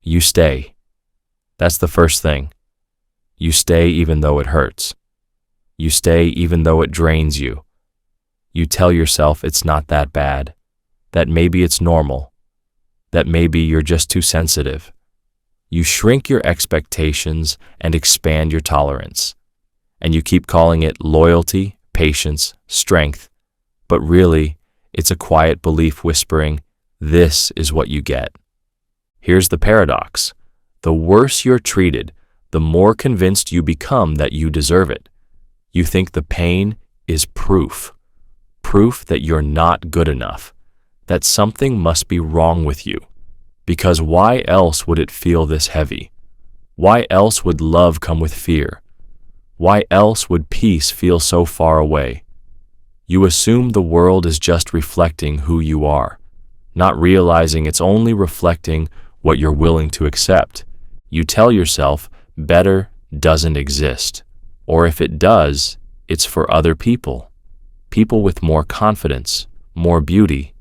You stay. That's the first thing. You stay even though it hurts. You stay even though it drains you. You tell yourself it's not that bad, that maybe it's normal, that maybe you're just too sensitive. You shrink your expectations and expand your tolerance, and you keep calling it loyalty, patience, strength, but really, it's a quiet belief whispering, "This is what you get." Here's the paradox. The worse you're treated, the more convinced you become that you deserve it. You think the pain is proof that you're not good enough, that something must be wrong with you. Because why else would it feel this heavy? Why else would love come with fear? Why else would peace feel so far away? You assume the world is just reflecting who you are, not realizing it's only reflecting what you're willing to accept. You tell yourself better doesn't exist, or if it does, it's for other people. People with more confidence, more beauty,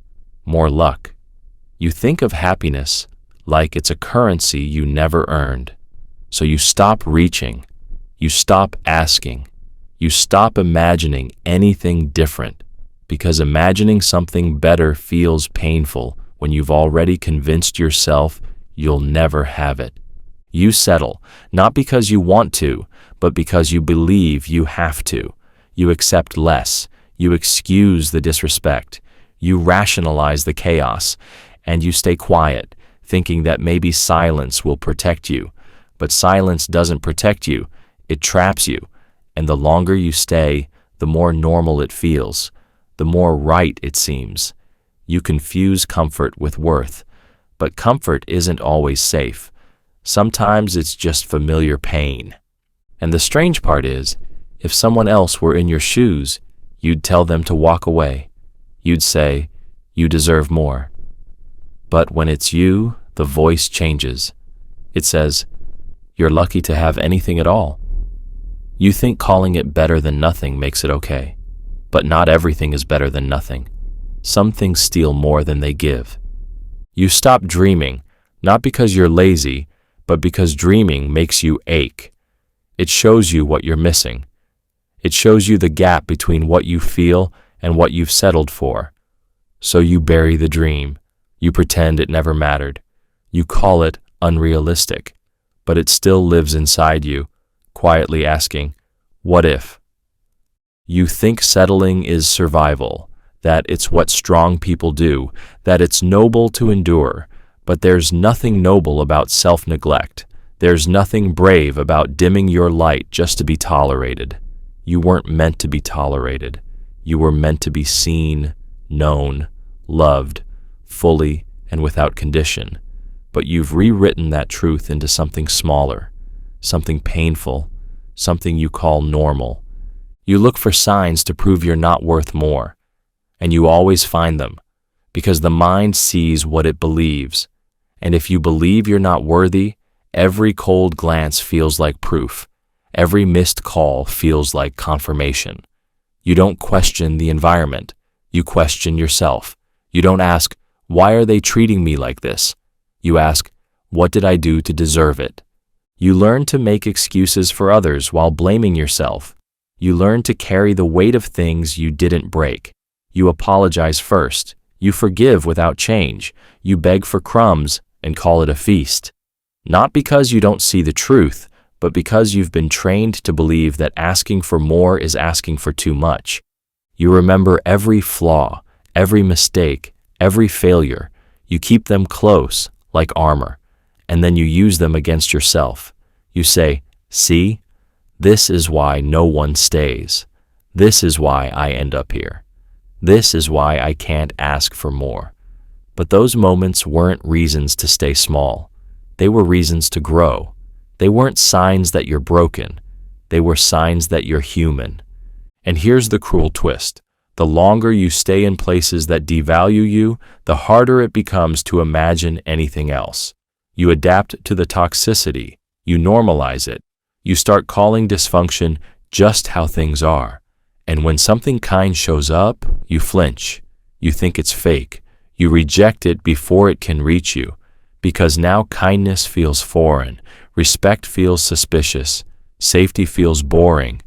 more luck. You think of happiness like it's a currency you never earned. So you stop reaching, you stop asking, you stop imagining anything different, because imagining something better feels painful when you've already convinced yourself you'll never have it. You settle, not because you want to, but because you believe you have to. You accept less, you excuse the disrespect, you rationalize the chaos, and you stay quiet, thinking that maybe silence will protect you. But silence doesn't protect you, it traps you. And the longer you stay, the more normal it feels, the more right it seems. You confuse comfort with worth, but comfort isn't always safe. Sometimes it's just familiar pain. And the strange part is, if someone else were in your shoes, you'd tell them to walk away. You'd say, "You deserve more." But when it's you, the voice changes. It says, "You're lucky to have anything at all." You think calling it better than nothing makes it okay. But not everything is better than nothing. Some things steal more than they give. You stop dreaming, not because you're lazy, but because dreaming makes you ache. It shows you what you're missing. It shows you the gap between what you feel and what you've settled for. So you bury the dream. You pretend it never mattered. You call it unrealistic, but it still lives inside you, quietly asking, "What if?" You think settling is survival, that it's what strong people do, that it's noble to endure, but there's nothing noble about self-neglect. There's nothing brave about dimming your light just to be tolerated. You weren't meant to be tolerated. You were meant to be seen, known, loved, fully and without condition. But you've rewritten that truth into something smaller, something painful, something you call normal. You look for signs to prove you're not worth more, and you always find them, because the mind sees what it believes. And if you believe you're not worthy, every cold glance feels like proof. Every missed call feels like confirmation. You don't question the environment. You question yourself. You don't ask, "Why are they treating me like this?" You ask, "What did I do to deserve it?" You learn to make excuses for others while blaming yourself. You learn to carry the weight of things you didn't break. You apologize first. You forgive without change. You beg for crumbs and call it a feast. Not because you don't see the truth, but because you've been trained to believe that asking for more is asking for too much. You remember every flaw, every mistake, every failure. You keep them close, like armor, and then you use them against yourself. You say, "See? This is why no one stays. This is why I end up here. This is why I can't ask for more." But those moments weren't reasons to stay small. They were reasons to grow. They weren't signs that you're broken. They were signs that you're human. And here's the cruel twist. The longer you stay in places that devalue you, the harder it becomes to imagine anything else. You adapt to the toxicity. You normalize it. You start calling dysfunction just how things are. And when something kind shows up, you flinch. You think it's fake. You reject it before it can reach you. Because now kindness feels foreign. Respect feels suspicious. Safety feels boring.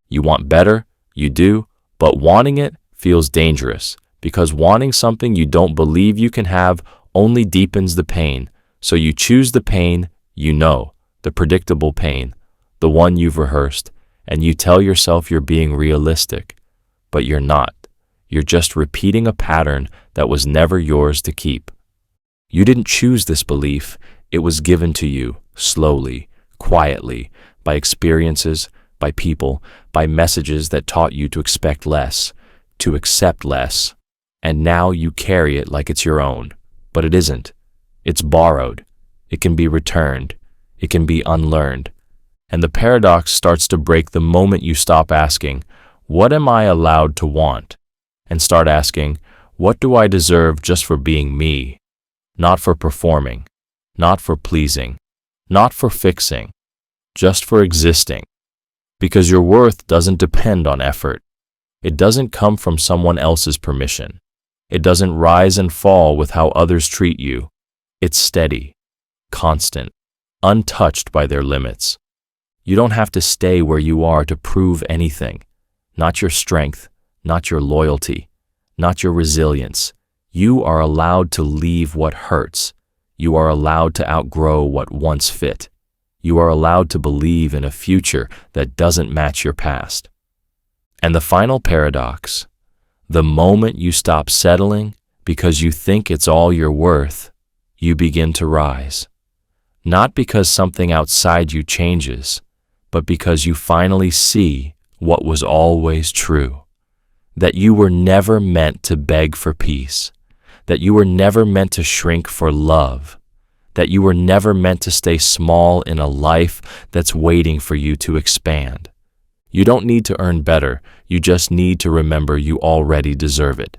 You want better? You do. But wanting it feels dangerous. Because wanting something you don't believe you can have only deepens the pain. So you choose the pain you know, the predictable pain, the one you've rehearsed, and you tell yourself you're being realistic. But you're not. You're just repeating a pattern that was never yours to keep. You didn't choose this belief. It was given to you, slowly, quietly, by experiences, by people, by messages that taught you to expect less, to accept less. And now you carry it like it's your own. But it isn't. It's borrowed. It can be returned. It can be unlearned. And the paradox starts to break the moment you stop asking, "What am I allowed to want?" and start asking, "What do I deserve just for being me?" Not for performing, not for pleasing, not for fixing, just for existing. Because your worth doesn't depend on effort. It doesn't come from someone else's permission. It doesn't rise and fall with how others treat you. It's steady, constant, untouched by their limits. You don't have to stay where you are to prove anything. Not your strength, not your loyalty, not your resilience. You are allowed to leave what hurts. You are allowed to outgrow what once fit. You are allowed to believe in a future that doesn't match your past. And the final paradox, the moment you stop settling because you think it's all you're worth, you begin to rise. Not because something outside you changes, but because you finally see what was always true. That you were never meant to beg for peace. That you were never meant to shrink for love. That you were never meant to stay small in a life that's waiting for you to expand. You don't need to earn better, you just need to remember you already deserve it.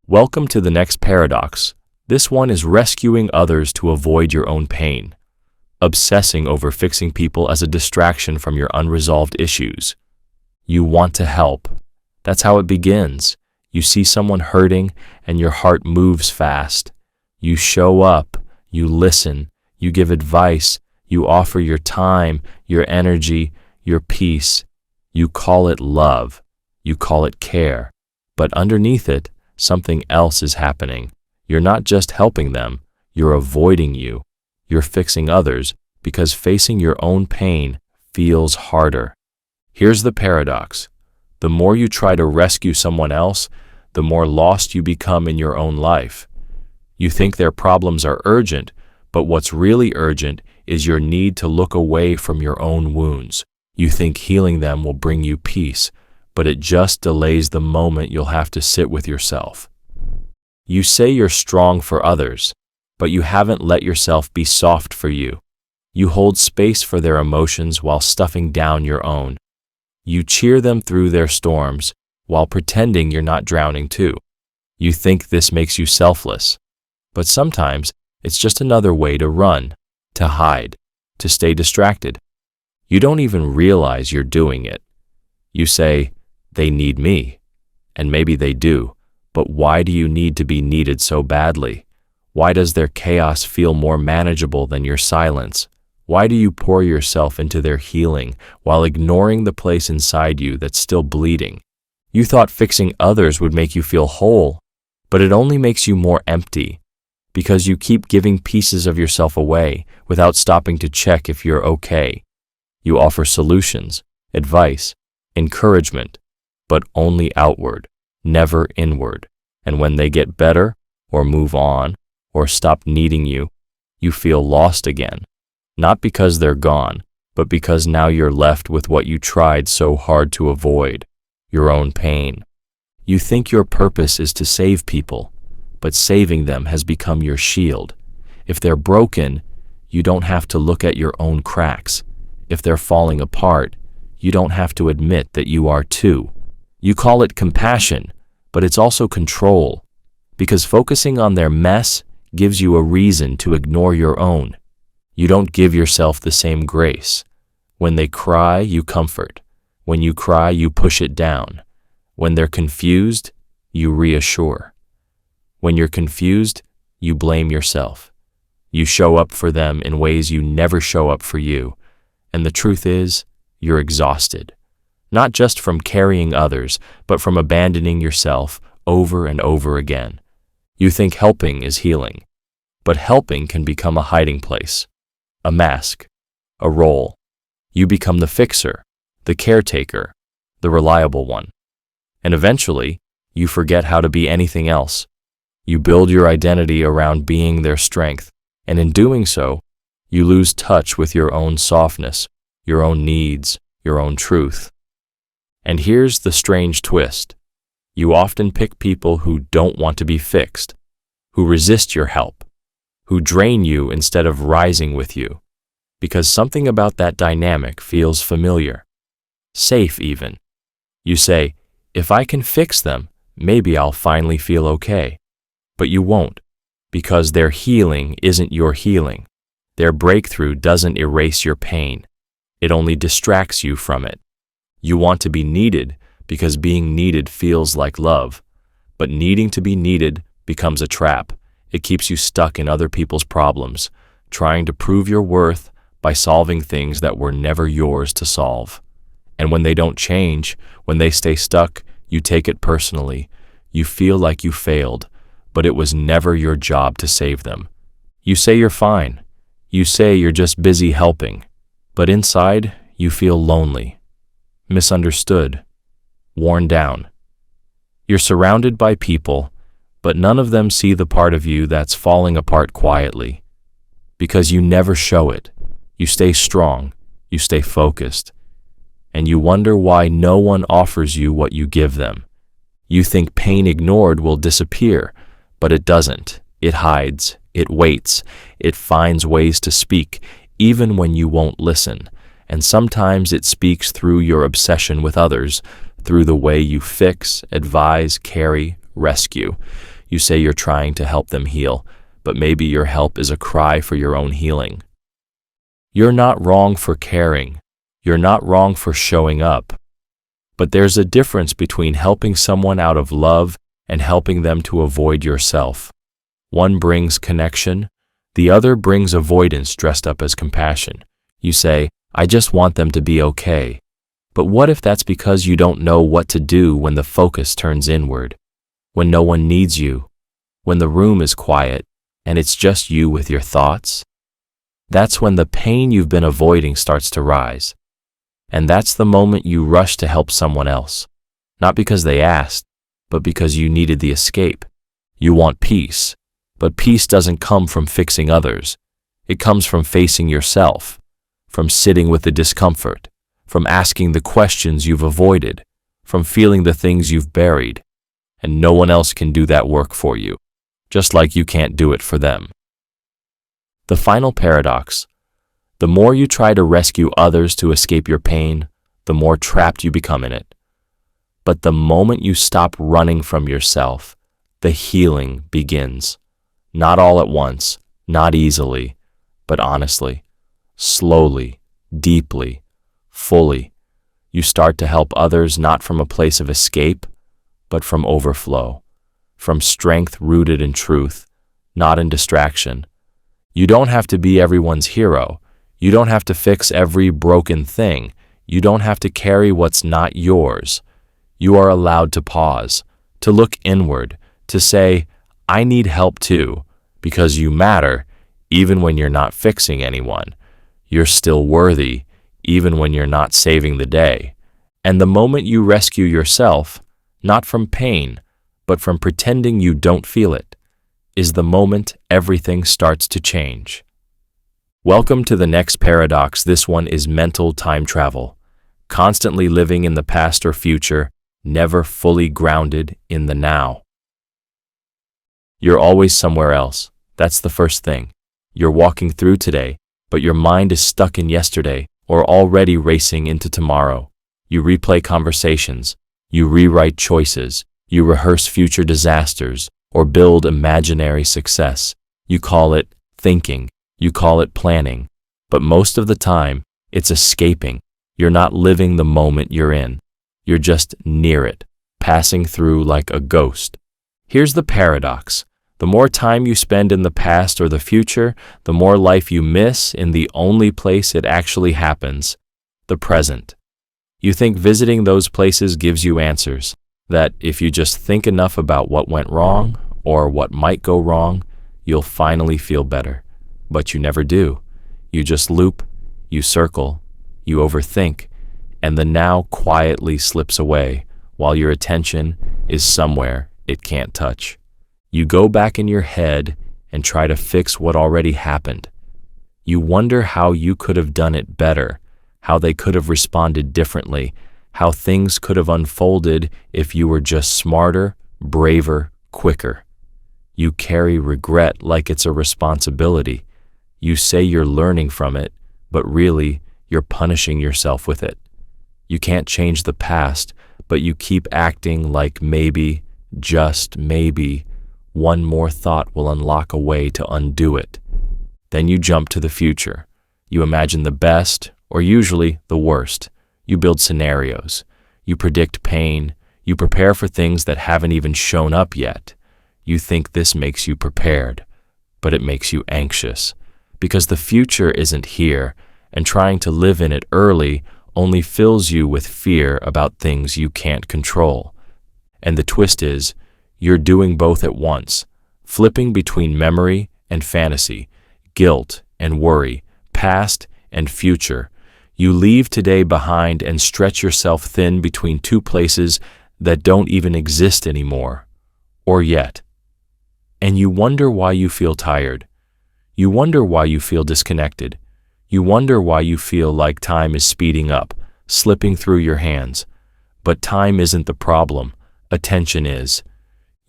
Welcome to the next paradox. This one is rescuing others to avoid your own pain. Obsessing over fixing people as a distraction from your unresolved issues. You want to help. That's how it begins. You see someone hurting and your heart moves fast. You show up, you listen, you give advice, you offer your time, your energy, your peace. You call it love, you call it care. But underneath it, something else is happening. You're not just helping them, you're avoiding you. You're fixing others because facing your own pain feels harder. Here's the paradox. The more you try to rescue someone else, the more lost you become in your own life. You think their problems are urgent, but what's really urgent is your need to look away from your own wounds. You think healing them will bring you peace, but it just delays the moment you'll have to sit with yourself. You say you're strong for others, but you haven't let yourself be soft for you. You hold space for their emotions while stuffing down your own. You cheer them through their storms while pretending you're not drowning too. You think this makes you selfless, but sometimes it's just another way to run, to hide, to stay distracted. You don't even realize you're doing it. You say, "They need me," and maybe they do, but why do you need to be needed so badly? Why does their chaos feel more manageable than your silence? Why do you pour yourself into their healing while ignoring the place inside you that's still bleeding? You thought fixing others would make you feel whole, but it only makes you more empty, because you keep giving pieces of yourself away without stopping to check if you're okay. You offer solutions, advice, encouragement, but only outward, never inward. And when they get better, or move on, or stop needing you, you feel lost again. Not because they're gone, but because now you're left with what you tried so hard to avoid, your own pain. You think your purpose is to save people, but saving them has become your shield. If they're broken, you don't have to look at your own cracks. If they're falling apart, you don't have to admit that you are too. You call it compassion, but it's also control, because focusing on their mess gives you a reason to ignore your own. You don't give yourself the same grace. When they cry, you comfort. When you cry, you push it down. When they're confused, you reassure. When you're confused, you blame yourself. You show up for them in ways you never show up for you. And the truth is, you're exhausted. Not just from carrying others, but from abandoning yourself over and over again. You think helping is healing, but helping can become a hiding place, a mask, a role. You become the fixer, the caretaker, the reliable one. And eventually, you forget how to be anything else. You build your identity around being their strength, and in doing so, you lose touch with your own softness, your own needs, your own truth. And here's the strange twist. You often pick people who don't want to be fixed, who resist your help, who drain you instead of rising with you, because something about that dynamic feels familiar, safe even. You say, if I can fix them, maybe I'll finally feel okay. But you won't, because their healing isn't your healing. Their breakthrough doesn't erase your pain. It only distracts you from it. You want to be needed because being needed feels like love, but needing to be needed becomes a trap. It keeps you stuck in other people's problems, trying to prove your worth by solving things that were never yours to solve. And when they don't change, when they stay stuck, you take it personally. You feel like you failed, but it was never your job to save them. You say you're fine. You say you're just busy helping, but inside you feel lonely, misunderstood, worn down. You're surrounded by people, but none of them see the part of you that's falling apart quietly. Because you never show it. You stay strong, you stay focused, and you wonder why no one offers you what you give them. You think pain ignored will disappear, but it doesn't. It hides, it waits, it finds ways to speak, even when you won't listen. And sometimes it speaks through your obsession with others, through the way you fix, advise, carry, rescue. You say you're trying to help them heal, but maybe your help is a cry for your own healing. You're not wrong for caring. You're not wrong for showing up. But there's a difference between helping someone out of love and helping them to avoid yourself. One brings connection, the other brings avoidance dressed up as compassion. You say, I just want them to be okay. But what if that's because you don't know what to do when the focus turns inward? When no one needs you? When the room is quiet and it's just you with your thoughts? That's when the pain you've been avoiding starts to rise. And that's the moment you rush to help someone else. Not because they asked, but because you needed the escape. You want peace, but peace doesn't come from fixing others. It comes from facing yourself, from sitting with the discomfort, from asking the questions you've avoided, from feeling the things you've buried. And no one else can do that work for you, just like you can't do it for them. The final paradox: the more you try to rescue others to escape your pain, the more trapped you become in it. But the moment you stop running from yourself, the healing begins. Not all at once, not easily, but honestly, slowly, deeply, fully. You start to help others not from a place of escape, but from overflow, from strength rooted in truth, not in distraction. You don't have to be everyone's hero. You don't have to fix every broken thing. You don't have to carry what's not yours. You are allowed to pause, to look inward, to say, I need help too, because you matter even when you're not fixing anyone. You're still worthy even when you're not saving the day. And the moment you rescue yourself, not from pain, but from pretending you don't feel it, is the moment everything starts to change. Welcome to the next paradox. This one is mental time travel. Constantly living in the past or future, never fully grounded in the now. You're always somewhere else. That's the first thing. You're walking through today, but your mind is stuck in yesterday or already racing into tomorrow. You replay conversations, you rewrite choices, you rehearse future disasters, or build imaginary success. You call it thinking, you call it planning, but most of the time, it's escaping. You're not living the moment you're in. You're just near it, passing through like a ghost. Here's the paradox. The more time you spend in the past or the future, the more life you miss in the only place it actually happens, the present. You think visiting those places gives you answers, that if you just think enough about what went wrong or what might go wrong, you'll finally feel better. But you never do. You just loop, you circle, you overthink, and the now quietly slips away while your attention is somewhere it can't touch. You go back in your head and try to fix what already happened. You wonder how you could have done it better, how they could have responded differently, how things could have unfolded if you were just smarter, braver, quicker. You carry regret like it's a responsibility. You say you're learning from it, but really, you're punishing yourself with it. You can't change the past, but you keep acting like maybe, just maybe, one more thought will unlock a way to undo it. Then you jump to the future. You imagine the best, or usually the worst. You build scenarios. You predict pain. You prepare for things that haven't even shown up yet. You think this makes you prepared, but it makes you anxious, because the future isn't here, and trying to live in it early only fills you with fear about things you can't control. And the twist is, you're doing both at once, flipping between memory and fantasy, guilt and worry, past and future. You leave today behind and stretch yourself thin between two places that don't even exist anymore, or yet. And you wonder why you feel tired. You wonder why you feel disconnected. You wonder why you feel like time is speeding up, slipping through your hands. But time isn't the problem. Attention is.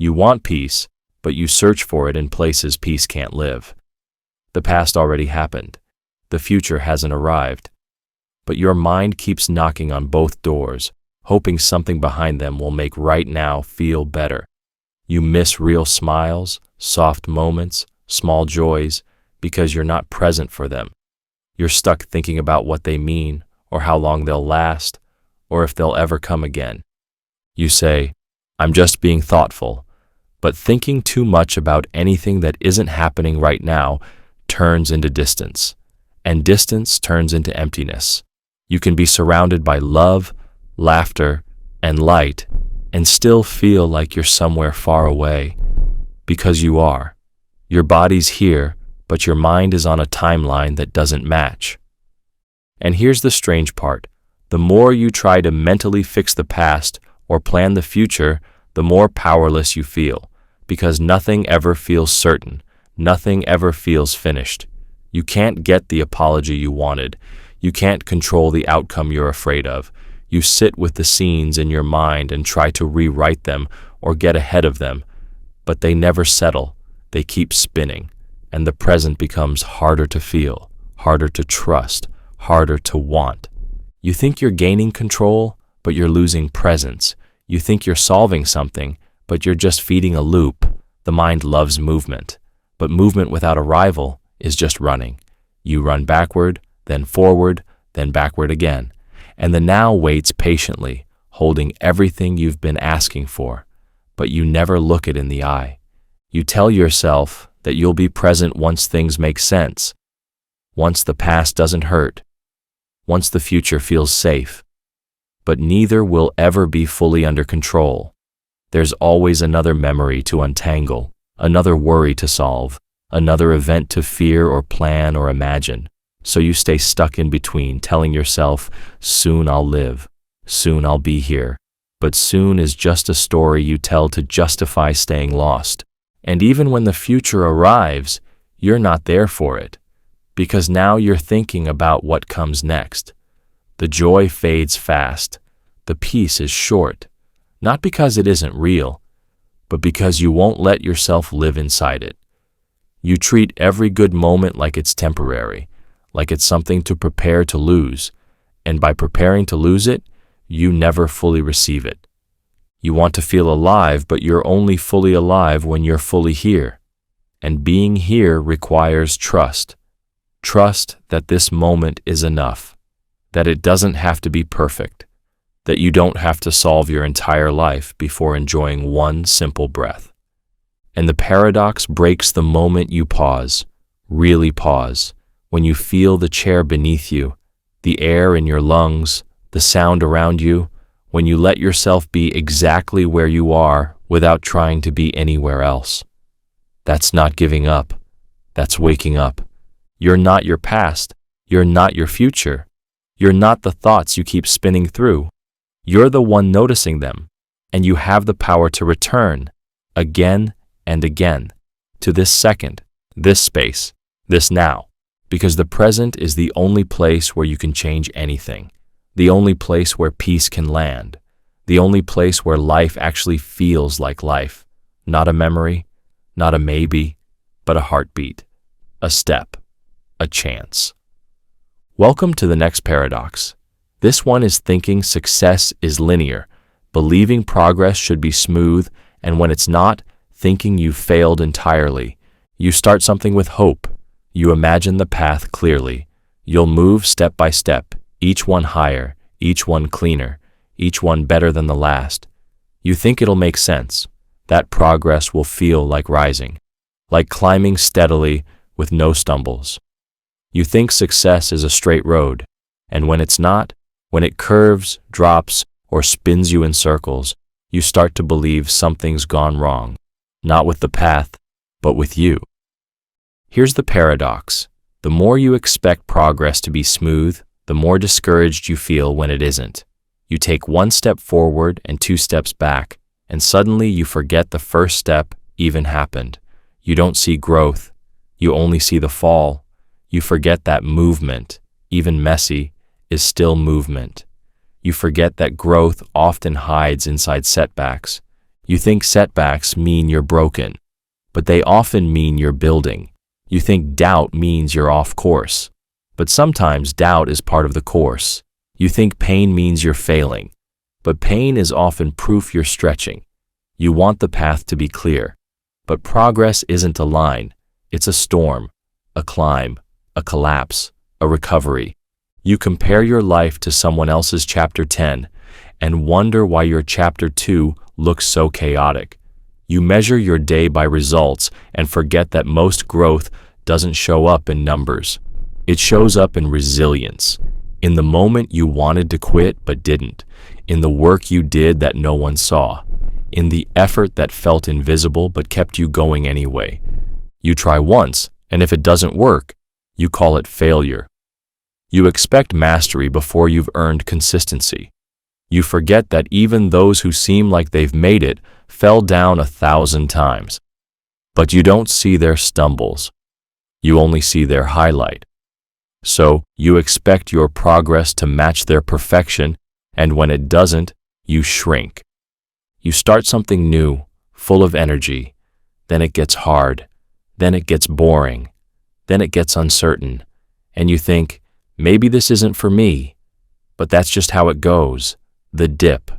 You want peace, but you search for it in places peace can't live. The past already happened. The future hasn't arrived. But your mind keeps knocking on both doors, hoping something behind them will make right now feel better. You miss real smiles, soft moments, small joys, because you're not present for them. You're stuck thinking about what they mean, or how long they'll last, or if they'll ever come again. You say, I'm just being thoughtful. But thinking too much about anything that isn't happening right now turns into distance, and distance turns into emptiness. You can be surrounded by love, laughter, and light, and still feel like you're somewhere far away, because you are. Your body's here, but your mind is on a timeline that doesn't match. And here's the strange part. The more you try to mentally fix the past or plan the future, the more powerless you feel, because nothing ever feels certain, nothing ever feels finished. You can't get the apology you wanted. You can't control the outcome you're afraid of. You sit with the scenes in your mind and try to rewrite them or get ahead of them, but they never settle. They keep spinning, and the present becomes harder to feel, harder to trust, harder to want. You think you're gaining control, but you're losing presence. You think you're solving something, but you're just feeding a loop. The mind loves movement, but movement without arrival is just running. You run backward, then forward, then backward again, and the now waits patiently, holding everything you've been asking for, but you never look it in the eye. You tell yourself that you'll be present once things make sense, once the past doesn't hurt, once the future feels safe, but neither will ever be fully under control. There's always another memory to untangle, another worry to solve, another event to fear or plan or imagine. So you stay stuck in between, telling yourself, soon I'll live, soon I'll be here. But soon is just a story you tell to justify staying lost. And even when the future arrives, you're not there for it, because now you're thinking about what comes next. The joy fades fast, the peace is short, not because it isn't real, but because you won't let yourself live inside it. You treat every good moment like it's temporary, like it's something to prepare to lose, and by preparing to lose it, you never fully receive it. You want to feel alive, but you're only fully alive when you're fully here. And being here requires trust. Trust that this moment is enough, that it doesn't have to be perfect, that you don't have to solve your entire life before enjoying one simple breath. And the paradox breaks the moment you pause, really pause, when you feel the chair beneath you, the air in your lungs, the sound around you, when you let yourself be exactly where you are without trying to be anywhere else. That's not giving up. That's waking up. You're not your past. You're not your future. You're not the thoughts you keep spinning through. You're the one noticing them, and you have the power to return, again and again, to this second, this space, this now, because the present is the only place where you can change anything, the only place where peace can land, the only place where life actually feels like life, not a memory, not a maybe, but a heartbeat, a step, a chance. Welcome to the next paradox. This one is thinking success is linear, believing progress should be smooth, and when it's not, thinking you've failed entirely. You start something with hope. You imagine the path clearly. You'll move step by step, each one higher, each one cleaner, each one better than the last. You think it'll make sense. That progress will feel like rising, like climbing steadily with no stumbles. You think success is a straight road, and when it's not, when it curves, drops, or spins you in circles, you start to believe something's gone wrong, not with the path, but with you. Here's the paradox. The more you expect progress to be smooth, the more discouraged you feel when it isn't. You take one step forward and 2 steps back, and suddenly you forget the first step even happened. You don't see growth. You only see the fall. You forget that movement, even messy, is still movement. You forget that growth often hides inside setbacks. You think setbacks mean you're broken, but they often mean you're building. You think doubt means you're off course, but sometimes doubt is part of the course. You think pain means you're failing, but pain is often proof you're stretching. You want the path to be clear, but progress isn't a line. It's a storm, a climb, a collapse, a recovery. You compare your life to someone else's chapter 10 and wonder why your chapter 2 looks so chaotic. You measure your day by results and forget that most growth doesn't show up in numbers. It shows up in resilience, in the moment you wanted to quit but didn't, in the work you did that no one saw, in the effort that felt invisible but kept you going anyway. You try once, and if it doesn't work, you call it failure. You expect mastery before you've earned consistency. You forget that even those who seem like they've made it fell down 1,000 times. But you don't see their stumbles. You only see their highlight. So you expect your progress to match their perfection, and when it doesn't, you shrink. You start something new, full of energy. Then it gets hard. Then it gets boring. Then it gets uncertain. And you think, maybe this isn't for me. But that's just how it goes. The dip,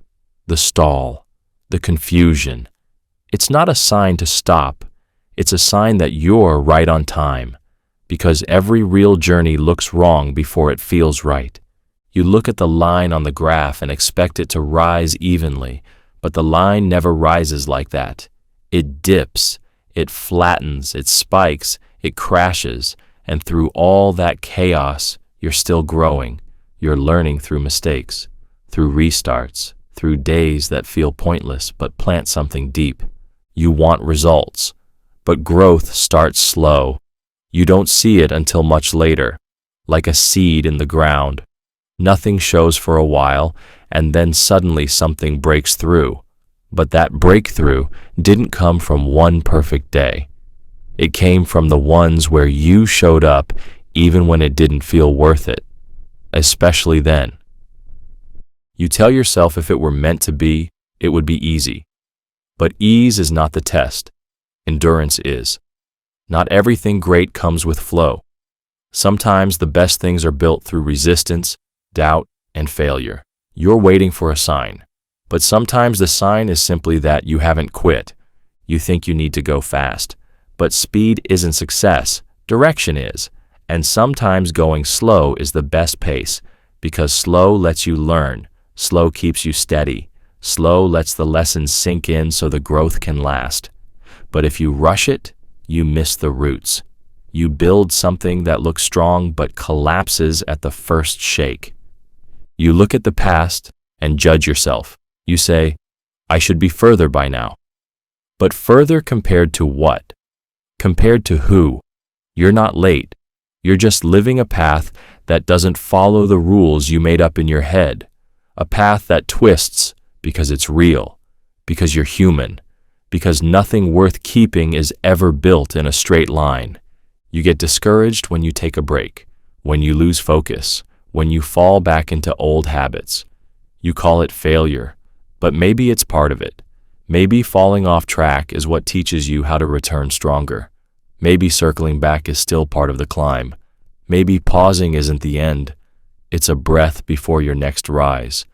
the stall, the confusion. It's not a sign to stop. It's a sign that you're right on time. Because every real journey looks wrong before it feels right. You look at the line on the graph and expect it to rise evenly, but the line never rises like that. It dips, it flattens, it spikes, it crashes, and through all that chaos, you're still growing. You're learning through mistakes, through restarts, through days that feel pointless but plant something deep. You want results, But growth starts slow. You don't see it until much later, like a seed in the ground. Nothing shows for a while, and then suddenly something breaks through. But that breakthrough didn't come from one perfect day. It came from the ones where you showed up even when it didn't feel worth it, especially then. You tell yourself if it were meant to be, it would be easy. But ease is not the test. Endurance is. Not everything great comes with flow. Sometimes the best things are built through resistance, doubt, and failure. You're waiting for a sign. But sometimes the sign is simply that you haven't quit. You think you need to go fast. But speed isn't success, direction is. And sometimes going slow is the best pace, because slow lets you learn, slow keeps you steady, slow lets the lessons sink in so the growth can last. But if you rush it, you miss the roots. You build something that looks strong but collapses at the first shake. You look at the past and judge yourself. You say, I should be further by now. But further compared to what? Compared to who? You're not late. You're just living a path that doesn't follow the rules you made up in your head. A path that twists because it's real, because you're human, because nothing worth keeping is ever built in a straight line. You get discouraged when you take a break, when you lose focus, when you fall back into old habits. You call it failure, but maybe it's part of it. Maybe falling off track is what teaches you how to return stronger. Maybe circling back is still part of the climb. Maybe pausing isn't the end. It's a breath before your next rise.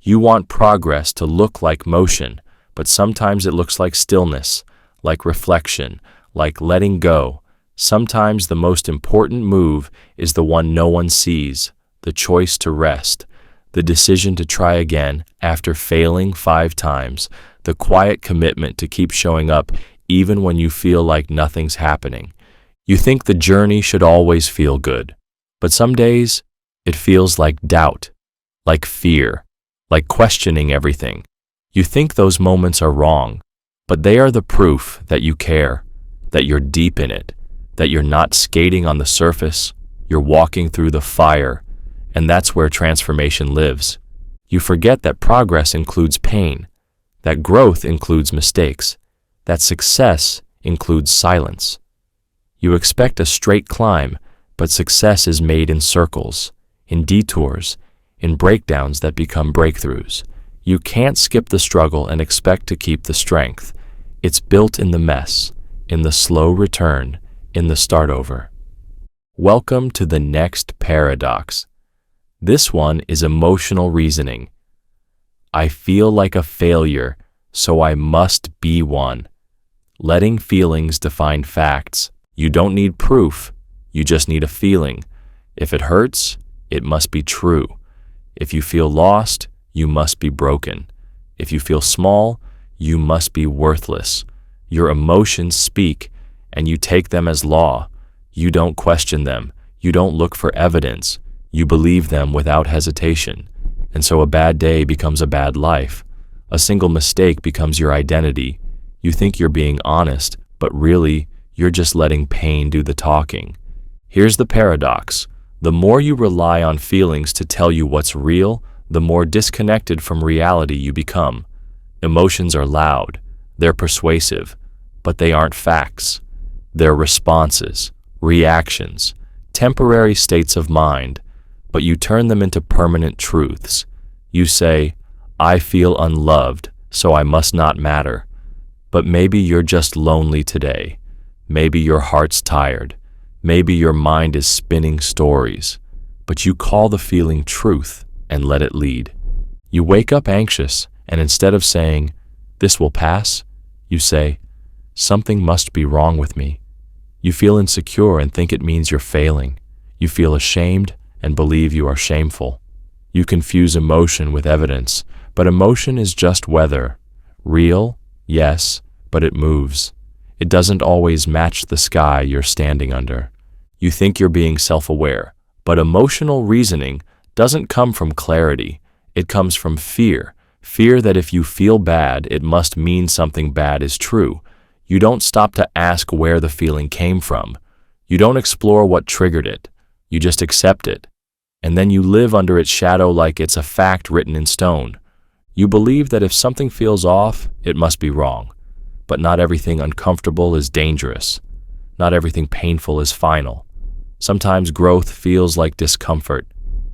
You want progress to look like motion, but sometimes it looks like stillness, like reflection, like letting go. Sometimes the most important move is the one no one sees, the choice to rest, the decision to try again after failing 5 times, the quiet commitment to keep showing up even when you feel like nothing's happening. You think the journey should always feel good, but some days it feels like doubt, like fear, like questioning everything. You think those moments are wrong, but they are the proof that you care, that you're deep in it, that you're not skating on the surface, you're walking through the fire, and that's where transformation lives. You forget that progress includes pain, that growth includes mistakes, that success includes silence. You expect a straight climb, but success is made in circles, in detours, in breakdowns that become breakthroughs. You can't skip the struggle and expect to keep the strength. It's built in the mess, in the slow return, in the start over. Welcome to the next paradox. This one is emotional reasoning. I feel like a failure, so I must be one. Letting feelings define facts. You don't need proof, you just need a feeling. If it hurts, it must be true. If you feel lost, you must be broken. If you feel small, you must be worthless. Your emotions speak, and you take them as law. You don't question them. You don't look for evidence. You believe them without hesitation. And so a bad day becomes a bad life. A single mistake becomes your identity. You think you're being honest, but really, you're just letting pain do the talking. Here's the paradox. The more you rely on feelings to tell you what's real, the more disconnected from reality you become. Emotions are loud, they're persuasive, but they aren't facts. They're responses, reactions, temporary states of mind, but you turn them into permanent truths. You say, I feel unloved, so I must not matter. But maybe you're just lonely today. Maybe your heart's tired. Maybe your mind is spinning stories. But you call the feeling truth and let it lead. You wake up anxious, and instead of saying, this will pass, you say, something must be wrong with me. You feel insecure and think it means you're failing. You feel ashamed and believe you are shameful. You confuse emotion with evidence, but emotion is just weather. Real, yes, but it moves. It doesn't always match the sky you're standing under. You think you're being self-aware, but emotional reasoning doesn't come from clarity. It comes from fear. Fear that if you feel bad, it must mean something bad is true. You don't stop to ask where the feeling came from. You don't explore what triggered it. You just accept it. And then you live under its shadow like it's a fact written in stone. You believe that if something feels off, it must be wrong. But not everything uncomfortable is dangerous. Not everything painful is final. Sometimes growth feels like discomfort.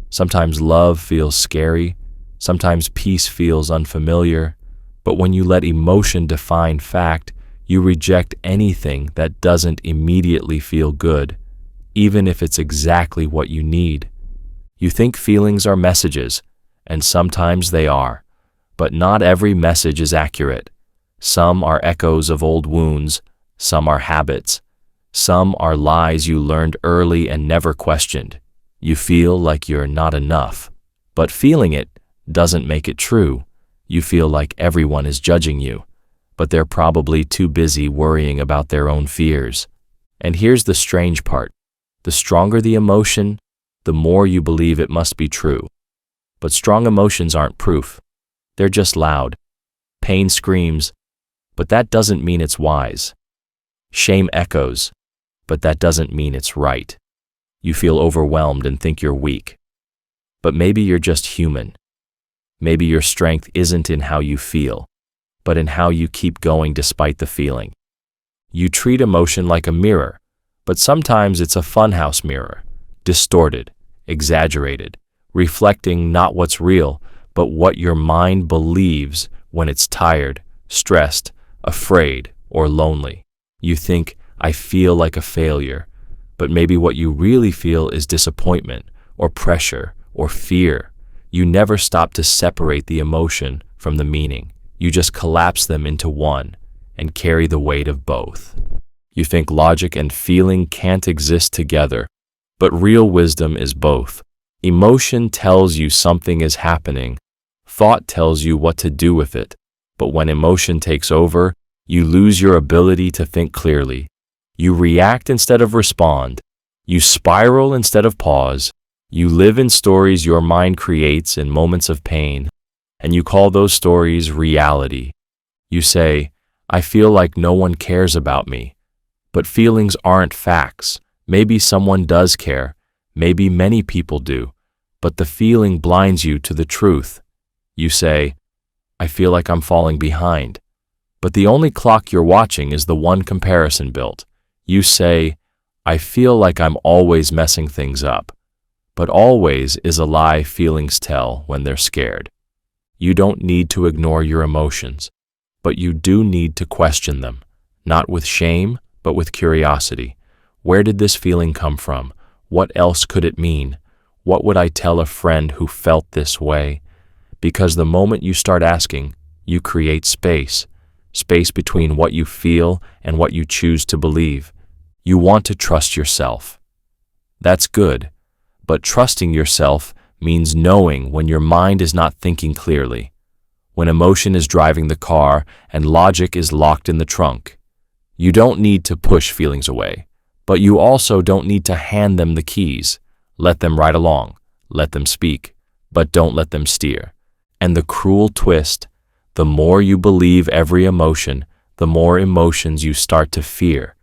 Sometimes love feels scary. Sometimes peace feels unfamiliar. But when you let emotion define fact, you reject anything that doesn't immediately feel good, even if it's exactly what you need. You think feelings are messages, and sometimes they are. But not every message is accurate. Some are echoes of old wounds, some are habits, some are lies you learned early and never questioned. You feel like you're not enough, but feeling it doesn't make it true. You feel like everyone is judging you, but they're probably too busy worrying about their own fears. And here's the strange part. The stronger the emotion, the more you believe it must be true. But strong emotions aren't proof. They're just loud. Pain screams, but that doesn't mean it's wise. Shame echoes, but that doesn't mean it's right. You feel overwhelmed and think you're weak. But maybe you're just human. Maybe your strength isn't in how you feel, but in how you keep going despite the feeling. You treat emotion like a mirror, but sometimes it's a funhouse mirror, distorted, exaggerated, reflecting not what's real, but what your mind believes when it's tired, stressed, afraid, or lonely. You think, I feel like a failure, but maybe what you really feel is disappointment, or pressure, or fear. You never stop to separate the emotion from the meaning. You just collapse them into one and carry the weight of both. You think logic and feeling can't exist together, but real wisdom is both. Emotion tells you something is happening. Thought tells you what to do with it. But when emotion takes over, you lose your ability to think clearly. You react instead of respond. You spiral instead of pause. You live in stories your mind creates in moments of pain, and you call those stories reality. You say, I feel like no one cares about me. But feelings aren't facts. Maybe someone does care. Maybe many people do. But the feeling blinds you to the truth. You say, I feel like I'm falling behind. But the only clock you're watching is the one comparison built. You say, I feel like I'm always messing things up. But always is a lie feelings tell when they're scared. You don't need to ignore your emotions, but you do need to question them, not with shame, but with curiosity. Where did this feeling come from? What else could it mean? What would I tell a friend who felt this way? Because the moment you start asking, you create space between what you feel and what you choose to believe. You want to trust yourself. That's good, but trusting yourself means knowing when your mind is not thinking clearly, when emotion is driving the car and logic is locked in the trunk. You don't need to push feelings away, but you also don't need to hand them the keys. Let them ride along, let them speak, but don't let them steer. And the cruel twist, the more you believe every emotion, the more emotions you start to fear.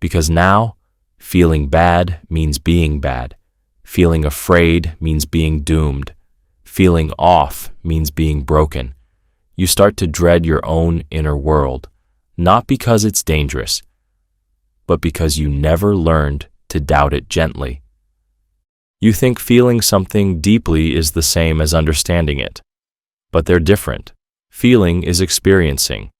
Because now, feeling bad means being bad. Feeling afraid means being doomed. Feeling off means being broken. You start to dread your own inner world, not because it's dangerous, but because you never learned to doubt it gently. You think feeling something deeply is the same as understanding it, but they're different. Feeling is experiencing.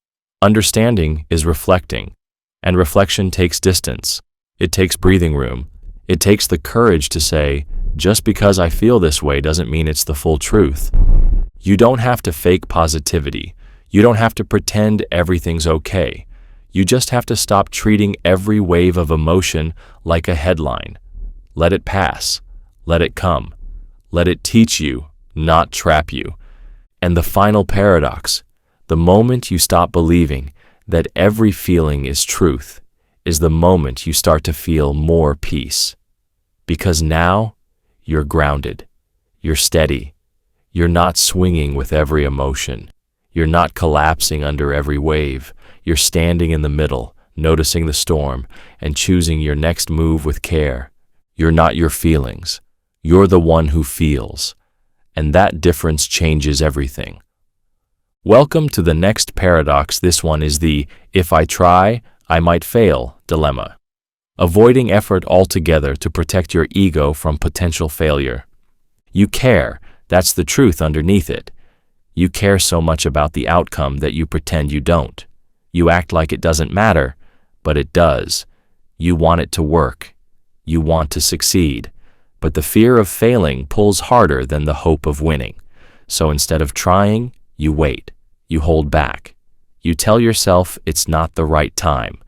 Understanding is reflecting, and reflection takes distance. It takes breathing room. It takes the courage to say, just because I feel this way doesn't mean it's the full truth. You don't have to fake positivity. You don't have to pretend everything's okay. You just have to stop treating every wave of emotion like a headline. Let it pass. Let it come. Let it teach you, not trap you. And the final paradox, the moment you stop believing that every feeling is truth, is the moment you start to feel more peace. Because now, you're grounded. You're steady. You're not swinging with every emotion. You're not collapsing under every wave. You're standing in the middle, noticing the storm, and choosing your next move with care. You're not your feelings. You're the one who feels. And that difference changes everything. Welcome to the next paradox. This one is the "if I try, I might fail" dilemma. Avoiding effort altogether to protect your ego from potential failure. You care, that's the truth underneath it. You care so much about the outcome that you pretend you don't. You act like it doesn't matter, but it does. You want it to work. You want to succeed. But the fear of failing pulls harder than the hope of winning. So instead of trying, you wait. You hold back. You tell yourself it's not the right time.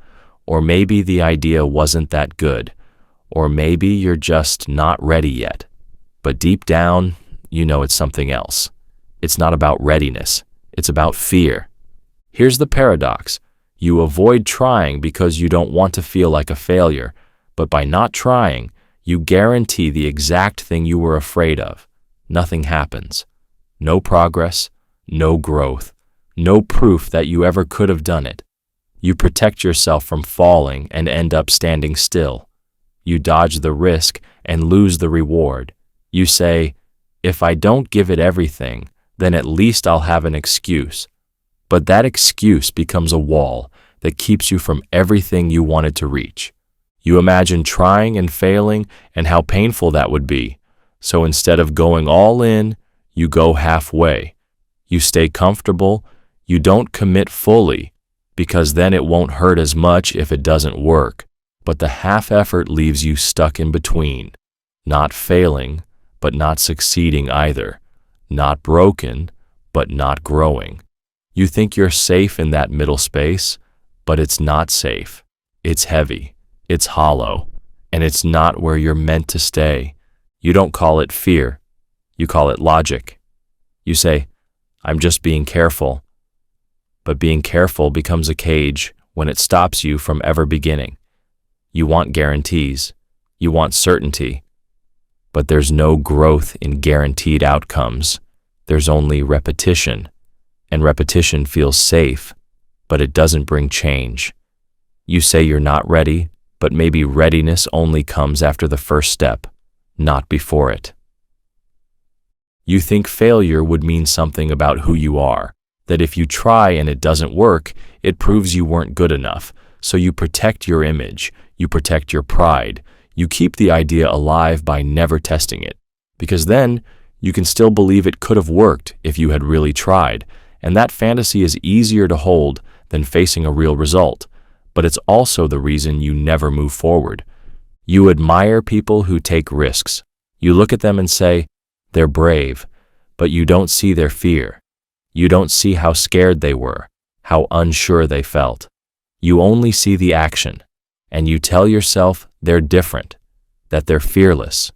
Or maybe the idea wasn't that good. Or maybe you're just not ready yet. But deep down, you know it's something else. It's not about readiness. It's about fear. Here's the paradox. You avoid trying because you don't want to feel like a failure. But by not trying, you guarantee the exact thing you were afraid of. Nothing happens. No progress, no growth, no proof that you ever could have done it. You protect yourself from falling and end up standing still. You dodge the risk and lose the reward. You say, "If I don't give it everything, then at least I'll have an excuse." But that excuse becomes a wall that keeps you from everything you wanted to reach. You imagine trying and failing and how painful that would be. So instead of going all in, you go halfway. You stay comfortable. You don't commit fully, because then it won't hurt as much if it doesn't work. But the half effort leaves you stuck in between. Not failing, but not succeeding either. Not broken, but not growing. You think you're safe in that middle space, but it's not safe. It's heavy. It's hollow. And it's not where you're meant to stay. You don't call it fear. You call it logic. You say, "I'm just being careful." But being careful becomes a cage when it stops you from ever beginning. You want guarantees. You want certainty. But there's no growth in guaranteed outcomes. There's only repetition. And repetition feels safe, but it doesn't bring change. You say you're not ready, but maybe readiness only comes after the first step, not before it. You think failure would mean something about who you are, that if you try and it doesn't work, it proves you weren't good enough. So you protect your image, you protect your pride, you keep the idea alive by never testing it. Because then, you can still believe it could have worked if you had really tried, and that fantasy is easier to hold than facing a real result. But it's also the reason you never move forward. You admire people who take risks. You look at them and say, "They're brave," but you don't see their fear. You don't see how scared they were, how unsure they felt. You only see the action, and you tell yourself they're different, that they're fearless.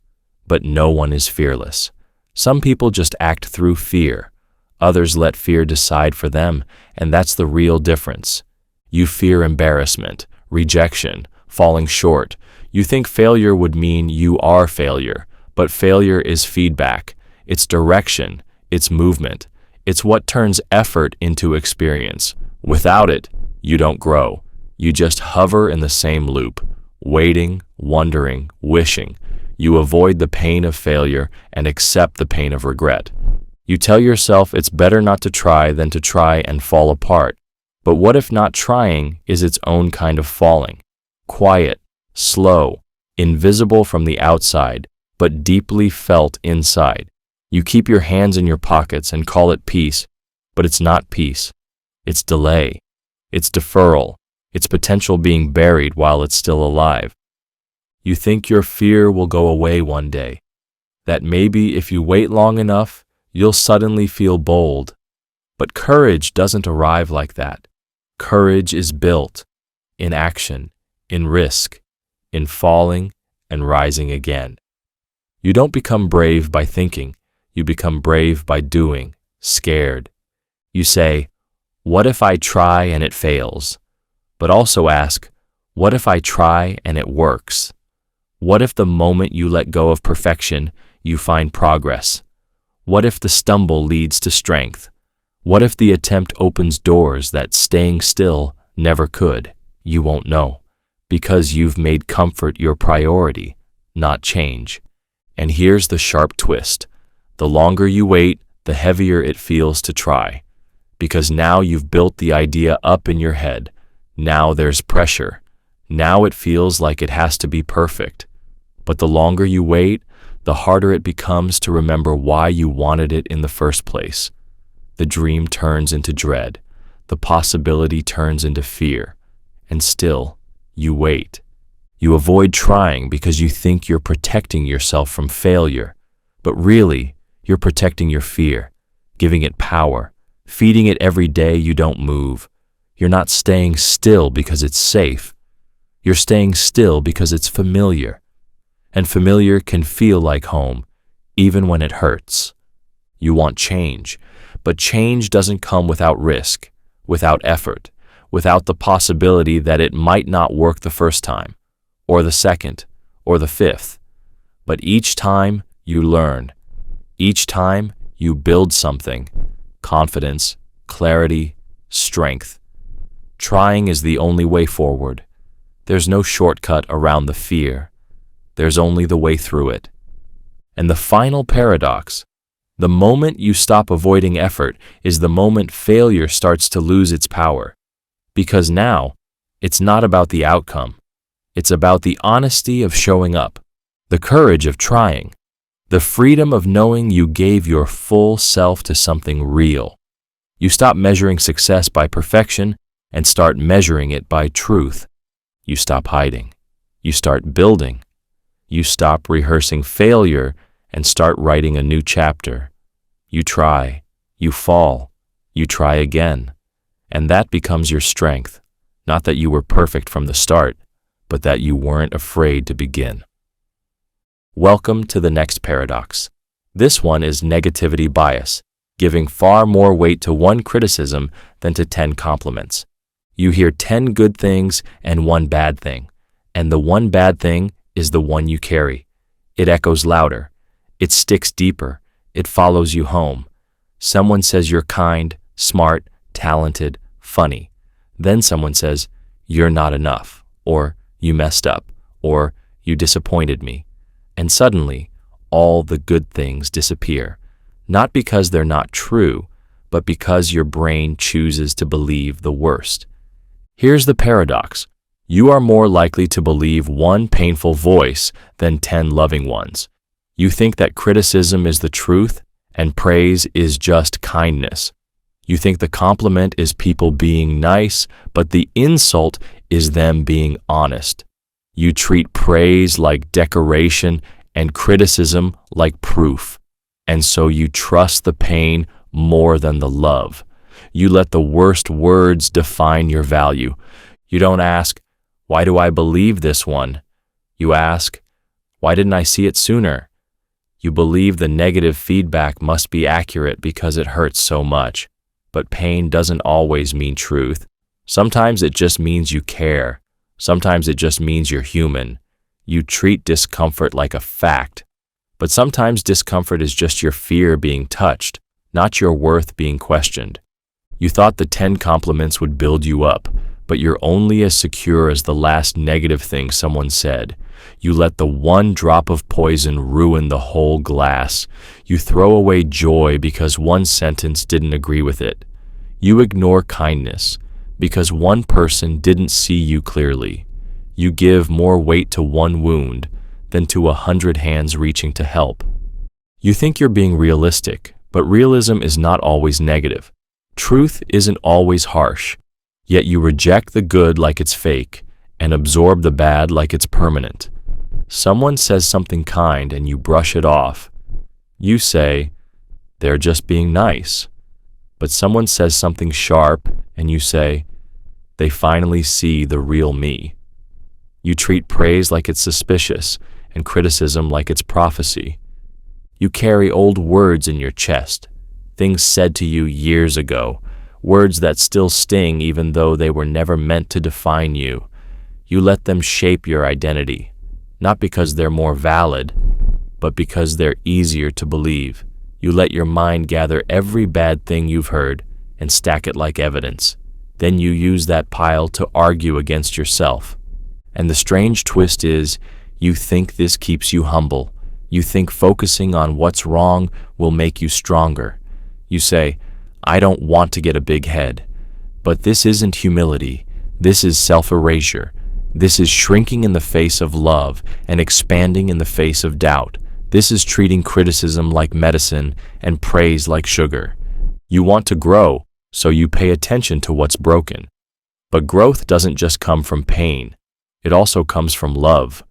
But no one is fearless. Some people just act through fear. Others let fear decide for them, and that's the real difference. You fear embarrassment, rejection, falling short. You think failure would mean you are failure, but failure is feedback. It's direction, it's movement. It's what turns effort into experience. Without it, you don't grow. You just hover in the same loop, waiting, wondering, wishing. You avoid the pain of failure and accept the pain of regret. You tell yourself it's better not to try than to try and fall apart. But what if not trying is its own kind of falling? Quiet, slow, invisible from the outside, but deeply felt inside. You keep your hands in your pockets and call it peace, but it's not peace. It's delay. It's deferral. It's potential being buried while it's still alive. You think your fear will go away one day, that maybe if you wait long enough, you'll suddenly feel bold. But courage doesn't arrive like that. Courage is built in action, in risk, in falling and rising again. You don't become brave by thinking. You become brave by doing, scared. You say, "What if I try and it fails?" But also ask, "What if I try and it works?" What if the moment you let go of perfection, you find progress? What if the stumble leads to strength? What if the attempt opens doors that staying still Never could. You won't know. Because you've made comfort your priority, not change. And here's the sharp twist. The longer you wait, the heavier it feels to try. Because now you've built the idea up in your head. Now there's pressure. Now it feels like it has to be perfect. But the longer you wait, the harder it becomes to remember why you wanted it in the first place. The dream turns into dread. The possibility turns into fear. And still, you wait. You avoid trying because you think you're protecting yourself from failure. But really, you're protecting your fear, giving it power, feeding it every day you don't move. You're not staying still because it's safe. You're staying still because it's familiar. And familiar can feel like home, even when it hurts. You want change, but change doesn't come without risk, without effort, without the possibility that it might not work the first time, or the second, or the fifth. But each time you learn. Each time you build something, confidence, clarity, strength. Trying is the only way forward. There's no shortcut around the fear. There's only the way through it. And the final paradox, the moment you stop avoiding effort is the moment failure starts to lose its power. Because now, it's not about the outcome. It's about the honesty of showing up, the courage of trying, the freedom of knowing you gave your full self to something real. You stop measuring success by perfection and start measuring it by truth. You stop hiding. You start building. You stop rehearsing failure and start writing a new chapter. You try. You fall. You try again. And that becomes your strength. Not that you were perfect from the start, but that you weren't afraid to begin. Welcome to the next paradox. This one is negativity bias, giving far more weight to one criticism than to 10 compliments. You hear 10 good things and one bad thing, and the one bad thing is the one you carry. It echoes louder. It sticks deeper. It follows you home. Someone says you're kind, smart, talented, funny. Then someone says, you're not enough, or you messed up, or you disappointed me. And suddenly, all the good things disappear, not because they're not true, but because your brain chooses to believe the worst. Here's the paradox. You are more likely to believe one painful voice than 10 loving ones. You think that criticism is the truth and praise is just kindness. You think the compliment is people being nice, but the insult is them being honest. You treat praise like decoration and criticism like proof. And so you trust the pain more than the love. You let the worst words define your value. You don't ask, why do I believe this one? You ask, why didn't I see it sooner? You believe the negative feedback must be accurate because it hurts so much. But pain doesn't always mean truth. Sometimes it just means you care. Sometimes it just means you're human. You treat discomfort like a fact. But sometimes discomfort is just your fear being touched, not your worth being questioned. You thought the 10 compliments would build you up, but you're only as secure as the last negative thing someone said. You let the one drop of poison ruin the whole glass. You throw away joy because one sentence didn't agree with it. You ignore kindness because one person didn't see you clearly. You give more weight to one wound than to 100 hands reaching to help. You think you're being realistic, but realism is not always negative. Truth isn't always harsh, yet you reject the good like it's fake and absorb the bad like it's permanent. Someone says something kind and you brush it off. You say, they're just being nice. But someone says something sharp and you say, they finally see the real me. You treat praise like it's suspicious and criticism like it's prophecy. You carry old words in your chest, things said to you years ago, words that still sting even though they were never meant to define you. You let them shape your identity, not because they're more valid, but because they're easier to believe. You let your mind gather every bad thing you've heard and stack it like evidence. Then you use that pile to argue against yourself. And the strange twist is, you think this keeps you humble. You think focusing on what's wrong will make you stronger. You say, I don't want to get a big head. But this isn't humility. This is self-erasure. This is shrinking in the face of love and expanding in the face of doubt. This is treating criticism like medicine and praise like sugar. You want to grow, so you pay attention to what's broken. But growth doesn't just come from pain. It also comes from love,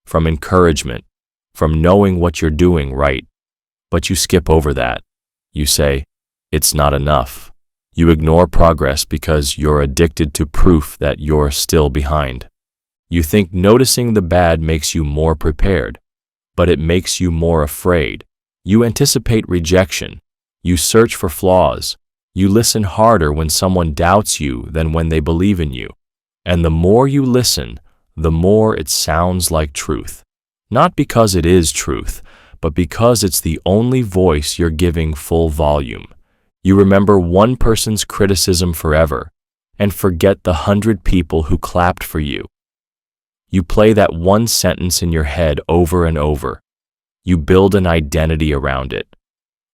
from encouragement, from knowing what you're doing right. But you skip over that. You say, it's not enough. You ignore progress because you're addicted to proof that you're still behind. You think noticing the bad makes you more prepared, but it makes you more afraid. You anticipate rejection. You search for flaws. You listen harder when someone doubts you than when they believe in you. And the more you listen, the more it sounds like truth. Not because it is truth, but because it's the only voice you're giving full volume. You remember one person's criticism forever and forget the 100 people who clapped for you. You play that one sentence in your head over and over. You build an identity around it.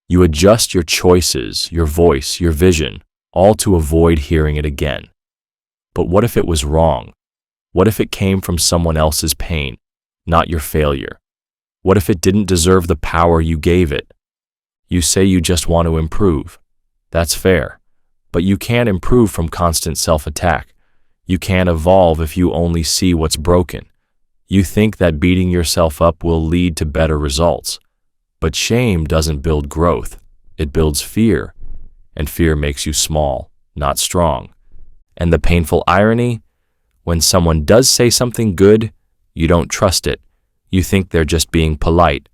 You adjust your choices, your voice, your vision, all to avoid hearing it again. But what if it was wrong? What if it came from someone else's pain, not your failure? What if it didn't deserve the power you gave it? You say you just want to improve. That's fair. But you can't improve from constant self-attack. You can't evolve if you only see what's broken. You think that beating yourself up will lead to better results. But shame doesn't build growth. It builds fear. And fear makes you small, not strong. And the painful irony? When someone does say something good, you don't trust it. You think they're just being polite,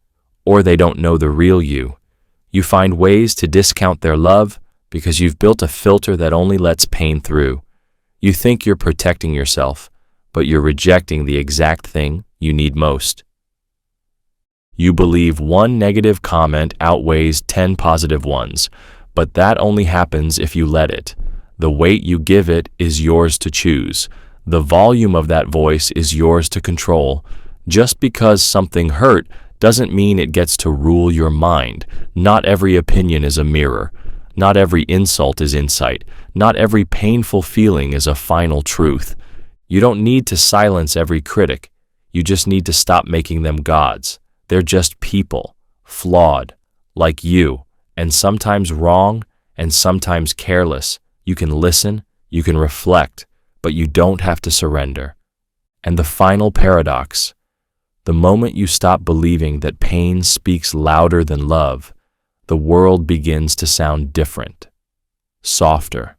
or they don't know the real you. You find ways to discount their love because you've built a filter that only lets pain through. You think you're protecting yourself, but you're rejecting the exact thing you need most. You believe one negative comment outweighs 10 positive ones, but that only happens if you let it. The weight you give it is yours to choose. The volume of that voice is yours to control. Just because something hurt doesn't mean it gets to rule your mind. Not every opinion is a mirror. Not every insult is insight. Not every painful feeling is a final truth. You don't need to silence every critic. You just need to stop making them gods. They're just people, flawed, like you, and sometimes wrong, and sometimes careless. You can listen, you can reflect, but you don't have to surrender. And the final paradox: the moment you stop believing that pain speaks louder than love, the world begins to sound different, softer,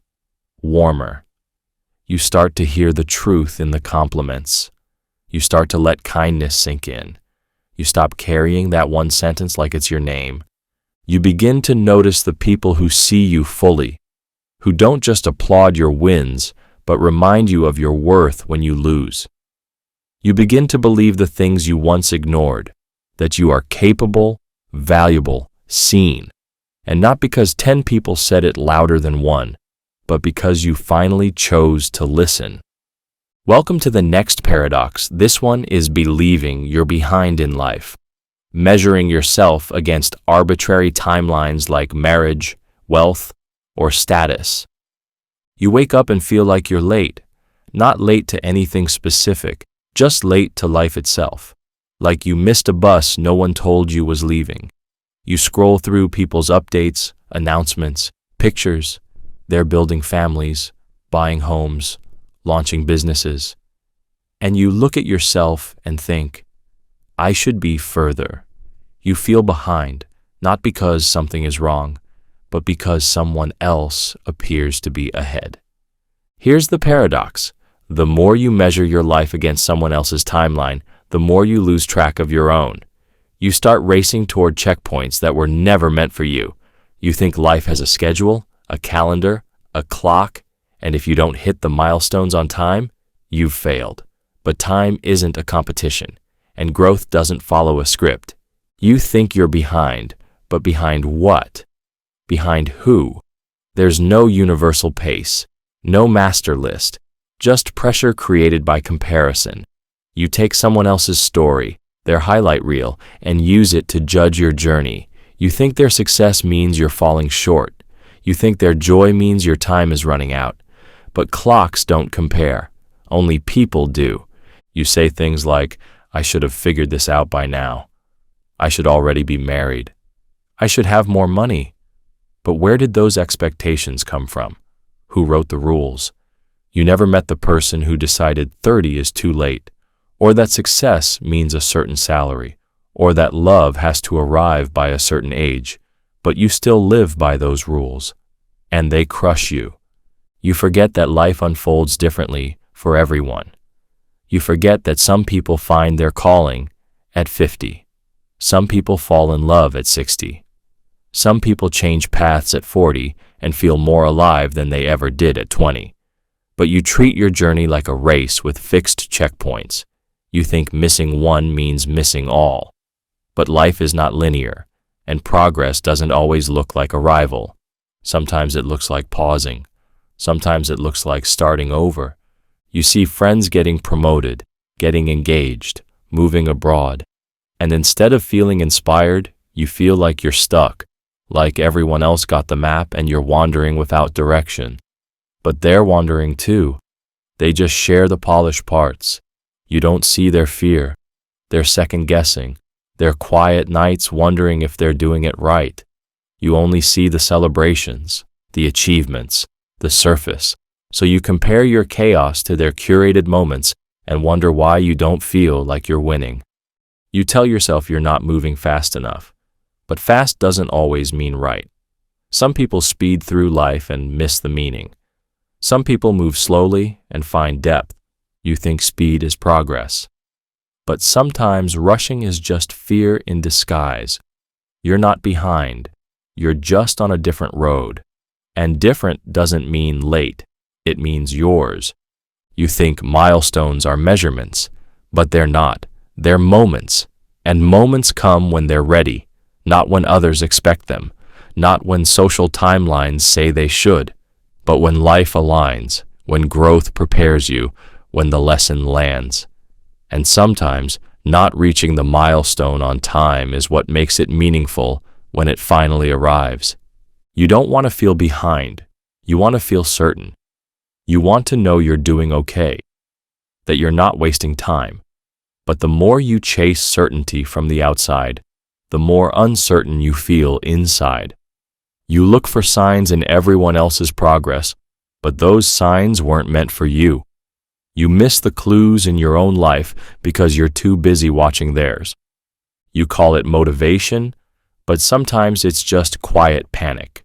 warmer. You start to hear the truth in the compliments. You start to let kindness sink in. You stop carrying that one sentence like it's your name. You begin to notice the people who see you fully, who don't just applaud your wins, but remind you of your worth when you lose. You begin to believe the things you once ignored, that you are capable, valuable, seen, and not because 10 people said it louder than one, but because you finally chose to listen. Welcome to the next paradox. This one is believing you're behind in life, measuring yourself against arbitrary timelines like marriage, wealth, or status. You wake up and feel like you're late, not late to anything specific, just late to life itself, like you missed a bus no one told you was leaving. You scroll through people's updates, announcements, pictures. They're building families, buying homes, launching businesses. And you look at yourself and think, I should be further. You feel behind, not because something is wrong, but because someone else appears to be ahead. Here's the paradox. The more you measure your life against someone else's timeline, the more you lose track of your own. You start racing toward checkpoints that were never meant for you. You think life has a schedule, a calendar, a clock, and if you don't hit the milestones on time, you've failed. But time isn't a competition, and growth doesn't follow a script. You think you're behind, but behind what? Behind who? There's no universal pace. No master list, just pressure created by comparison. You take someone else's story, their highlight reel, and use it to judge your journey. You think their success means you're falling short. You think their joy means your time is running out. But clocks don't compare. Only people do. You say things like, I should have figured this out by now. I should already be married. I should have more money. But where did those expectations come from? Who wrote the rules? You never met the person who decided 30 is too late, or that success means a certain salary, or that love has to arrive by a certain age, but you still live by those rules, and they crush you. You forget that life unfolds differently for everyone. You forget that some people find their calling at 50. Some people fall in love at 60. Some people change paths at 40 and feel more alive than they ever did at 20. But you treat your journey like a race with fixed checkpoints. You think missing one means missing all. But life is not linear, and progress doesn't always look like arrival. Sometimes it looks like pausing. Sometimes it looks like starting over. You see friends getting promoted, getting engaged, moving abroad, and instead of feeling inspired, you feel like you're stuck, like everyone else got the map and you're wandering without direction. But they're wandering too. They just share the polished parts. You don't see their fear, their second-guessing, their quiet nights wondering if they're doing it right. You only see the celebrations, the achievements, the surface. So you compare your chaos to their curated moments and wonder why you don't feel like you're winning. You tell yourself you're not moving fast enough, but fast doesn't always mean right. Some people speed through life and miss the meaning. Some people move slowly and find depth. You think speed is progress. But sometimes rushing is just fear in disguise. You're not behind. You're just on a different road. And different doesn't mean late. It means yours. You think milestones are measurements, but they're not. They're moments. And moments come when they're ready, not when others expect them, not when social timelines say they should, but when life aligns, when growth prepares you, when the lesson lands. And sometimes, not reaching the milestone on time is what makes it meaningful when it finally arrives. You don't want to feel behind. You want to feel certain. You want to know you're doing okay, that you're not wasting time. But the more you chase certainty from the outside, the more uncertain you feel inside. You look for signs in everyone else's progress, but those signs weren't meant for you. You miss the clues in your own life because you're too busy watching theirs. You call it motivation, but sometimes it's just quiet panic.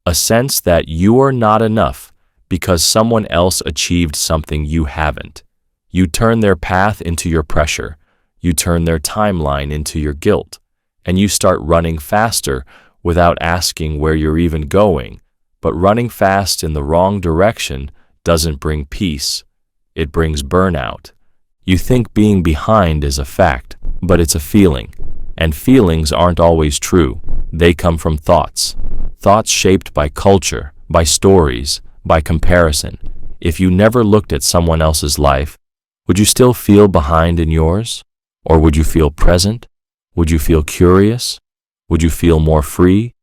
A sense that you are not enough because someone else achieved something you haven't. You turn their path into your pressure. You turn their timeline into your guilt. And you start running faster without asking where you're even going. But running fast in the wrong direction doesn't bring peace. It brings burnout. You think being behind is a fact, but it's a feeling. And feelings aren't always true. They come from thoughts. Thoughts shaped by culture, by stories, by comparison. If you never looked at someone else's life, would you still feel behind in yours? Or would you feel present? Would you feel curious? Would you feel more free?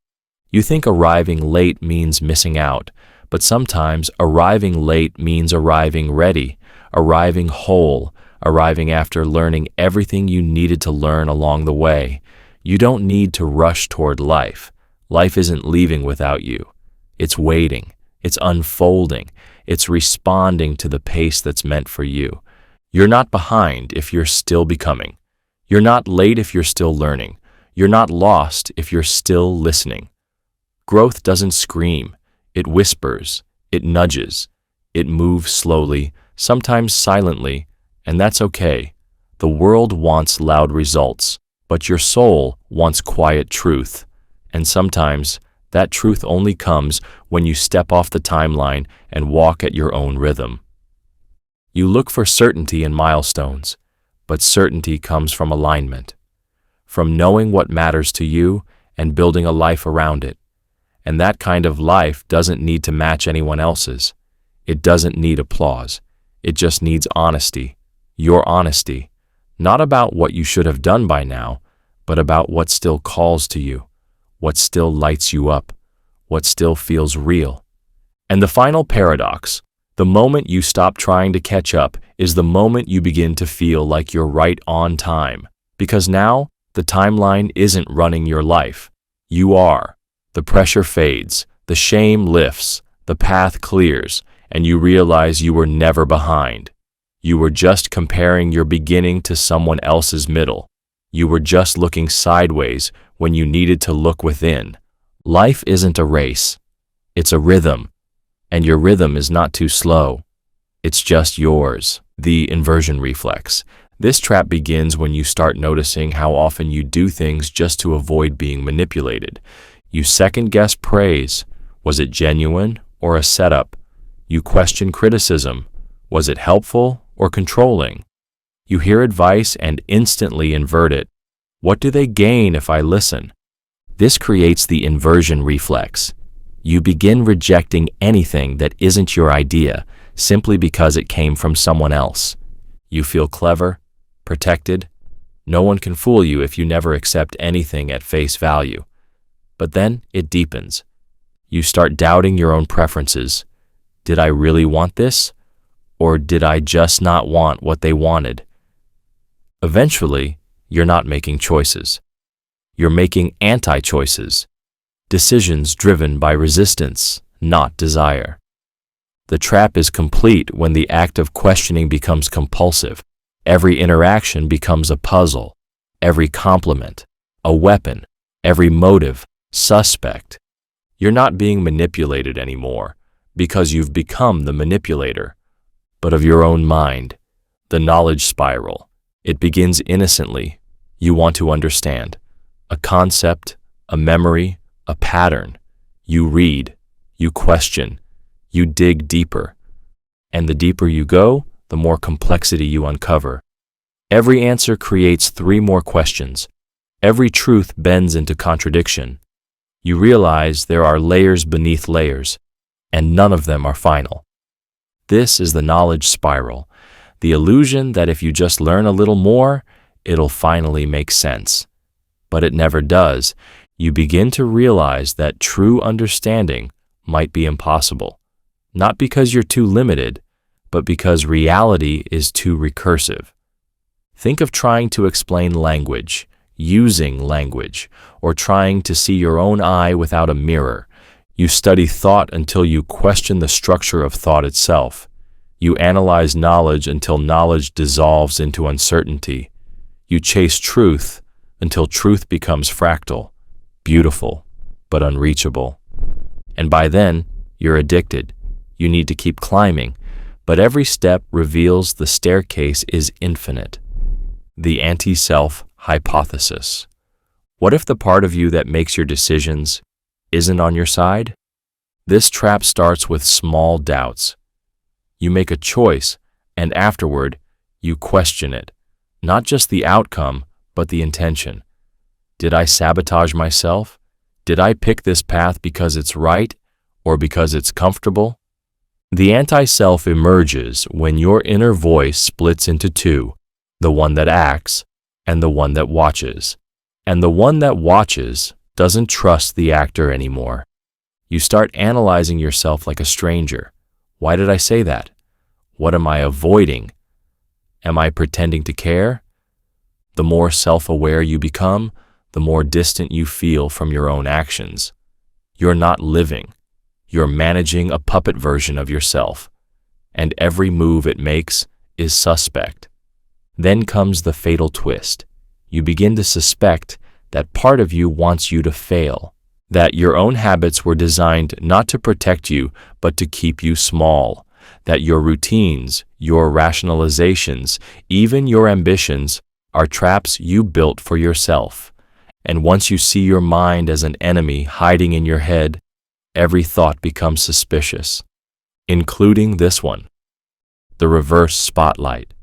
You think arriving late means missing out, but sometimes arriving late means arriving ready, arriving whole, arriving after learning everything you needed to learn along the way. You don't need to rush toward life. Life isn't leaving without you. It's waiting. It's unfolding. It's responding to the pace that's meant for you. You're not behind if you're still becoming. You're not late if you're still learning. You're not lost if you're still listening. Growth doesn't scream. It whispers. It nudges. It moves slowly, sometimes silently, and that's okay. The world wants loud results, but your soul wants quiet truth. And sometimes that truth only comes when you step off the timeline and walk at your own rhythm. You look for certainty in milestones, but certainty comes from alignment, from knowing what matters to you and building a life around it. And that kind of life doesn't need to match anyone else's. It doesn't need applause. It just needs honesty. Your honesty. Not about what you should have done by now, but about what still calls to you, what still lights you up, what still feels real. And the final paradox, the moment you stop trying to catch up is the moment you begin to feel like you're right on time. Because now, the timeline isn't running your life. You are. The pressure fades, the shame lifts, the path clears, and you realize you were never behind. You were just comparing your beginning to someone else's middle. You were just looking sideways when you needed to look within. Life isn't a race. It's a rhythm. And your rhythm is not too slow. It's just yours. The inversion reflex. This trap begins when you start noticing how often you do things just to avoid being manipulated. You second-guess praise. Was it genuine or a setup? You question criticism. Was it helpful or controlling? You hear advice and instantly invert it. What do they gain if I listen? This creates the inversion reflex. You begin rejecting anything that isn't your idea simply because it came from someone else. You feel clever, protected. No one can fool you if you never accept anything at face value. But then it deepens. You start doubting your own preferences. Did I really want this? Or did I just not want what they wanted? Eventually, you're not making choices. You're making anti-choices. Decisions driven by resistance, not desire. The trap is complete when the act of questioning becomes compulsive. Every interaction becomes a puzzle. Every compliment, a weapon. Every motive, suspect. You're not being manipulated anymore because you've become the manipulator, but of your own mind. The knowledge spiral. It begins innocently. You want to understand. A concept, a memory, a pattern. You read, you question, you dig deeper. And the deeper you go, the more complexity you uncover. Every answer creates 3 more questions. Every truth bends into contradiction. You realize there are layers beneath layers, and none of them are final. This is the knowledge spiral, the illusion that if you just learn a little more, it'll finally make sense. But it never does. You begin to realize that true understanding might be impossible, not because you're too limited, but because reality is too recursive. Think of trying to explain language, using language, or trying to see your own eye without a mirror. You study thought until you question the structure of thought itself. You analyze knowledge until knowledge dissolves into uncertainty. You chase truth until truth becomes fractal, beautiful, but unreachable. And by then, you're addicted. You need to keep climbing, but every step reveals the staircase is infinite. The anti-self hypothesis. What if the part of you that makes your decisions isn't on your side? This trap starts with small doubts. You make a choice, and afterward, you question it. Not just the outcome, but the intention. Did I sabotage myself? Did I pick this path because it's right, or because it's comfortable? The anti-self emerges when your inner voice splits into 2, the one that acts and the one that watches. And the one that watches doesn't trust the actor anymore. You start analyzing yourself like a stranger. Why did I say that? What am I avoiding? Am I pretending to care? The more self-aware you become, the more distant you feel from your own actions. You're not living. You're managing a puppet version of yourself, and every move it makes is suspect. Then comes the fatal twist. You begin to suspect that part of you wants you to fail, that your own habits were designed not to protect you, but to keep you small, that your routines, your rationalizations, even your ambitions are traps you built for yourself. And once you see your mind as an enemy hiding in your head, every thought becomes suspicious, including this one, the reverse spotlight.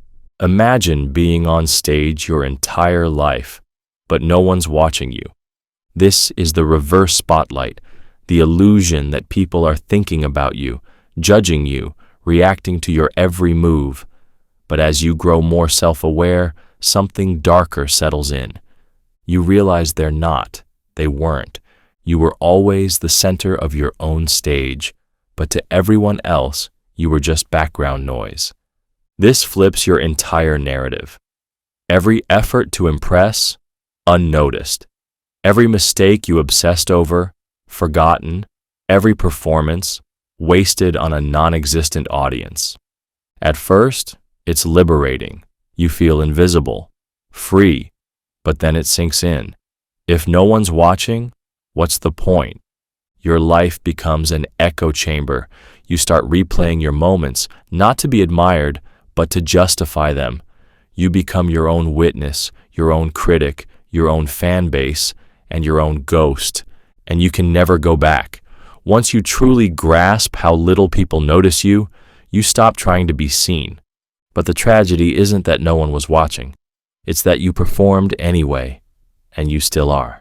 Imagine being on stage your entire life, but no one's watching you. This is the reverse spotlight, the illusion that people are thinking about you, judging you, reacting to your every move. But as you grow more self-aware, something darker settles in. You realize they weren't. You were always the center of your own stage, but to everyone else, you were just background noise. This flips your entire narrative. Every effort to impress, unnoticed. Every mistake you obsessed over, forgotten. Every performance, wasted on a non-existent audience. At first, it's liberating. You feel invisible, free, but then it sinks in. If no one's watching, what's the point? Your life becomes an echo chamber. You start replaying your moments, not to be admired, but to justify them. You become your own witness, your own critic, your own fan base, and your own ghost, and you can never go back. Once you truly grasp how little people notice you, you stop trying to be seen. But the tragedy isn't that no one was watching. It's that you performed anyway, and you still are.